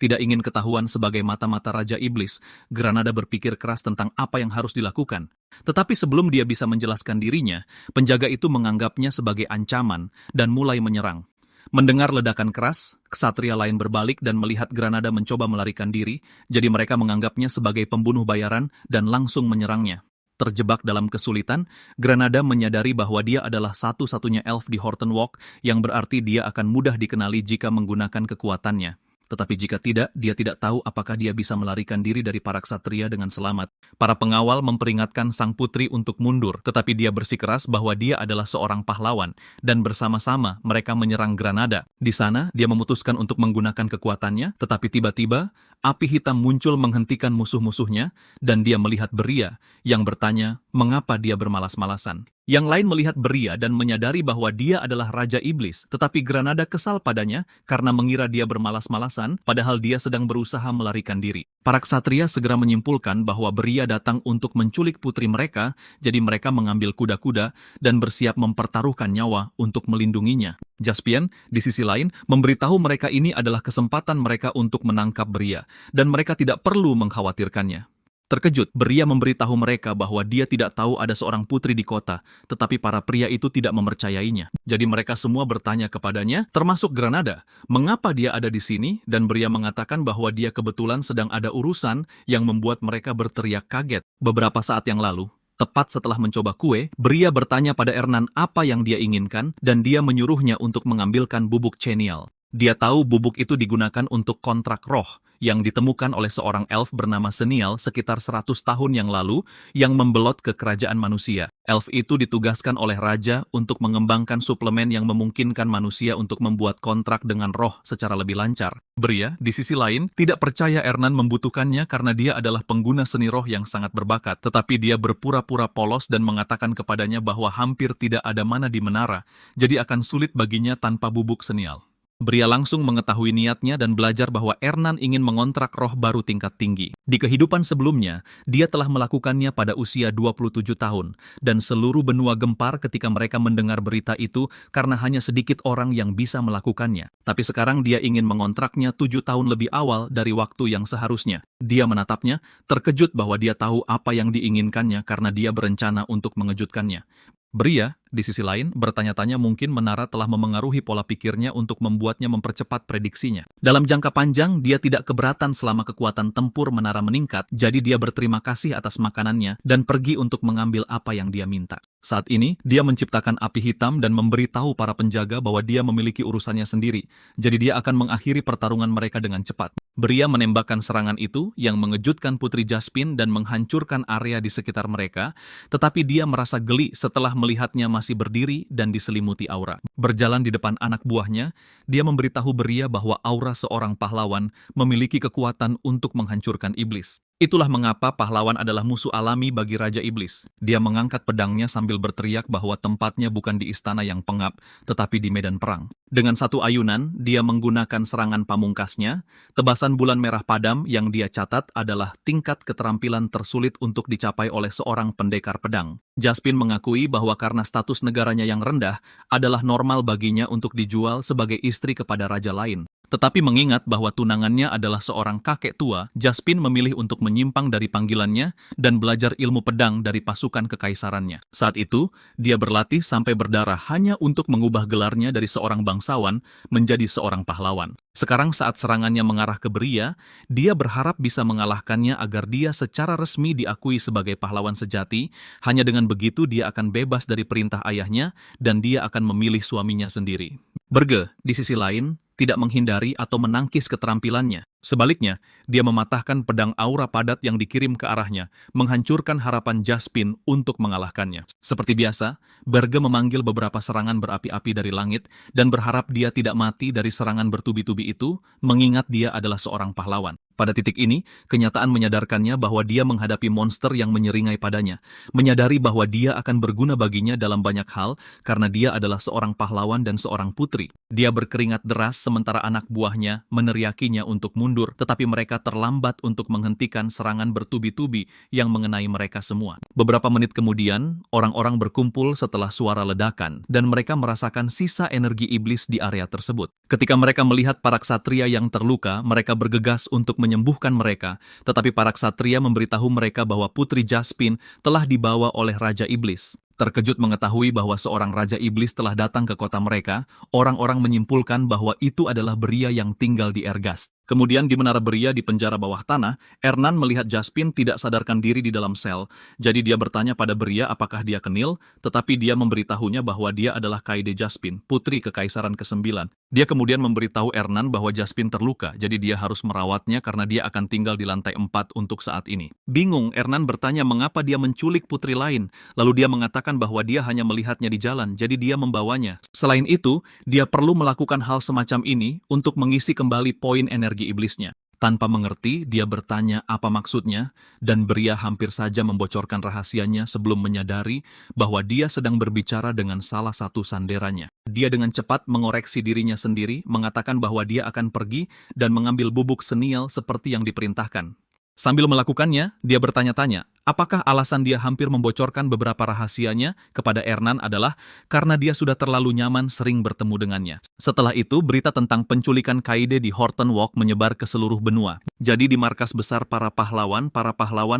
Tidak ingin ketahuan sebagai mata-mata Raja Iblis, Granada berpikir keras tentang apa yang harus dilakukan. Tetapi sebelum dia bisa menjelaskan dirinya, penjaga itu menganggapnya sebagai ancaman dan mulai menyerang. Mendengar ledakan keras, ksatria lain berbalik dan melihat Granada mencoba melarikan diri, jadi mereka menganggapnya sebagai pembunuh bayaran dan langsung menyerangnya. Terjebak dalam kesulitan, Granada menyadari bahwa dia adalah satu-satunya elf di Horton Walk, yang berarti dia akan mudah dikenali jika menggunakan kekuatannya. Tetapi jika tidak, dia tidak tahu apakah dia bisa melarikan diri dari para ksatria dengan selamat. Para pengawal memperingatkan sang putri untuk mundur, tetapi dia bersikeras bahwa dia adalah seorang pahlawan, dan bersama-sama mereka menyerang Granada. Di sana, dia memutuskan untuk menggunakan kekuatannya, tetapi tiba-tiba, api hitam muncul menghentikan musuh-musuhnya, dan dia melihat Beria, yang bertanya mengapa dia bermalas-malasan. Yang lain melihat Beria dan menyadari bahwa dia adalah Raja Iblis, tetapi Granada kesal padanya karena mengira dia bermalas-malasan, padahal dia sedang berusaha melarikan diri. Para ksatria segera menyimpulkan bahwa Beria datang untuk menculik putri mereka, jadi mereka mengambil kuda-kuda dan bersiap mempertaruhkan nyawa untuk melindunginya. Jaspian, di sisi lain, memberitahu mereka ini adalah kesempatan mereka untuk menangkap Beria, dan mereka tidak perlu mengkhawatirkannya. Terkejut, Beria memberitahu mereka bahwa dia tidak tahu ada seorang putri di kota, tetapi para pria itu tidak mempercayainya. Jadi mereka semua bertanya kepadanya, termasuk Granada, mengapa dia ada di sini, dan Beria mengatakan bahwa dia kebetulan sedang ada urusan yang membuat mereka berteriak kaget. Beberapa saat yang lalu, tepat setelah mencoba kue, Beria bertanya pada Ernan apa yang dia inginkan, dan dia menyuruhnya untuk mengambilkan bubuk Cenial. Dia tahu bubuk itu digunakan untuk kontrak roh, yang ditemukan oleh seorang elf bernama Senial sekitar 100 tahun yang lalu yang membelot ke kerajaan manusia. Elf itu ditugaskan oleh raja untuk mengembangkan suplemen yang memungkinkan manusia untuk membuat kontrak dengan roh secara lebih lancar. Beria, di sisi lain, tidak percaya Ernan membutuhkannya karena dia adalah pengguna seni roh yang sangat berbakat, tetapi dia berpura-pura polos dan mengatakan kepadanya bahwa hampir tidak ada mana di menara, jadi akan sulit baginya tanpa bubuk Senial. Beria langsung mengetahui niatnya dan belajar bahwa Ernan ingin mengontrak roh baru tingkat tinggi. Di kehidupan sebelumnya, dia telah melakukannya pada usia 27 tahun, dan seluruh benua gempar ketika mereka mendengar berita itu karena hanya sedikit orang yang bisa melakukannya. Tapi sekarang dia ingin mengontraknya 7 tahun lebih awal dari waktu yang seharusnya. Dia menatapnya, terkejut bahwa dia tahu apa yang diinginkannya karena dia berencana untuk mengejutkannya. Beria, di sisi lain, bertanya-tanya mungkin menara telah memengaruhi pola pikirnya untuk membuatnya mempercepat prediksinya. Dalam jangka panjang, dia tidak keberatan selama kekuatan tempur menara meningkat, jadi dia berterima kasih atas makanannya dan pergi untuk mengambil apa yang dia minta. Saat ini, dia menciptakan api hitam dan memberitahu para penjaga bahwa dia memiliki urusannya sendiri, jadi dia akan mengakhiri pertarungan mereka dengan cepat. Beria menembakkan serangan itu yang mengejutkan Putri Jaspin dan menghancurkan area di sekitar mereka, tetapi dia merasa geli setelah melihatnya masih berdiri dan diselimuti aura. Berjalan di depan anak buahnya, dia memberitahu Beria bahwa aura seorang pahlawan memiliki kekuatan untuk menghancurkan iblis. Itulah mengapa pahlawan adalah musuh alami bagi Raja Iblis. Dia mengangkat pedangnya sambil berteriak bahwa tempatnya bukan di istana yang pengap, tetapi di medan perang. Dengan satu ayunan, dia menggunakan serangan pamungkasnya. Tebasan bulan merah padam yang dia catat adalah tingkat keterampilan tersulit untuk dicapai oleh seorang pendekar pedang. Jaspin mengakui bahwa karena status negaranya yang rendah, adalah normal baginya untuk dijual sebagai istri kepada raja lain. Tetapi mengingat bahwa tunangannya adalah seorang kakek tua, Jaspin memilih untuk menyimpang dari panggilannya dan belajar ilmu pedang dari pasukan kekaisarannya. Saat itu, dia berlatih sampai berdarah hanya untuk mengubah gelarnya dari seorang bangsawan menjadi seorang pahlawan. Sekarang saat serangannya mengarah ke Beria, dia berharap bisa mengalahkannya agar dia secara resmi diakui sebagai pahlawan sejati. Hanya dengan begitu dia akan bebas dari perintah ayahnya dan dia akan memilih suaminya sendiri. Berge, di sisi lain, tidak menghindari atau menangkis keterampilannya. Sebaliknya, dia mematahkan pedang aura padat yang dikirim ke arahnya, menghancurkan harapan Jaspin untuk mengalahkannya. Seperti biasa, Berge memanggil beberapa serangan berapi-api dari langit dan berharap dia tidak mati dari serangan bertubi-tubi itu, mengingat dia adalah seorang pahlawan. Pada titik ini, kenyataan menyadarkannya bahwa dia menghadapi monster yang menyeringai padanya, menyadari bahwa dia akan berguna baginya dalam banyak hal karena dia adalah seorang pahlawan dan seorang putri. Dia berkeringat deras sementara anak buahnya meneriakinya untuk mundur, tetapi mereka terlambat untuk menghentikan serangan bertubi-tubi yang mengenai mereka semua. Beberapa menit kemudian, orang-orang berkumpul setelah suara ledakan, dan mereka merasakan sisa energi iblis di area tersebut. Ketika mereka melihat para ksatria yang terluka, mereka bergegas untuk menyembuhkan mereka, tetapi para ksatria memberitahu mereka bahwa Putri Jaspin telah dibawa oleh Raja Iblis. Terkejut mengetahui bahwa seorang raja iblis telah datang ke kota mereka, orang-orang menyimpulkan bahwa itu adalah Beria yang tinggal di Ergast. Kemudian di Menara Beria di penjara bawah tanah, Ernan melihat Jaspin tidak sadarkan diri di dalam sel. Jadi dia bertanya pada Beria apakah dia kenil, tetapi dia memberitahunya bahwa dia adalah Kaede Jaspin, putri kekaisaran ke-9. Dia kemudian memberitahu Ernan bahwa Jaspin terluka, jadi dia harus merawatnya karena dia akan tinggal di lantai 4 untuk saat ini. Bingung, Ernan bertanya mengapa dia menculik putri lain, lalu dia mengatakan bahwa dia hanya melihatnya di jalan, jadi dia membawanya. Selain itu, dia perlu melakukan hal semacam ini untuk mengisi kembali poin energi iblisnya. Tanpa mengerti, dia bertanya apa maksudnya, dan Beria hampir saja membocorkan rahasianya sebelum menyadari bahwa dia sedang berbicara dengan salah satu sanderanya. Dia dengan cepat mengoreksi dirinya sendiri, mengatakan bahwa dia akan pergi dan mengambil bubuk senial seperti yang diperintahkan. Sambil melakukannya, dia bertanya-tanya, apakah alasan dia hampir membocorkan beberapa rahasianya kepada Ernan adalah karena dia sudah terlalu nyaman sering bertemu dengannya. Setelah itu, berita tentang penculikan Kaede di Horton Walk menyebar ke seluruh benua. Jadi di markas besar para pahlawan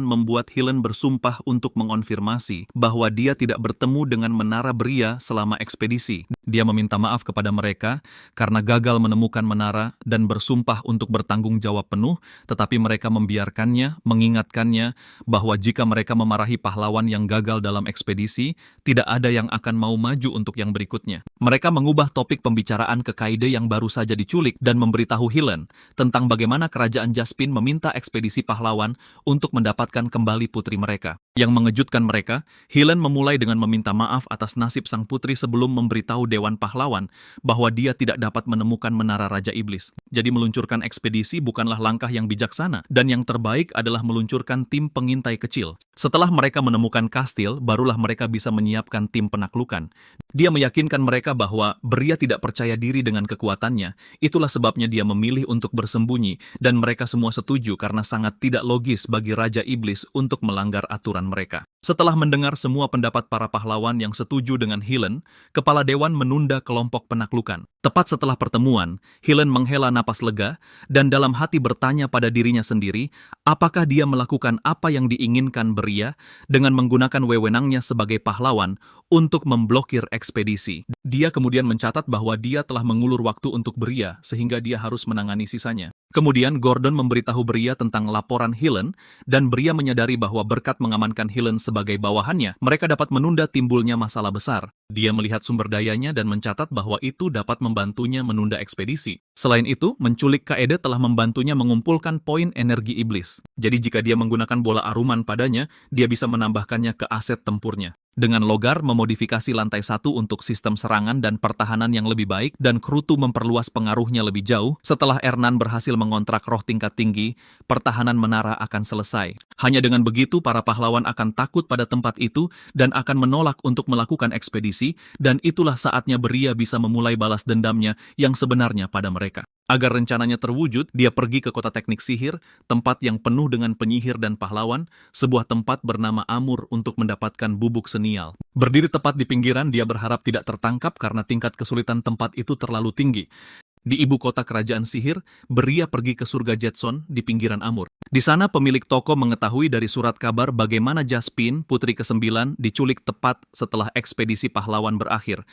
membuat Hylen bersumpah untuk mengonfirmasi bahwa dia tidak bertemu dengan Menara Beria selama ekspedisi. Dia meminta maaf kepada mereka karena gagal menemukan menara dan bersumpah untuk bertanggung jawab penuh, tetapi mereka membiarkannya, mengingatkannya bahwa jika mereka memarahi pahlawan yang gagal dalam ekspedisi, tidak ada yang akan mau maju untuk yang berikutnya. Mereka mengubah topik pembicaraan ke Kaede yang baru saja diculik dan memberitahu Hylen tentang bagaimana kerajaan Jaspin meminta ekspedisi pahlawan untuk mendapatkan kembali putri mereka. Yang mengejutkan mereka, Hylen memulai dengan meminta maaf atas nasib sang putri sebelum memberitahu Dewan Pahlawan bahwa dia tidak dapat menemukan menara Raja Iblis. Jadi meluncurkan ekspedisi bukanlah langkah yang bijaksana, dan yang terbaik adalah meluncurkan tim pengintai kecil. Setelah mereka menemukan kastil, barulah mereka bisa menyiapkan tim penaklukan. Dia meyakinkan mereka bahwa Beria tidak percaya diri dengan kekuatannya. Itulah sebabnya dia memilih untuk bersembunyi, dan mereka semua setuju karena sangat tidak logis bagi Raja Iblis untuk melanggar aturan mereka. Setelah mendengar semua pendapat para pahlawan yang setuju dengan Hylen, kepala dewan menunda kelompok penaklukan. Tepat setelah pertemuan, Hylen menghela napas lega dan dalam hati bertanya pada dirinya sendiri, apakah dia melakukan apa yang diinginkan Beria dengan menggunakan wewenangnya sebagai pahlawan untuk memblokir ekspedisi. Dia kemudian mencatat bahwa dia telah mengulur waktu untuk Beria sehingga dia harus menangani sisanya. Kemudian Gordon memberitahu Beria tentang laporan Hylen, dan Beria menyadari bahwa berkat mengamankan Hylen sebagai bawahannya, mereka dapat menunda timbulnya masalah besar. Dia melihat sumber dayanya dan mencatat bahwa itu dapat membantunya menunda ekspedisi. Selain itu, menculik Kaede telah membantunya mengumpulkan poin energi iblis. Jadi jika dia menggunakan bola aruman padanya, dia bisa menambahkannya ke aset tempurnya. Dengan Logar memodifikasi lantai 1 untuk sistem serangan dan pertahanan yang lebih baik, dan Krutu memperluas pengaruhnya lebih jauh, setelah Ernan berhasil mengontrak roh tingkat tinggi, pertahanan menara akan selesai. Hanya dengan begitu, para pahlawan akan takut pada tempat itu dan akan menolak untuk melakukan ekspedisi, dan itulah saatnya Beria bisa memulai balas dendamnya yang sebenarnya pada mereka. Agar rencananya terwujud, dia pergi ke kota teknik sihir, tempat yang penuh dengan penyihir dan pahlawan, sebuah tempat bernama Amur untuk mendapatkan bubuk senial. Berdiri tepat di pinggiran, dia berharap tidak tertangkap karena tingkat kesulitan tempat itu terlalu tinggi. Di ibu kota kerajaan sihir, Beria pergi ke surga Jetson di pinggiran Amur. Di sana pemilik toko mengetahui dari surat kabar bagaimana Jaspin, putri ke-9, diculik tepat setelah ekspedisi pahlawan berakhir.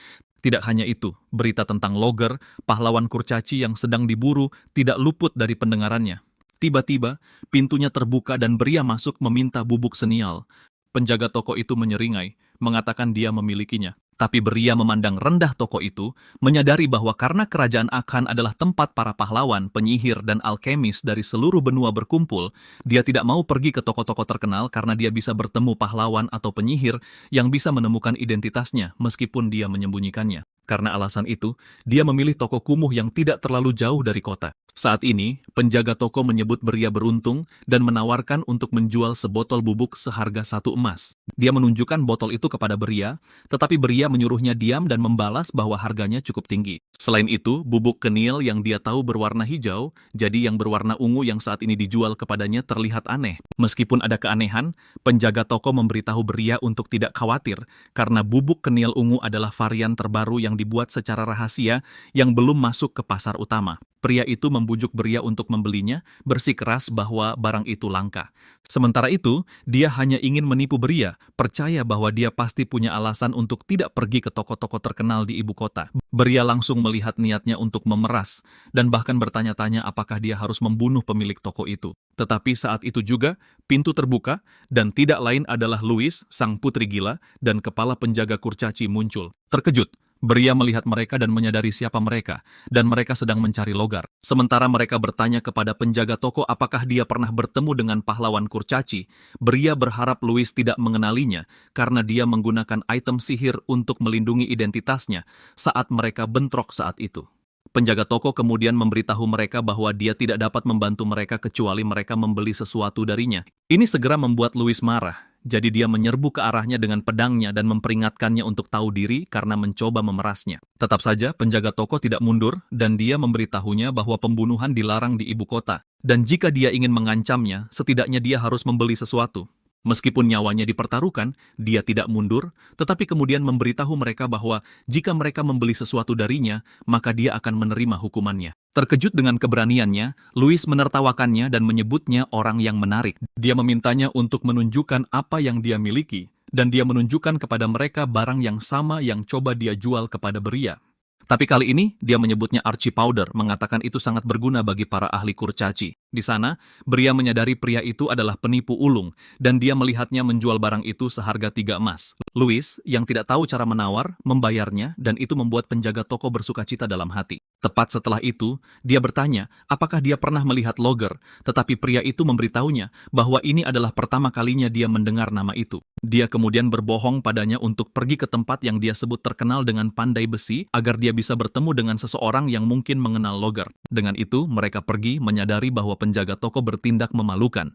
Tidak hanya itu, berita tentang Logar, pahlawan kurcaci yang sedang diburu, tidak luput dari pendengarannya. Tiba-tiba, pintunya terbuka dan Beria masuk meminta bubuk senial. Penjaga toko itu menyeringai, mengatakan dia memilikinya. Tapi Beria memandang rendah toko itu, menyadari bahwa karena kerajaan Akhan adalah tempat para pahlawan, penyihir, dan alkemis dari seluruh benua berkumpul, dia tidak mau pergi ke toko-toko terkenal karena dia bisa bertemu pahlawan atau penyihir yang bisa menemukan identitasnya meskipun dia menyembunyikannya. Karena alasan itu, dia memilih toko kumuh yang tidak terlalu jauh dari kota. Saat ini, penjaga toko menyebut Beria beruntung dan menawarkan untuk menjual sebotol bubuk seharga 1 emas. Dia menunjukkan botol itu kepada Beria, tetapi Beria menyuruhnya diam dan membalas bahwa harganya cukup tinggi. Selain itu, bubuk kenil yang dia tahu berwarna hijau, jadi yang berwarna ungu yang saat ini dijual kepadanya terlihat aneh. Meskipun ada keanehan, penjaga toko memberitahu Beria untuk tidak khawatir, karena bubuk kenil ungu adalah varian terbaru yang dibuat secara rahasia yang belum masuk ke pasar utama. Pria itu membujuk Beria untuk membelinya, bersikeras bahwa barang itu langka. Sementara itu, dia hanya ingin menipu Beria, percaya bahwa dia pasti punya alasan untuk tidak pergi ke toko-toko terkenal di ibu kota. Beria langsung melihat niatnya untuk memeras, dan bahkan bertanya-tanya apakah dia harus membunuh pemilik toko itu. Tetapi saat itu juga, pintu terbuka, dan tidak lain adalah Louis, sang putri gila, dan kepala penjaga kurcaci muncul. Terkejut, Beria melihat mereka dan menyadari siapa mereka, dan mereka sedang mencari Logar. Sementara mereka bertanya kepada penjaga toko apakah dia pernah bertemu dengan pahlawan kurcaci, Beria berharap Louis tidak mengenalinya, karena dia menggunakan item sihir untuk melindungi identitasnya saat mereka bentrok saat itu. Penjaga toko kemudian memberitahu mereka bahwa dia tidak dapat membantu mereka kecuali mereka membeli sesuatu darinya. Ini segera membuat Louis marah, jadi dia menyerbu ke arahnya dengan pedangnya dan memperingatkannya untuk tahu diri karena mencoba memerasnya. Tetap saja, penjaga toko tidak mundur dan dia memberitahunya bahwa pembunuhan dilarang di ibu kota. Dan jika dia ingin mengancamnya, setidaknya dia harus membeli sesuatu. Meskipun nyawanya dipertaruhkan, dia tidak mundur, tetapi kemudian memberitahu mereka bahwa jika mereka membeli sesuatu darinya, maka dia akan menerima hukumannya. Terkejut dengan keberaniannya, Louis menertawakannya dan menyebutnya orang yang menarik. Dia memintanya untuk menunjukkan apa yang dia miliki, dan dia menunjukkan kepada mereka barang yang sama yang coba dia jual kepada Beria. Tapi kali ini, dia menyebutnya Archie Powder, mengatakan itu sangat berguna bagi para ahli kurcaci. Di sana, Beria menyadari pria itu adalah penipu ulung, dan dia melihatnya menjual barang itu seharga 3 emas. Louis, yang tidak tahu cara menawar, membayarnya, dan itu membuat penjaga toko bersukacita dalam hati. Tepat setelah itu, dia bertanya apakah dia pernah melihat Logar, tetapi pria itu memberitahunya bahwa ini adalah pertama kalinya dia mendengar nama itu. Dia kemudian berbohong padanya untuk pergi ke tempat yang dia sebut terkenal dengan pandai besi, agar dia bisa bertemu dengan seseorang yang mungkin mengenal Logar. Dengan itu, mereka pergi menyadari bahwa penjaga toko bertindak memalukan.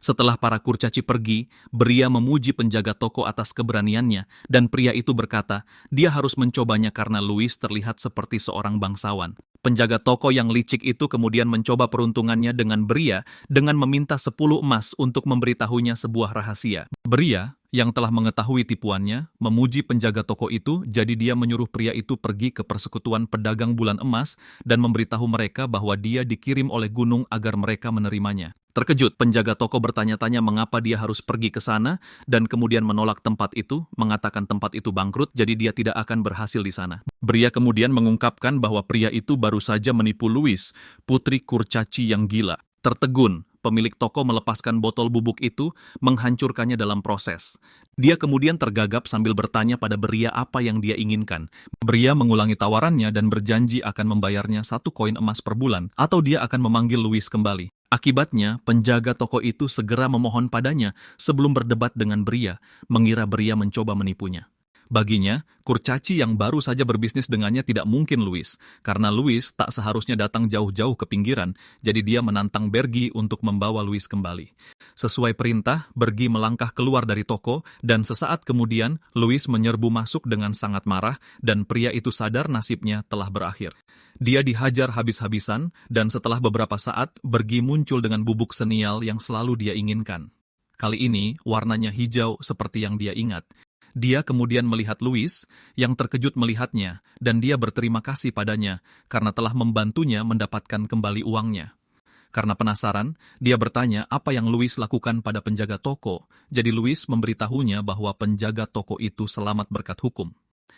Setelah para kurcaci pergi, Beria memuji penjaga toko atas keberaniannya, dan pria itu berkata, dia harus mencobanya karena Louis terlihat seperti seorang bangsawan. Penjaga toko yang licik itu kemudian mencoba peruntungannya dengan Beria dengan meminta 10 emas untuk memberitahunya sebuah rahasia. Beria, yang telah mengetahui tipuannya, memuji penjaga toko itu, jadi dia menyuruh pria itu pergi ke persekutuan pedagang bulan emas dan memberitahu mereka bahwa dia dikirim oleh gunung agar mereka menerimanya. Terkejut, penjaga toko bertanya-tanya mengapa dia harus pergi ke sana dan kemudian menolak tempat itu, mengatakan tempat itu bangkrut, jadi dia tidak akan berhasil di sana. Beria kemudian mengungkapkan bahwa pria itu baru saja menipu Louis, putri kurcaci yang gila. Tertegun, pemilik toko melepaskan botol bubuk itu, menghancurkannya dalam proses. Dia kemudian tergagap sambil bertanya pada Beria apa yang dia inginkan. Beria mengulangi tawarannya dan berjanji akan membayarnya 1 koin emas per bulan, atau dia akan memanggil Louis kembali. Akibatnya, penjaga toko itu segera memohon padanya sebelum berdebat dengan Beria, mengira Beria mencoba menipunya. Baginya, kurcaci yang baru saja berbisnis dengannya tidak mungkin Louis, karena Louis tak seharusnya datang jauh-jauh ke pinggiran, jadi dia menantang Bergi untuk membawa Louis kembali. Sesuai perintah, Bergi melangkah keluar dari toko, dan sesaat kemudian, Louis menyerbu masuk dengan sangat marah, dan pria itu sadar nasibnya telah berakhir. Dia dihajar habis-habisan, dan setelah beberapa saat, Bergi muncul dengan bubuk senial yang selalu dia inginkan. Kali ini, warnanya hijau seperti yang dia ingat. Dia kemudian melihat Louis, yang terkejut melihatnya, dan dia berterima kasih padanya, karena telah membantunya mendapatkan kembali uangnya. Karena penasaran, dia bertanya apa yang Louis lakukan pada penjaga toko, jadi Louis memberitahunya bahwa penjaga toko itu selamat berkat hukum.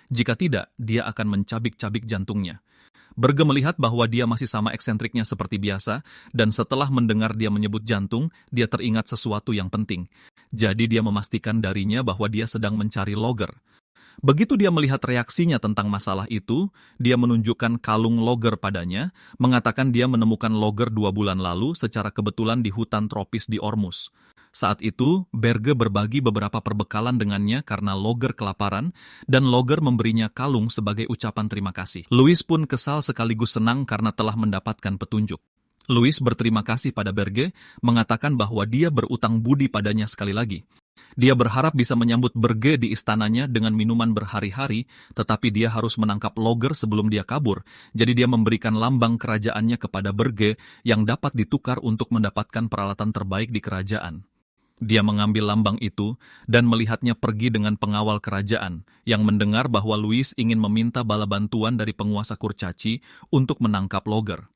Jika tidak, dia akan mencabik-cabik jantungnya. Berge melihat bahwa dia masih sama eksentriknya seperti biasa, dan setelah mendengar dia menyebut jantung, dia teringat sesuatu yang penting. Jadi dia memastikan darinya bahwa dia sedang mencari Logar. Begitu dia melihat reaksinya tentang masalah itu, dia menunjukkan kalung Logar padanya, mengatakan dia menemukan Logar 2 bulan lalu secara kebetulan di hutan tropis di Ormus. Saat itu, Berge berbagi beberapa perbekalan dengannya karena Logar kelaparan, dan Logar memberinya kalung sebagai ucapan terima kasih. Louis pun kesal sekaligus senang karena telah mendapatkan petunjuk. Louis berterima kasih pada Berge, mengatakan bahwa dia berutang budi padanya sekali lagi. Dia berharap bisa menyambut Berge di istananya dengan minuman berhari-hari, tetapi dia harus menangkap Logar sebelum dia kabur, jadi dia memberikan lambang kerajaannya kepada Berge yang dapat ditukar untuk mendapatkan peralatan terbaik di kerajaan. Dia mengambil lambang itu dan melihatnya pergi dengan pengawal kerajaan yang mendengar bahwa Louis ingin meminta bala bantuan dari penguasa kurcaci untuk menangkap Logar.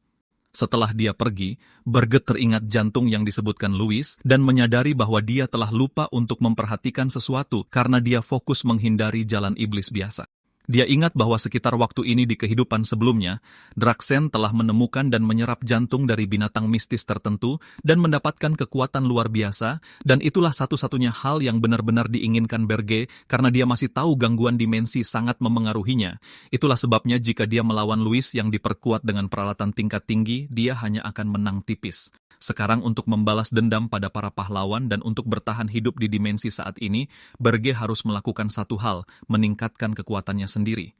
Setelah dia pergi, Berge teringat jantung yang disebutkan Louis dan menyadari bahwa dia telah lupa untuk memperhatikan sesuatu karena dia fokus menghindari jalan iblis biasa. Dia ingat bahwa sekitar waktu ini di kehidupan sebelumnya, Draksen telah menemukan dan menyerap jantung dari binatang mistis tertentu dan mendapatkan kekuatan luar biasa, dan itulah satu-satunya hal yang benar-benar diinginkan Berge karena dia masih tahu gangguan dimensi sangat memengaruhinya. Itulah sebabnya jika dia melawan Louis yang diperkuat dengan peralatan tingkat tinggi, dia hanya akan menang tipis. Sekarang untuk membalas dendam pada para pahlawan dan untuk bertahan hidup di dimensi saat ini, Berge harus melakukan satu hal, meningkatkan kekuatannya sendiri.